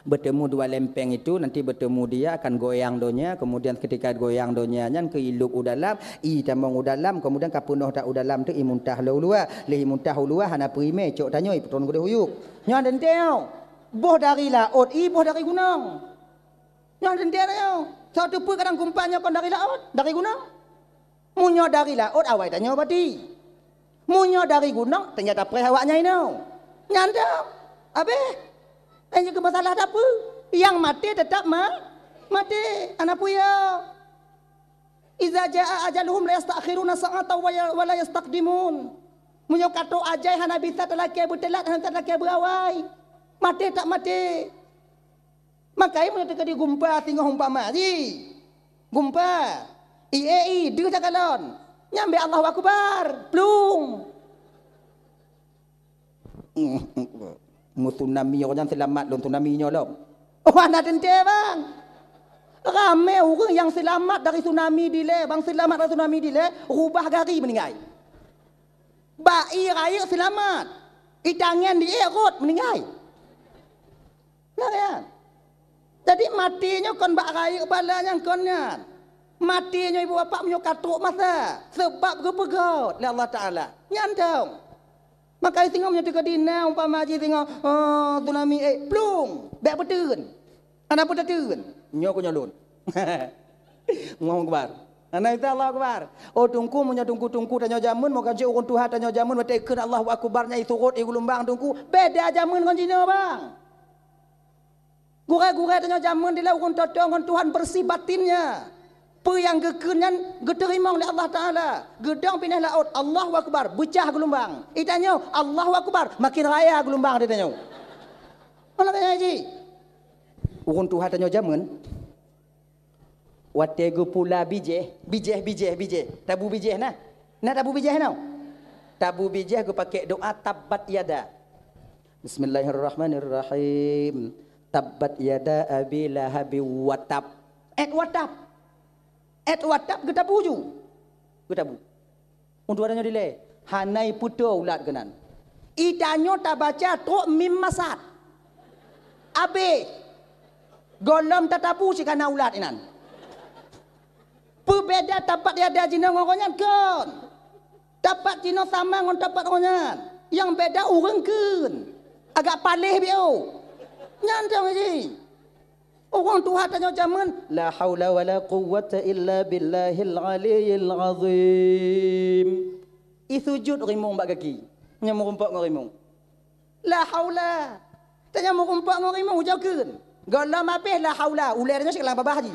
Bertemu dua lempeng itu nanti bertemu dia akan goyang donya, kemudian ketika goyang donya nyan ke ilup udalam, i tambang udalam, kemudian kapunoh tak udalam tu i muntah luar, le muntah luar hana prime cok tanyo i petron gede huyuk. Nyo denteo. Boh dari laut, i boh dari gunung. Nyo denteo. Satu pun kadang gumpanya kon dari laut, dari gunung. Munyo dari laut awai tanyo bati. Munyo dari gunung ternyata perih awaknya ini. Nyandang. Habis. Ini ke masalah apa? Yang mati tetap mati. Anak puya. Iza jaa ajaluhum la yastakhiruna sa'ata wa la yastaqdimun. Munyo kato ajai hana bisa telaki betelat hana telaki berawai. Mati tak mati. Makai munyo teka di gumpa tinggal umpama ji. Gumpa. IAI dia jagalon. Nyambe Allahu Akbar, plung. Mu tsunami orang selamat lon tsunami nyo lom. Oh ana dente bang. Rame orang yang selamat dari tsunami dile, bang selamat dari tsunami dile, rubah gari meninggal. Bai raya selamat. Itangan di erot meninggal. Nah ya. Jadi matinya kon bak raya balanya konnya. Matinya ibu bapa punya katuk masa sebab kepegot oleh Allah Taala. Nyandang. Maka tengok punya dekat dina umpama ji tengok tsunami plung bek betun. Ana pun tetun. Nyo ko nyolun. Ngomong kebar. Ana itu Allah Akbar. Oh tungku punya tungku tanya jamun mau kaji urun Tuhan tanya jamun betekeun Allahu Akbar nyai turut i gulumbang tungku. Beda jamun kon jino bang. Gurai-gurai tanya zaman dia urang totong Tuhan bersih batinnya. Apa yang gekenyan diterima oleh Allah Taala. Gedang pindah laut, Allahu Akbar, pecah gelombang. Itanya Allahu Akbar, makin raya gelombang dia tanya. Mana tanya haji? Urang Tuhan tanya zaman. Wategu pula bijeh. Tabu bijeh nah. Nah tabu bijeh nah. Tabu bijeh aku pakai doa tabat yada. Bismillahirrahmanirrahim. Tabat yada abi lahabi watab. Watab. Watab kita puju. Kita bu. Untuk adanya dile. Hanai putu ulat kenan. Itanyo tak baca truk mim masat. Abe. Golom tatapu si kana ulat inan. Perbeda tapat dia ada jina ngoronyan kan. Tapat jina sama ngon tapat ngoronyan. Yang beda urang kan. Agak palih bio. Nyantang haji. Orang Tuhan tanya zaman la haula wala quwwata illa billahil aliyil azim. Isujud rimung bak kaki. Nya merumpak ngau rimung. La haula. Tanya merumpak ngau rimung jaukeun. Galam apeh la haula. Ulernya sekelang babah haji.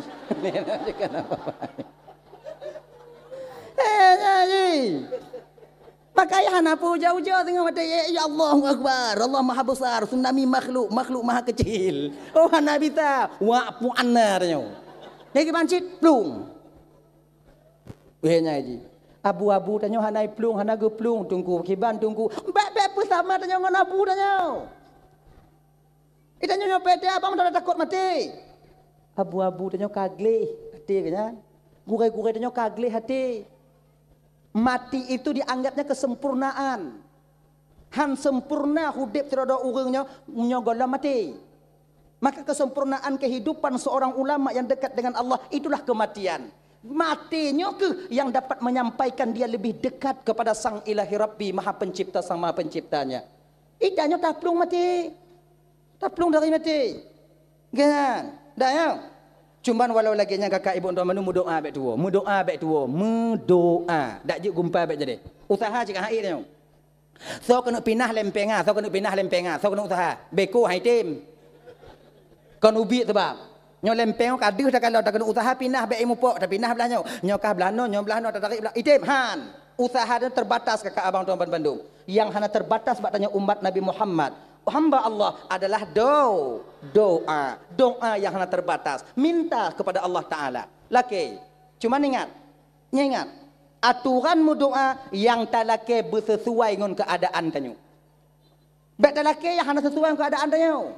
Haji. Pakai hanapu jauh-jauh tengah mata ya Allahu Akbar. Allah Maha Besar, tsunami makhluk maha kecil. Oh hanabita wa pu annarnya. Lagi bancit plung. Wehnya haji. Abu-abu tanya hanai plung, hanagu plung tunggu kiban tunggu. Beb bersama tanya ngan abu tanya. Itanya nyopete abang dah takut mati. Abu-abu tanya kagle hati kan. Gurai-gurai tanya kagle hati. Mati itu dianggapnya kesempurnaan. Han sempurna hudip terhadap urangnya nyogolah mati. Maka kesempurnaan kehidupan seorang ulama yang dekat dengan Allah itulah kematian. Matinya ke yang dapat menyampaikan dia lebih dekat kepada Sang Ilahi Rabbi Maha Pencipta Sang Maha Penciptanya. Idanya taplung mati. Taplung dari mati. Kan? Dah ya? Cuman walau lagi nya kakak ibu tuan manu mudoa bek tuo. Mudoa. Dak je gumpa bek jadi. Usaha cik hai tanya. So kena pinah lempenga, so kena usaha. Beko hai tim. Kon ubi sebab. Nyo lempeng kadeuh tak kalau tak kena usaha pinah bek imu pok, tak pinah belah nyo. Nyo kah belano, nyo belano tak tarik belah. Itim han. Usaha dia terbatas kakak abang tuan Bandung. Yang hanya terbatas bak tanya umat Nabi Muhammad. Hamba Allah adalah doa yang hanya terbatas, minta kepada Allah Taala. Laki, cuma ingat aturan doa yang talake bersesuai dengan keadaan tanyo. Bek talake yang hanya sesuai dengan keadaan tanyo.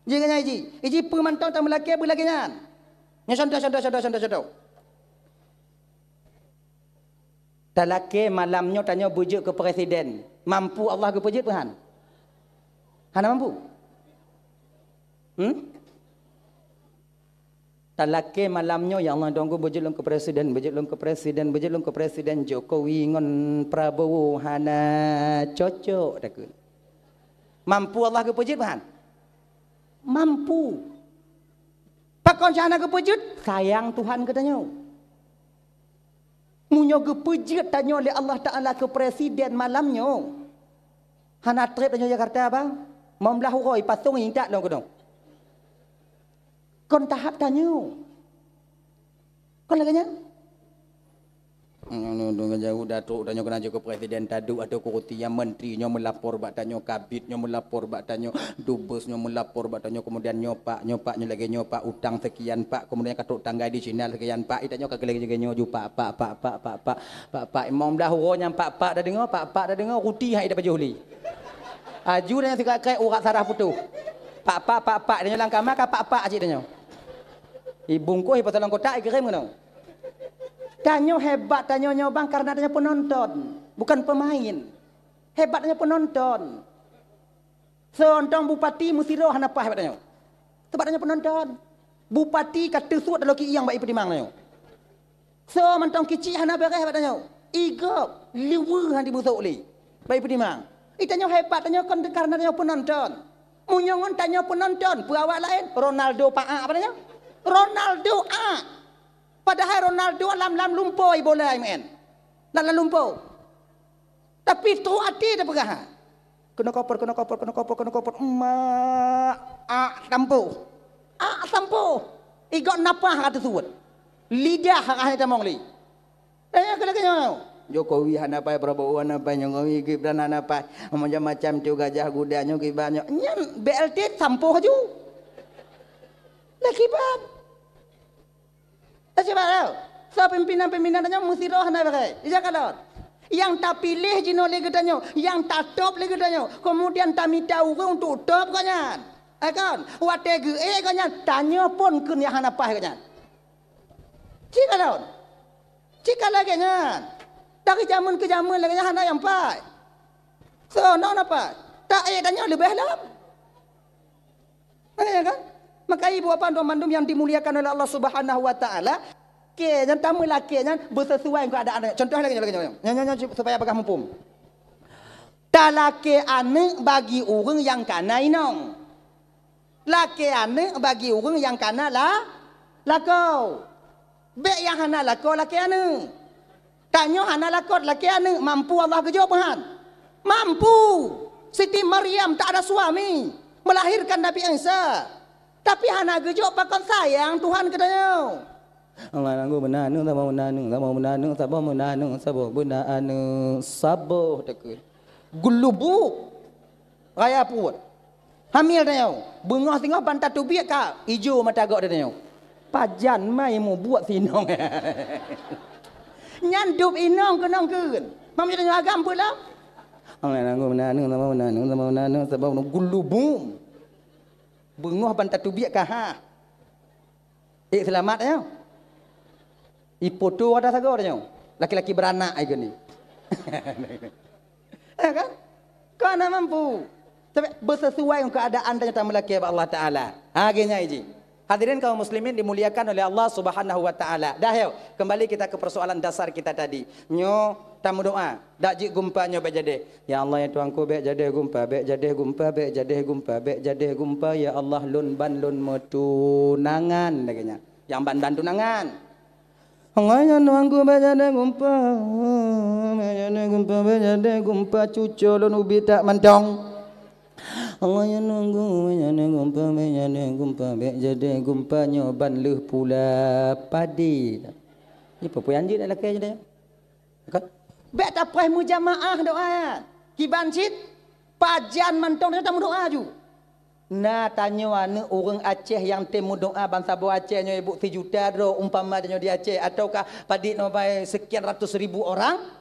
Jangan iji pemantau tamu laki berlagian. Nya contoh. Talake malamnya tanya bujuk ke presiden. Mampu Allah ke bujuk Tuhan? Hana mampu? Talake malamnya ya Allah donggo bojolong ke presiden Jokowi ngon Prabowo hana cocok takun. Mampu Allah ke pujud Tuhan? Mampu. Pakon jana ke pujud? Sayang Tuhan katanya. Munyo ke pujud tanya oleh Allah Taala ke presiden malamnya. Hana trip tanya Jakarta bang. Membelah uroi pasung yang tak dong kedong. Kon tahap tanya. Kon laganya? Jauh datuk tanya kena juga presiden tadu atau kurti yang menterinya melapor bak tanya kabitnya melapor bak tanya dubesnya melapor bak tanya kemudian nyopaknya lagi nyopak utang sekian pak kemudian katuk tangga di Cina sekian pak itanya kagak lagi juga nyoju pak imam dah uronya pak dah dengar ruti hai dapat johli. Aju dengan sikap kai urat sarah putu. Pak dia lang kamar ka pak aje dia. Ibungkuh pasal kotak kirim ngono. Tanyo hebat tanyo nyobang karena dia penonton, bukan pemain. Hebatnya penonton. Seorang bupati Musiro hanapa hebatnya. Sebabnya penonton. Bupati kata suat dalam ki yang baik pedimang nyo. So mantong kicik hana bereh hebatnya. Igop liwur han dibusuk li. Baik pedimang. Itanya hebat tanya kan karena dia penonton. Munyongon tanya penonton, perawat lain Ronaldo apa tanya? Ronaldo Padahal Ronaldo lam lumpur bola main. Lam lumpur. Tapi tu hati dah pegah. Kena koper. Mak kampu. Igok napah kata suwet. Lidah hak tamong li. Tanya kelakanya. Jokowi hanapai Prabowo hanapai Jokowi Gibran hanapai macam-macam tu gajah gudanya kibanyo. Nyan BLT sampuh ju. Lagi bab. Coba tahu. So pimpinan-pimpinan tanya mesti roh hanapai. Ija kalor. Yang tak pilih jino lagi tanya, yang tak top lagi tanya. Kemudian tak minta orang untuk top kanyan. Kan? Wate ge kanyan tanya pun kun yang hanapai kanyan. Cik kalor. Cik lagi kanyan. Dari zaman ke zaman lagi hana yang pai. So, nak apa? Tak tanya lebih dalam. Kan? Maka ibu bapa dan mandum yang dimuliakan oleh Allah Subhanahu wa taala, kejan tamu laki nya bersesuai dengan keadaan. Contoh lagi supaya apakah mumpung. Talake ane bagi orang yang kana inong. Laki ane bagi orang yang kana lakau. Be yang hana lakau laki ane. Tanya hana lakot laki ane mampu Allah kejawab han. Mampu. Siti Maryam tak ada suami, melahirkan Nabi Isa. Tapi hana kejawab pakon sayang Tuhan katanya. Allah nanggu benanu tak mau menanu, tak mau menanu, tak mau menanu, sabo benanu, sabo tekut. Gulubu. Raya puat. Hamil tanya. Bengah tengah bantat tu biak ka. Ijo mata gak tanya. Pajan mai mu buat sinong. Nyandup inong kenong kun. Mam jadi agam pula. Allah nanggu menanu, tak mau menanu, tak mau menanu, sabo gulubu. Bengah bantat tu biak ka ha. Selamat ya. Ipoto ada sago tanya. Laki-laki beranak ai gini. Kan? Kana mampu. Tapi bersesuai dengan keadaan tanya tamu laki Allah Taala. Gini iji. Hadirin kaum muslimin dimuliakan oleh Allah Subhanahu wa taala. Dah yo, kembali kita ke persoalan dasar kita tadi. Nyo tamu doa, dak jik gumpa nyo be jadi. Ya Allah ya Tuhanku be jadi gumpa, be jadi gumpa, be jadi gumpa, be jadi gumpa ya Allah lun ban lun metunangan daganya. Yang ban tunangan. Hanganya Tuhanku be jadi gumpa, be jadi gumpa cucu lun ubi tak mendong. Allah nunggu gumpa jadi gumpa nyoban leh pula padi. Ni apa anjir nak laki je kan? Bek tak payah mujamaah doa. Kiban cit pajan mantong dia tamu doa ju. Na tanya ane orang Aceh yang temu doa bangsa bo Aceh nyo ibu 3 juta do umpama dia di Aceh ataukah padi no bai sekian ratus ribu orang.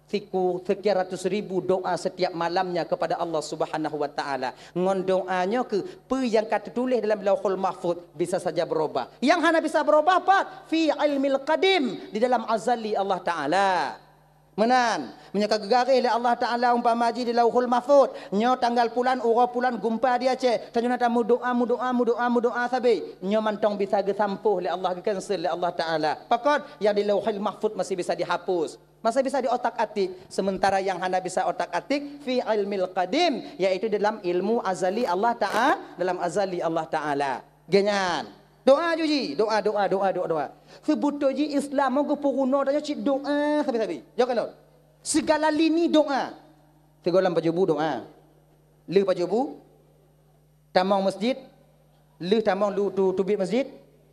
Sekian ratus ribu doa setiap malamnya kepada Allah Subhanahu wa taala. Ngon doanya ke yang kata tulis dalam Lauhul Mahfuz bisa saja berubah. Yang hana bisa berubah apa? Fi ilmil qadim, di dalam azali Allah taala. Menan, menyaka gegari oleh Allah taala umpama ji di Lauhul Mahfuz. Nyo tanggal pulan ura pulan gumpa dia Aceh. Tanya tamu doa sabi. Nyo mantong bisa gesampuh oleh Allah, cancel oleh Allah taala. Pakot yang di Lauhul Mahfuz masih bisa dihapus. Masih bisa diotak-atik. Sementara yang hana bisa otak-atik fi ilmil qadim, yaitu dalam ilmu azali Allah Ta'ala, dalam azali Allah Ta'ala. Genyan. Doa juji, doa. Sebuto ji Islam mau kepuruno tanya cik doa sabi-sabi. Jawab kalau. Segala lini doa. Segala pajubu doa. Lu pajubu. Tamang masjid. Lu tamang tubik masjid.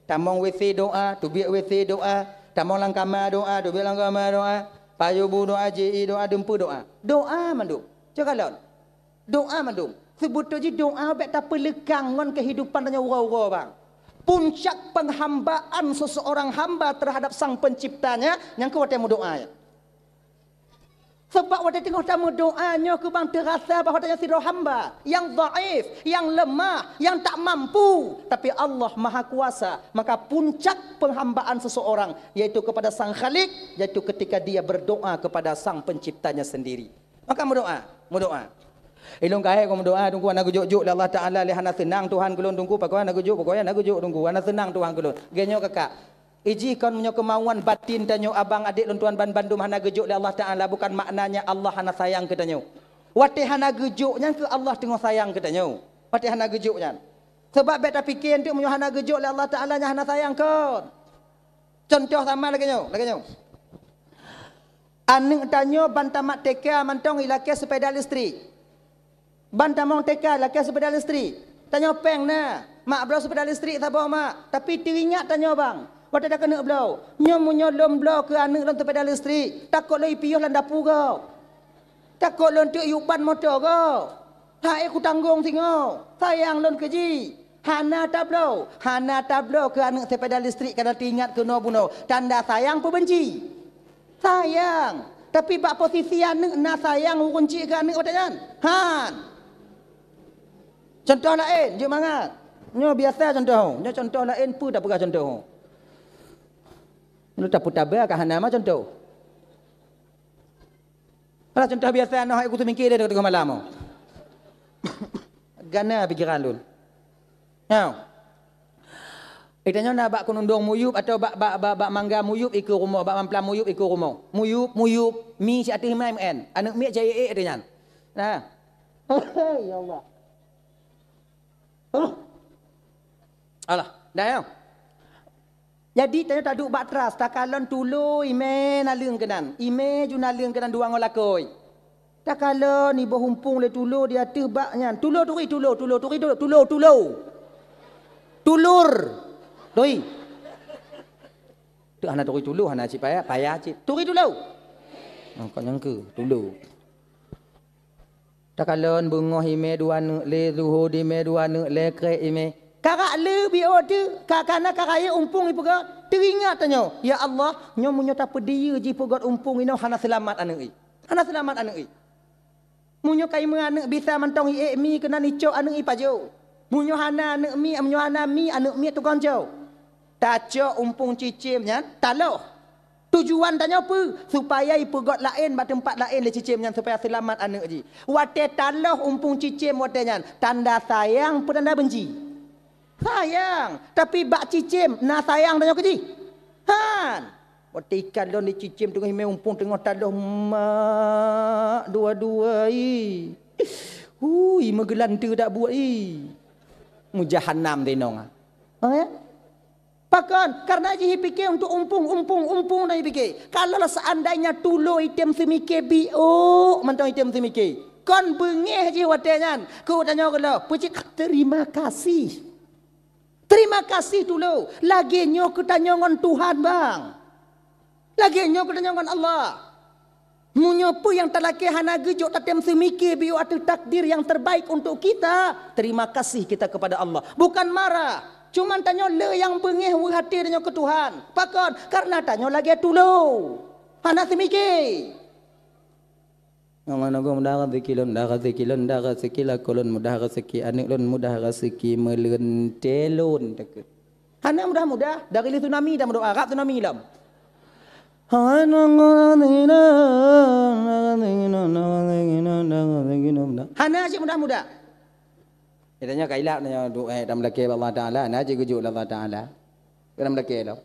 Tamang WC doa, tubik WC doa. Tamang lang kamar doa, tubik lang kamar doa. Pajubu doa, JI doa, dempu doa. Doa mandum. Jawab kalau. Doa mandum. Sebuto ji doa bet tak pelekangan kehidupan tanya ura-ura bang. Puncak penghambaan seseorang hamba terhadap sang penciptanya yang kuat yang doa. Sebab waktu tengok tamu doanya ke bang terasa bahawa dia sirah hamba yang dhaif, yang lemah, yang tak mampu, tapi Allah Maha Kuasa. Maka puncak penghambaan seseorang yaitu kepada sang Khalik, yaitu ketika dia berdoa kepada sang penciptanya sendiri. Maka berdoa. Ilung kae ko doa tunggu ana gujuk le Allah Taala le hana senang Tuhan kulun tunggu pakoy ana gujuk tunggu ana senang Tuhan kulun. Genyo kakak. Iji kon menyo kemauan batin tanyo abang adik lun tuan ban bandum hana gujuk le Allah Taala bukan maknanya Allah hana sayang ke tanyo. Wate hana gujuknya ke Allah tengok sayang ke tanyo. Wate hana gujuknya. Sebab beta fikir tu menyo hana gujuk le Allah Taala nya hana sayang kon. Contoh sama lagi nyo. Aning tanyo bantamat teka mantong ilake sepeda listrik. Bantamong teka laki sepeda listrik. Tanya peng na. Mak belau sepeda listrik tak bawa mak. Tapi teringat tanya bang. Waktu dah kena belau. Nyo menyolom belau ke anak dalam sepeda listrik. Takut lagi piyuh dalam dapur kau. Takut lon tu yuban motor kau. Hai aku tanggung singo. Sayang lon keji. Hana tablo ke anak sepeda listrik kerana teringat kena bunuh. Tanda sayang pun benci. Sayang. Tapi bak posisi anak nak sayang kunci ke anak katanya. Han. Contoh lain, jom mangat. Nyo biasa contoh. Nyo contoh lain pun tak pernah contoh. Lu tak putar ber ke hana mah contoh. Kalau contoh biasa nak aku tu mikir dia tengah malam. Gana pikiran lu. Now, itanya nak bak kunundung muyup atau bak mangga muyup ikut rumah, bak mamplam muyup ikut rumah. Muyup, mi si atih MN. Anak mi jaya dia. Nah. Ya Allah. Alah, dah ya. Jadi tanya tak duk bak teras, tak kalon tulu ime nalung kenan. Ime ju nalung kenan dua ngolakoi. Tak kalon ni berhumpung le tulu dia tebaknya. Tulur. Doi. Tu anak tulu anak cik payah cik. Turi dulu. Kau nyangka tulu. Tak kalon bungoh ime dua nek le zuhur ime dua nek le krek ime. Karak le bi order kakana karaya umpung ipu got. Teringat tanya, ya Allah, nyo munyo tak pedia ji pu got umpung ino hana selamat anak i. Hana selamat anak i. Munyo kai anak bisa mantong i mi kena nicok anak i pajo. Munyo hana anak mi anak mi tu konjo. Taco umpung cicimnya taloh. Tujuan tanya apa? Supaya ipu got lain pada tempat lain le cicimnya supaya selamat anak ji. Wate taloh umpung cicim watenya tanda sayang pun tanda benci. Sayang, tapi bak cicim na sayang tanya keji. Han. Wate ikan don di cicim tengah ime umpung tengah taloh mak dua-dua i. Megelantu tak buat i. Mujahannam tenong. Ya? Pakon, karena je fikir untuk umpung dah fikir. Kalau seandainya tulu item semikir bio, mentang item semikir. Kon bengih je watenya. Kau tanya kalau, pucik terima kasih. Terima kasih dulu. Lagi nyo kita nyon Tuhan bang. Lagi nyo kita nyon Allah. Munyo pu yang telaki hana gejok tatem semikir bio atau takdir yang terbaik untuk kita. Terima kasih kita kepada Allah. Bukan marah. Cuman tanya le yang bengih hati tanya ke Tuhan. Pakon karena tanya lagi dulu. Hana semikir. Ngomong mudah rezeki lah kolon mudah rezeki anik lon mudah rezeki melen telon takut. Hana mudah dari tsunami dah berdoa Arab tsunami lam. Hana aja mudah. Katanya kailak nanya doa dalam laki Allah Taala, naji gujuk Allah Taala. Dalam laki lo.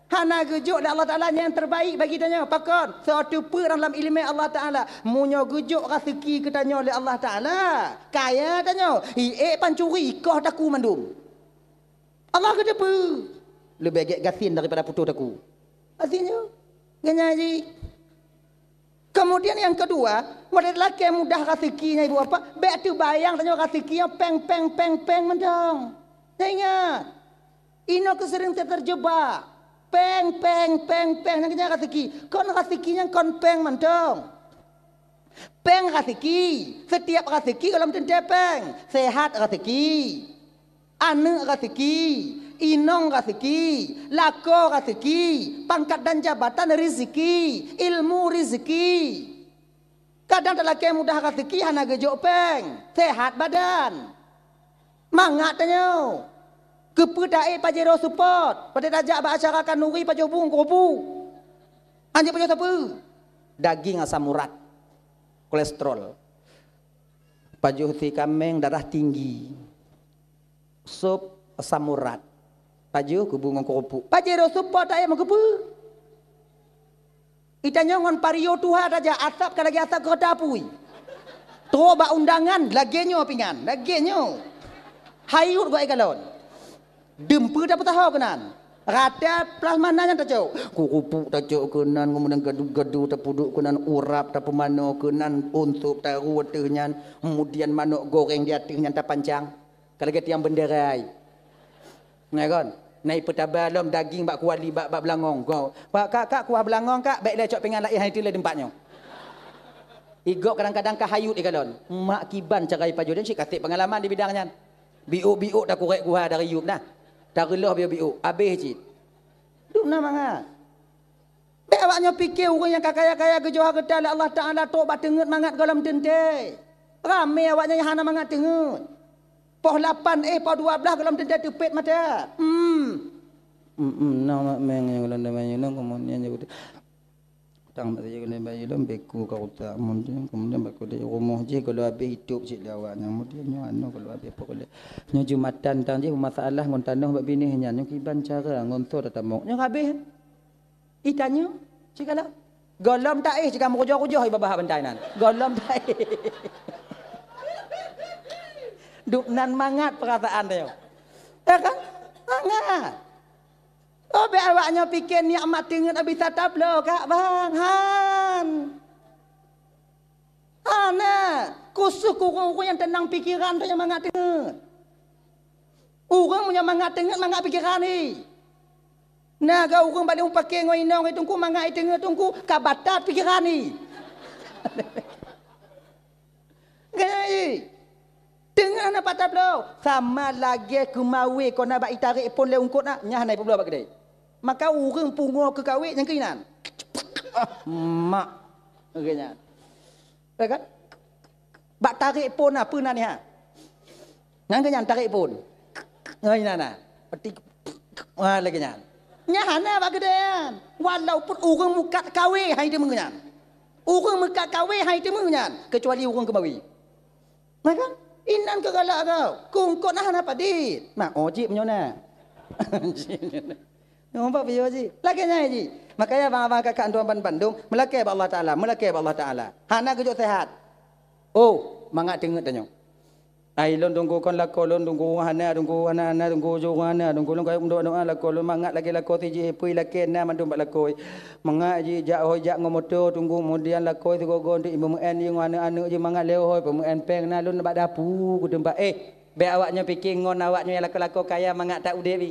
Hana gujuk Allah Taala yang terbaik bagi tanya. Pakon suatu per dalam ilmu Allah Taala. Munyo gujuk rezeki ketanya oleh Allah Taala. Kaya tanya, pancuri kau taku mandum. Allah kata apa? Lebih gasin daripada putus taku. Artinya, ganyaji. Kemudian yang kedua, wadah lelaki yang mudah rezekinya ibu apa? Baik tu bayang tanya rezekinya peng mendong. Ingat, ino kesering terjebak. Peng. Yang rezeki. Kon rezekinya kon peng mendong. Peng rezeki. Setiap rezeki kalau tentu peng. Sehat rezeki. Anak rezeki. Inong rezeki, lako rezeki, pangkat dan jabatan rezeki, ilmu rezeki. Kadang lelaki mudah rezeki hana gejok peng, sehat badan. Mangat tanya. Kepedai pajero support, pada dajak acara kanuri pajo bung kopu. Anjir pajo apa? Daging asam urat, kolesterol. Pajo si kambing darah tinggi. Sup asam urat. Paju kubungan kopu. Pajero support ayam kepu. Itanya ngon pario tuha raja asap kalagi asap ke dapui. Toba undangan lagenyo pingan, lagenyo. Hayut gua ikalon. Dempu dapat tahu kenan. Rata plasmananya tak jauh. Kupu tak jauh kenan, kemudian gaduh tak puduk kenan, urap tak pemano kenan, untuk tak ruwetnya, kemudian manuk goreng di atasnya tak panjang. Kalau kita yang benderai. Ngai kan? Nai petabalom daging bak kuali bak belangong. Kak kuah belangong kak baiklah cok pengan lain hari tu le tempatnya. Igok kadang-kadang ka hayut ikalon. Mak kiban carai pajodan si katik pengalaman di bidangnya. Biuk dah korek kuah dari yub dah. Dah relah biuk. Habis cik. Duk na manga. Be awaknya fikir orang yang kaya-kaya kejoha kedah Allah Taala tobat tengut mangat dalam tente. Ramai awaknya yang hana mangat tengut. Poh 8 poh 12 dalam tente tepet mata. Nak meng yang dalam bayi nang kemudian jadi tang mata je kena bayi dalam beku kau tak kemudian beku di rumah je kalau habis hidup cik awaknya kemudian nyo anu kalau habis apa kalau nyo jumatan tang je masalah ngon tanah bab bini nya nyo kiban cara ngontor tatamok nyo habis itanya cikala golom tak jika merujah-rujah ibabah bentai nan golom tak duk nan mangat perasaan dia ya kan mangat oh be awaknya fikir nikmat tenget habis tablo kak bang ana kusuk orang yang tenang pikiran tu yang mangat tenget orang punya mangat tenget mangat pikiran ni nah kau orang balik pakai ngoinong itu ku mangai tengah tungku kabatat pikiran ni. Gay. Tengah nak patah belum? Sama lagi kemawi kau nak baik tarik pun le ungkut nak nyah naik belum kedai. Maka orang pungo ke kawin yang keinan. Mak. Okeynya. Kan? Bak tarik pun apa nak ni ha? Yang kenyan tarik pun. Ngoinan nah. Peti lagi nyan. Nyahana bak gedean. Walaupun orang mukat kawe hai dia mengenyan. Orang mukat kawe hai dia mengenyan. Kecuali orang kemawi. Maka inan ke galak kau. Kungkot nah apa dit. Mak ojik menyona. Nampak video ji. Lakinya ji. Makanya abang-abang kakak tuan Bandung melakai Allah Taala, melakai Allah Taala. Hana kejut sehat. Oh, mangat dengat tanya. Ai lon tunggu kon lako lon tunggu hana tunggu hana tunggu jurana tunggu lon kai doa lako lon mangat lagi lako tiji pui laki na mandum bak lako mangat ji jak hoi jak ngomoto tunggu kemudian lako tu gogon di ibu en yang anu je mangat leo hoi pemen peng na lon bak dapu ku tempat be awaknya fikir ngon awaknya yang lako kaya mangat tak ude bi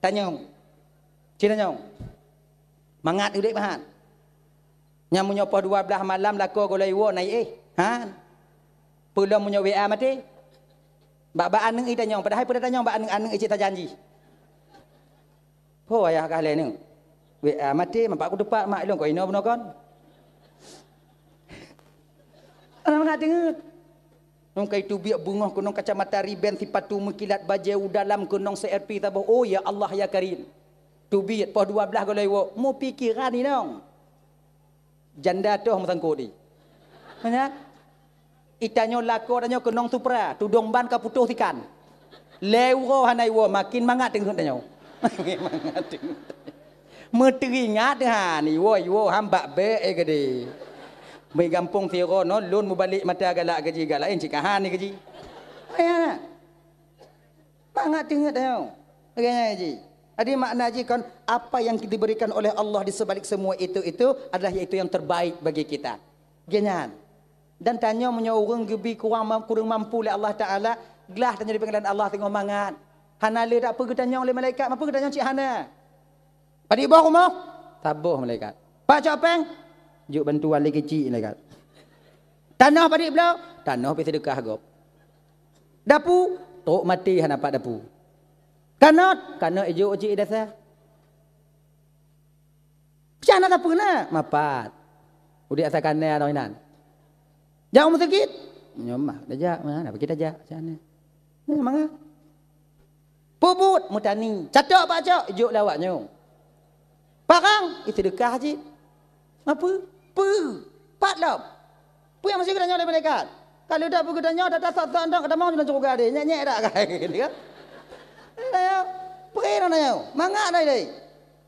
tanyong cina nyong mangat ude bahan nyamunyo poh 12 malam lako golai wo nai han pelom munyo WA mati bak aneng ita nyong padahal pada tanyong bak aneng icik ta janji. Ho ayah kale ni. WA mati mak aku depak mak long ko ino beno kon. Ana mangat denget. Nong kai tu biak bunga kunong kacamata riben sipatu mekilat bajau dalam kunong CRP taboh. Oh ya Allah ya Karim. Tu biak poh 12 golai wo. Mu pikiran ni nong. Janda tu hang sangko di. Mana? Itanyo lako danyo kenong supra tudong ban ka putuh tikan lewo hanai wo makin mangat tengok danyo mangat tengok meteringat ha ni wo hamba be gede mai gampung tiro no lun mu balik mata galak gaji galain cikahan ni gaji ayana mangat tengok danyo agaknya ji ada makna ji kan apa yang diberikan oleh Allah di sebalik semua itu adalah yaitu yang terbaik bagi kita genyan. Dan tanya punya orang gebi kurang mampu oleh Allah Taala, gelah tanya di pengadilan Allah tengok mangat. Hana le tak apa tanya oleh malaikat, apa tanya cik Hana? Padi bawah rumah, tabuh malaikat. Pak Copeng, juk bantuan lagi kecil malaikat. Tanah padi belau, tanah pergi sedekah gop. Dapu, tok mati hana pak dapu. Kanot ijuk cik dasa. Macam tak pernah, mapat. Udik asal kanai atau inan. Jauh mu sakit? Nyomah, dajak mana? Pergi dajak macam mana? Ni mangga. Puput mutani. Catok pak cok, juk lawaknya. Parang, itu sedekah haji. Apa? Pat lop. Pu yang masih kena oleh malaikat. Kalau dah pergi tanya, dah tak tak kata mau jalan surga dia. Nyek dak kan? Ayo, pergi nanya. Mangga dah dia.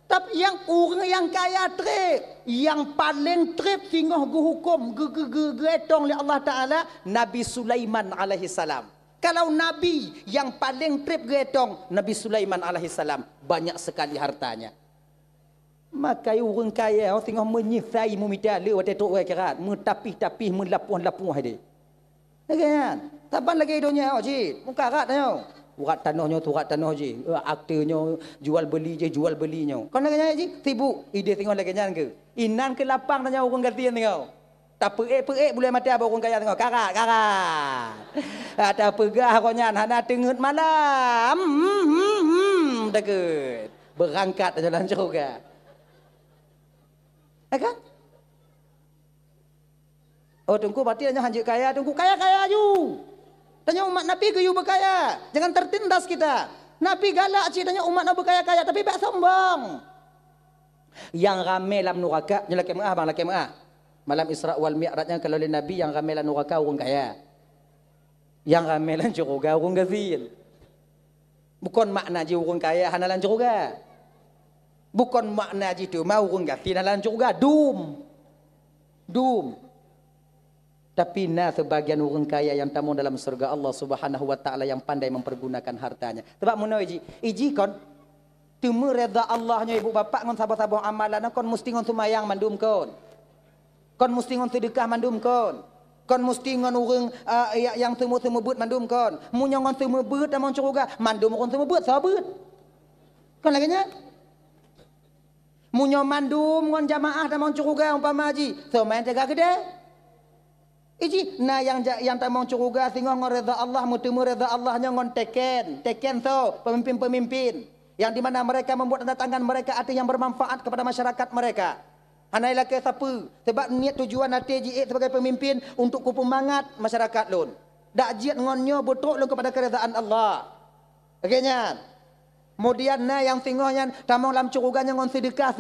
Tapi yang orang yang kaya trip, yang paling trip tinggal hukum getong oleh Allah Taala Nabi Sulaiman alaihi salam. Kalau nabi yang paling trip getong Nabi Sulaiman alaihi salam, banyak sekali hartanya. Maka orang kaya tengah menyifai memidale waktu tu akhirat, mentapih-tapih melapuh-lapuh dia. Kan? Taban lagi dunia haji. Muka kat tanya. Urat tanahnya tu urat tanah je. Aktenya jual beli je jual belinya. Kau nak kena haji? Sibuk. Ide tengok lagi nyan ke? Inan ke lapang tanya orang gantian tengok. Tak peek boleh mati apa orang kaya tengok. Karat. Tak pegah kau nyan. Hana tengut malam. Dekat. Berangkat jalan juga. Kan? Oh tunggu berarti tanya hanjik kaya. Tunggu kaya ju. Tanya umat Nabi ke you berkaya. Jangan tertindas kita. Nabi galak cik tanya umat Nabi berkaya-kaya. Tapi tak sombong. Yang ramai dalam neraka. Yang laki ma'ah bang laki ma'ah. Malam Isra' wal Mi'rajnya kalau oleh Nabi yang ramai dalam neraka orang kaya. Yang ramai dalam syurga orang gazil. Bukan makna je orang kaya hana dalam syurga. Bukan makna je tu mau orang gazil dalam syurga. Dum. Tapi sebagian orang kaya yang tamu dalam surga Allah Subhanahu wa taala yang pandai mempergunakan hartanya. Sebab mun iji kon temu redha Allahnya ibu bapa ngon sabar-sabar amalan kon mesti ngon sumayang mandum kon. Kon mesti ngon sedekah mandum kon. Kon mesti ngon urang yang temu-temu beut mandum kon. Mun ngon temu beut dalam surga mandum kon temu beut sabeut. Kon lagi nya? Mun mandum ngon jamaah dalam surga umpama haji, so main jaga gede. Iji na yang tak mau curuga tengok ngon redha Allah mutemu redha Allahnya ngon teken so pemimpin yang di mana mereka membuat tanda tangan mereka ada yang bermanfaat kepada masyarakat mereka. Hanai laki siapa? Sebab niat tujuan hati ji sebagai pemimpin untuk kupumangat masyarakat lun. Dak jiat ngonnya betul lun kepada keredaan Allah. Okeynya. Kemudian na yang tengoknya tamang dalam curuganya ngon sedekah.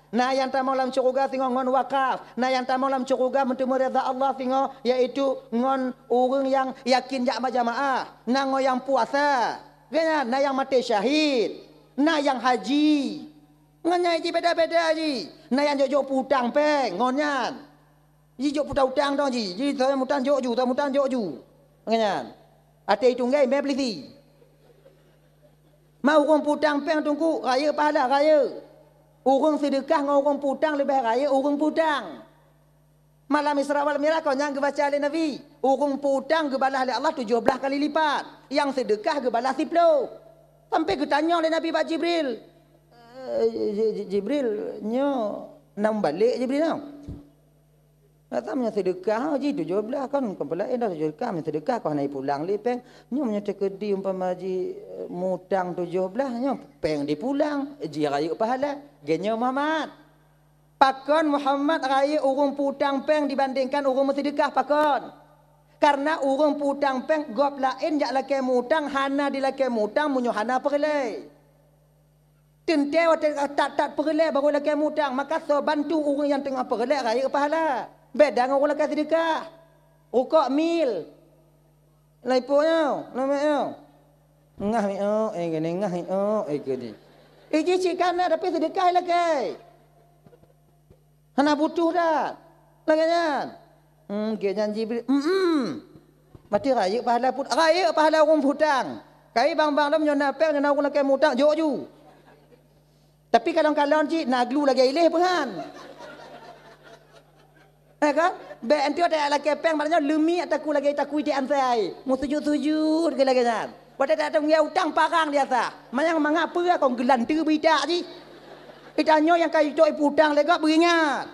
Nah yang tamu dalam syurga tengok ngon wakaf. Nah yang tamu dalam syurga mentemu redha Allah tengok iaitu ngon orang yang yakin jak jamaah. Nah ngon yang puasa. Kan? Nah yang mati syahid. Nah yang haji. Ngonnya haji beda-beda haji. Nah yang jok putang peng ngonnya. Ji jok putang dong ji. Ji saya mutang jok ju. Kan? Ate itu ngai me beli. Mau orang putang peng tunggu raya pahala raya. Urang sedekah dengan urang putang lebih raya urang putang. Malam Isra wal Mi'raj kau yang kebaca oleh Nabi. Urang putang kebalah oleh Allah 17 kali lipat. Yang sedekah kebalah 10. Sampai ketanya oleh Nabi Pak Jibril. Jibril nyo nam balik Jibril tau. Katanya sedekah haji 17 kan kepala dah sedekah sedekah kau naik pulang lepeng nyo menyata kedi umpama haji mutang 17 nyo peng dipulang ji raya pahala genyo Muhammad pakon Muhammad raya urang putang peng dibandingkan urang sedekah pakon karena urang putang peng gop lain jak laki mutang hana di laki mutang munyo hana perlei tenteu tak perlei baru laki mutang maka so bantu urang yang tengah perlei raya pahala. Beda dengan orang lakukan sedekah. Rukuk mil. Laipunya. Namanya. Ngah mi gini ngah gini. Iji cikan dah tapi sedekah lagi. Hana butuh dah. Laginya. Kejan Jibril. Mati raya pahala put. Raya pahala orang putang. Kai bang-bang dah menyona pek nyona orang lakukan mutang jok ju. Tapi kalau cik naglu lagi ilih pun kan. Kan? Be anti ada lagi peng maknanya lemi ataku lagi takui di antai. Mu sujud-sujud ke lagi kan. Pada tak ada utang parang dia sah. Mayang mengapa kau gelantir bidak ji. Itanya yang kai tok putang lega beringat.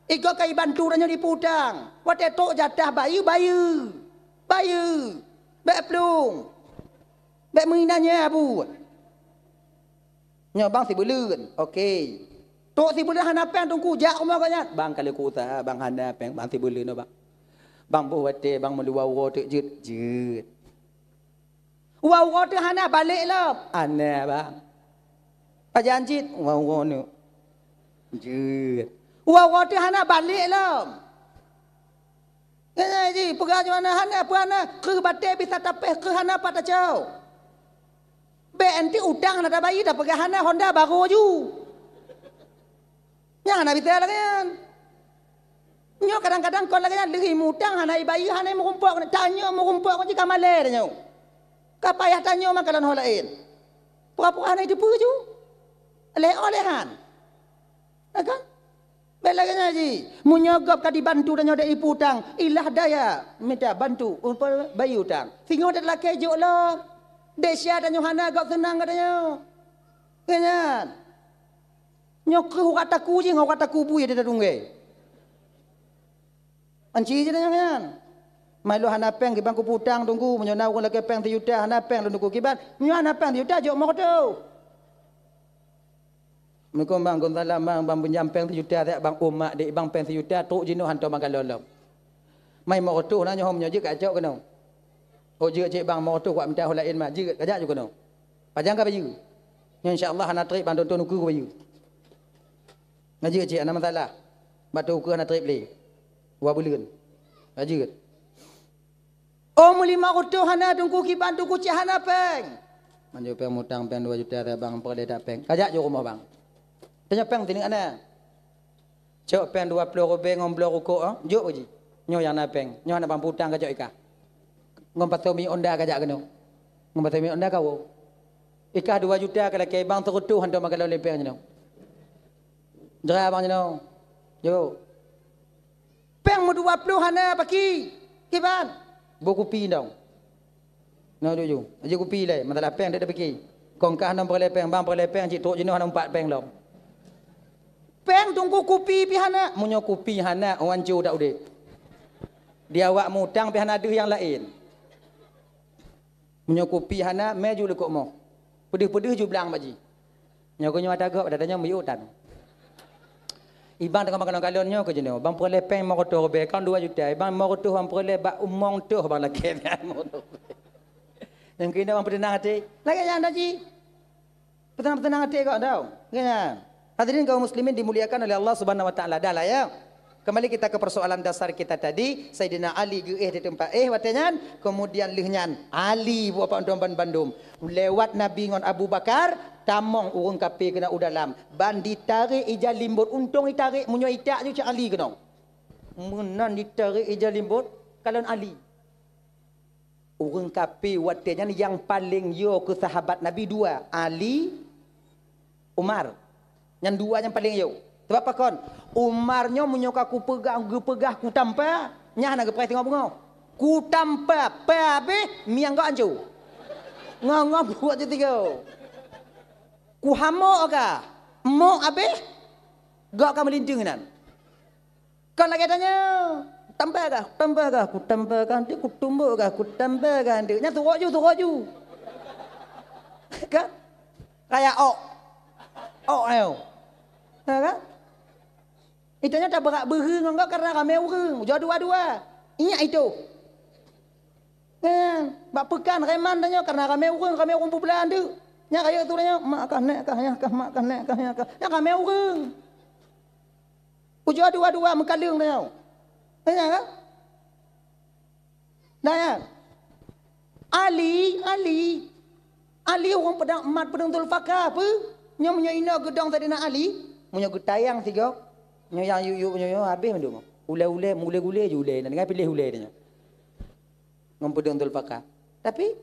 Iko kai bantu danyo diputang. Pada tok jatah bayu. Be plung. Be menginanya abu. Nya bang si beleun. Okey. Tok si boleh hana peng tungku jak umur kanya. Bang kalau kuta bang hana peng bang si boleh no bang. Bang buh wate bang meluau rote jut. Wau rote hana balik lah. Hana bang. Pajanjit wau rono. Jut. Wau rote hana balik lah. Kena ji pegah mana hana apa hana ke bate bisa tapeh ke hana pada jauh. Be anti utang nak bayi dah pegah hana Honda baru ju. Yang nak bisa lagi kan. Nyo kadang-kadang kau lagi kan lagi mutang hanai bayi hanai merumpuk tanya merumpuk kau jika malai tanya. Kau payah tanya makanan hal lain. Pura-pura hanai depu ju. Lehan. Kan? Lagi ngaji. Menyogop ka dibantu dan nyodak ipu utang. Ilah daya minta bantu untuk bayi utang. Singo dak laki juk lo. Desya dan Yohana gak senang katanya. Kenyan. Nyokru kata ku je ngau kata kubu ya dia tunggu. Anci je nanya kan. Mai lo hana peng ki bangku putang tunggu menyonau kon laki peng 3 juta hana peng lo tunggu kiban. Nyo hana peng 3 juta juk mau tu. Mereka bang Gonzala bang pinjam peng 3 juta tak bang umak dek bang peng 3 juta tok jino hantar bang kalolom. Mai mau tu nanya hom nyo je kacau keno. Oh je cik bang mau tu kuat minta hol lain mah je kajak juga keno. Pajang ka baju. Insya-Allah hana trip bang tonton ku baju. Ngaji cik ana masalah. Batu ku hana trip le. Wa buleun. Ngaji. Oh muli mau tu hana tungku kiban tungku cik hana peng. Manjo peng mutang peng 2 juta bang perle dak peng. Kajak je rumah bang. Tanya peng tining ana. Cok peng 20 robeng ngomblo rukuk juk uji. Nyo yang na peng, nyo na bang putang ka cok ika. Ngom patomi onda ka jak keno. Ngom patomi onda ka wo. Ika 2 juta kala ke bang terutu hanto makalo lepeng nyo. Jera bang nyo. Yo. Peng mo 20 hana paki. Kiban. Bo kopi dong. No doju. Aje kopi le, masalah peng dak paki. Kongkah nam perle peng bang perle peng cik tok jino hana 4 peng long. Peng tunggu kopi pihana. Munyo kopi hana orang jo dak ude. Dia awak mutang pihana ada yang lain. Munyo kopi hana meju lekok mo. Pedih-pedih ju belang baji. Nyo ko nyo atagak dadanya muyutan. Ibang tengah makan kalonnya ke jeno. Bang perle peng mo koto robe kan 2 juta. Bang mo koto bang perle bak umong tu bang laki. Yang kena bang tenang hati. Lagi yang ada ji. Tenang hati kau tahu. Kena. Hadirin kaum muslimin dimuliakan oleh Allah Subhanahu wa taala. Dah lah ya. Kembali kita ke persoalan dasar kita tadi. Sayyidina Ali geeh di tempat watanyan, kemudian lihnyan Ali buat Bandung Bandung. Lewat Nabi ngon Abu Bakar, tamong urung kape kena udalam. Ban ditarik ija limbut, untung ditarik munyo itak je Cik Ali kena. Menan ditarik ija limbut kalon Ali. Urung kape watanyan yang paling yo ke sahabat Nabi 2, Ali, Umar. Yang 2 yang paling yo. Sebab apa kon? Umarnya menyoka ku pegah ku tampa. Nyah nak geprek tengok bunga. Ku tampa pa be miang gak anju. Ngau buat je tiga. Ku hamo ka. Mo abe gak ka melinting nan. Kon lagi tanya, tampa ka? Tampa ka? Ku tampa ka nanti ku tumbuk ka? Ku tampa ka nanti. Nya turok ju. Kan? Kayak ayo. Kan? Itanya tak berak bereng enggak karena ramai orang. Jauh dua-dua. Ingat itu. Kan? Bak pekan reman tanya karena ramai orang pupulan tu. Nya kaya tu tanya, mak kah nek kah ya kah mak kah nek kah ya kah. Nya ramai orang. Jauh dua-dua mekalung tanya. Tanya kan? Tanya. Ali orang pedang emat pedang Zulfaqar apa? Nya ina gedang tadi nak Ali. Munyo getayang tiga. Nyo yang yu habis mendung. Ule-ule je ule. Dengan pilih ule dia. Ngempedung Zulfaqar. Tapi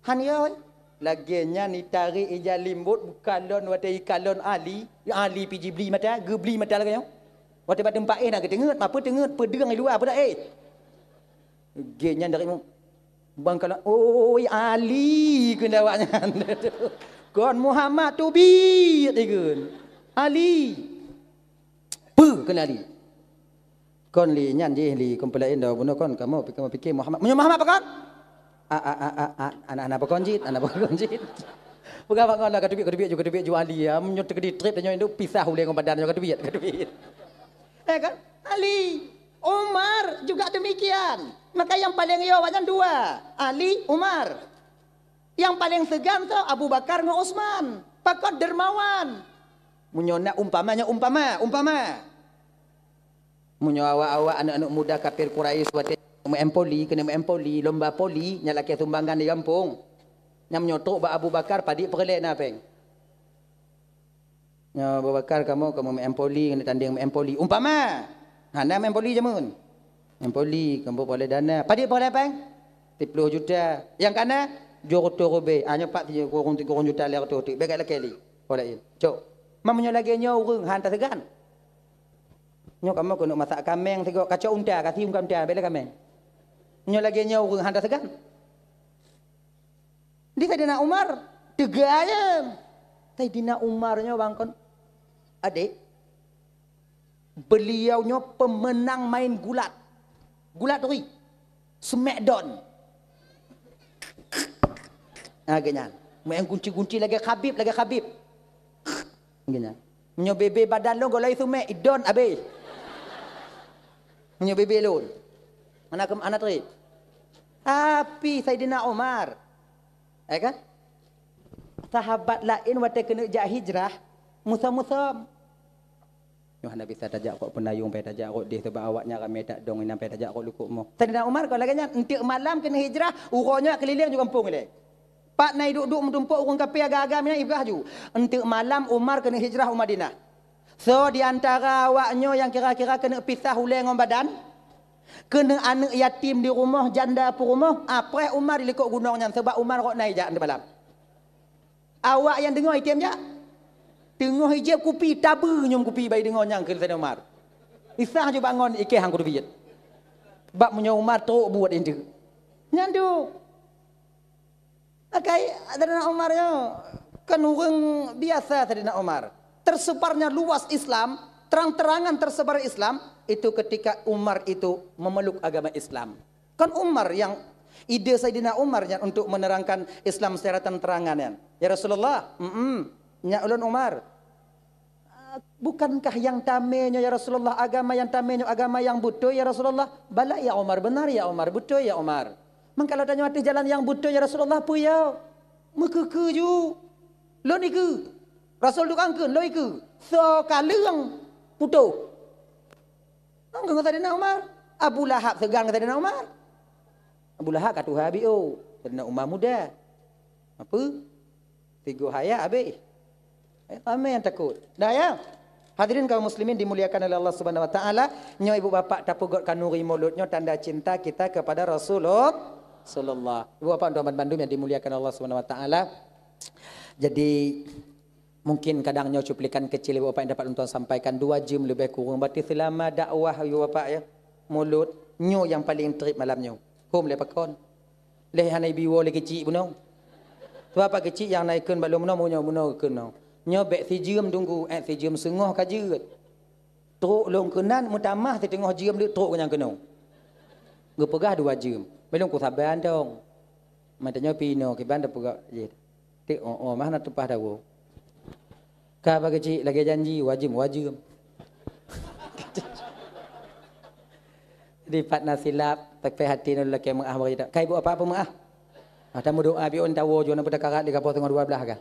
hanya laginya ni tarik ija limbut bukalon watai kalon Ali. Ali piji beli mata, gebli mata lagi yo. Watai pada tempat nak ketengut, apa tengut pedang luar apa dak Genya dari bang kalon Ali kena awaknya. Kon Muhammad tu bi tigun. Ali. Kena Ali. Kon li nyan je li kompelain dah bunuh kon kamu fikir Muhammad. Muhammad apa kon? Anak-anak apa kon jit? Anak apa kon jit? Bukan apa kon lah kadubik ju Ali ya. Menyo tegedi trip tanya itu pisah uleh ngom badan kadubik. Kan? Ali, Umar juga demikian. Maka yang paling yo wajan 2. Ali, Umar. Yang paling segan tu Abu Bakar dengan Utsman. Pakot dermawan. Munyo nak umpama. Munyo awak-awak anak-anak muda kafir Quraisy buat kena empoli, lomba poli, nya laki tumbangan di kampung. Nya menyotok ba Abu Bakar padik perlek na peng. Nya Abu Bakar kamu empoli, kena tanding empoli. Umpama. Hana empoli jamun. Empoli kamu boleh dana. Padik perlek peng. 10 juta. Yang kana Jorto robe, hanya 4 juta lek tu. Bagai laki li. Boleh. Cok. Mamanya lagi nya urang han tak segan. Nyo kamu kena masak kameng tengok kacau unta kasih unta bela kameng. Nyo lagi nyo urang handa segan. Di Saidina Umar tegaya. Saidina Umar nyo bangkon adik. Beliau nyo pemenang main gulat. Gulat tu. Smackdown. Agaknya. Main kunci-kunci lagi Khabib. Agaknya. Nyo bebe badan lo golai sumek idon abe. Nyo bebe lo. Mana ke anak tri? Tapi Saidina Umar. Kan? Sahabat lain waktu kena jak hijrah, musam-musam. Yo Nabi saya tajak kok penayung pai tajak kok dia sebab awaknya ramai tak dong sampai tajak kok lukuk mo. Saidina Umar kalau lagi entik malam kena hijrah, uronya keliling juga kampung le. Pak nai duduk mentumpuk urang kape agak-agak mina ibrah ju. Entik malam Umar kena hijrah ke Madinah. So di antara awaknya yang kira-kira kena pisah hulai dengan badan, kena anak yatim di rumah, janda pun rumah, apa Umar dilikut gunungnya sebab Umar kok naik jak di malam. Awak yang dengar item je. Tengah hijab kupi tabu nyum kupi bayi dengar nyang ke Saidina Umar. Isah je bangun ikeh hang kudu pijat. Bab punya Umar teruk buat itu. Nyandu. Akai Saidina Umar nya kan orang biasa Saidina Umar. Tersebarnya luas Islam, terang-terangan tersebar Islam itu ketika Umar itu memeluk agama Islam. Kan Umar yang ide Saidina Umar yang untuk menerangkan Islam secara terang-terangan. Ya Rasulullah, nya ulun Umar. Bukankah yang tamenya ya Rasulullah agama yang tamenya agama yang betul ya Rasulullah? Bala ya Umar, benar ya Umar, betul ya Umar. Mengkalau tanya mati jalan yang betul ya Rasulullah pu ya. Mekeke ju. Lo ni ke. Rasul tu kan ke, lo ke. So kaleng putu. Nang Saidina Umar. Abu Lahab segang Saidina Umar. Abu Lahab kata Habio, Saidina Umar muda. Apa? Tiga hayat habis. Ramai yang takut. Dah ya. Hadirin kaum muslimin dimuliakan oleh Allah Subhanahu wa taala, nyo ibu bapa tapugok kanuri mulutnya tanda cinta kita kepada Rasulullah sallallahu. Ibu bapa tuan Bandung yang dimuliakan Allah Subhanahu wa taala. Jadi mungkin kadang nyo cuplikan kecil ibu bapa yang dapat tuan sampaikan 2 jam lebih kurang berarti selama dakwah ibu bapa ya. Mulut nyo yang paling trip malamnya. Home le pakon. Le hanai biwo le kecil buno. Bapa kecil yang naikkan balum no munyo kena. Nyo bek sejam tunggu sejam sengah kajut. Teruk long kenan mutamah di tengah jam dia teruk yang kena. Gepegah 2 jam. Belum ku sabar dong. Matanya pino ke banda pegak je. Tik mana tepah dah. Ka bagi kecil lagi janji wajib. Di pat nasilap tak hati nol laki mengah bagi tak. Kai bu apa mengah? Ada doa biun tawo jona pada karat di kapal tengah 12 kan.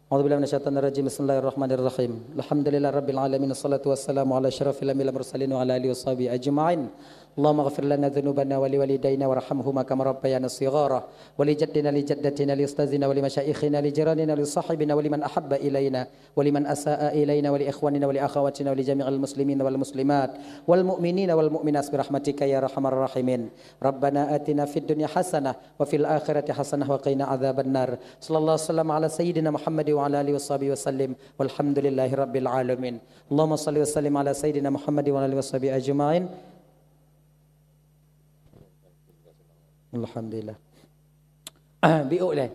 A'udzubillahi minasyaitonir rajim. Bismillahirrahmanirrahim. Alhamdulillah rabbil alamin wassalatu wassalamu ala asyrafil anbiya'i wal mursalin wa ala alihi washabihi ajma'in. Allahumma ighfir lana dhunubana wa liwalidayna warhamhuma kama rabbayana shighara wa li jaddina li jaddatina li ustazina wa li masyayikhina li jiranina li sahibina wa liman ahabba ilaina wa liman asaa ilaina wa li ikhwanina wa li akhawatina wa li jami'il muslimin wal muslimat wal mu'minina wal mu'minat bi rahmatika ya arhamar rahimin. Rabbana atina fid dunya hasanah wa fil akhirati hasanah wa qina adzabannar. Sallallahu alaihi wasallam ala sayyidina Muhammad wa ala alihi washabihi wasallim walhamdulillahi rabbil alamin. Allahumma shalli wa sallim ala sayyidina Muhammad wa ala alihi washabihi ajma'in. Alhamdulillah. Biuk dah.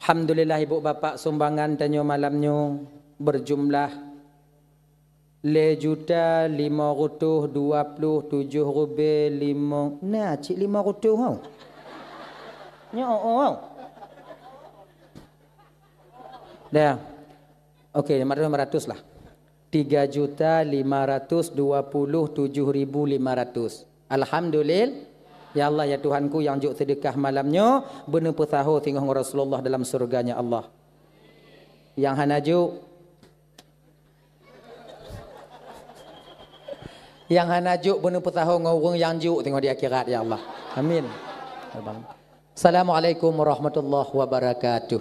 Alhamdulillah ibu bapa sumbangan tanyo malamnyo berjumlah 527,5. Nah, cik 500 hau. Nya dah. Okey, 500 lah. 3.527.500. Alhamdulillah. Ya Allah ya Tuhanku yang juk sedekah malamnya benar pesahur tengah Rasulullah dalam surganya Allah. Yang hanajuk benar pesahur ngurung yang juk tengok di akhirat ya Allah. Amin. Assalamualaikum warahmatullahi wabarakatuh.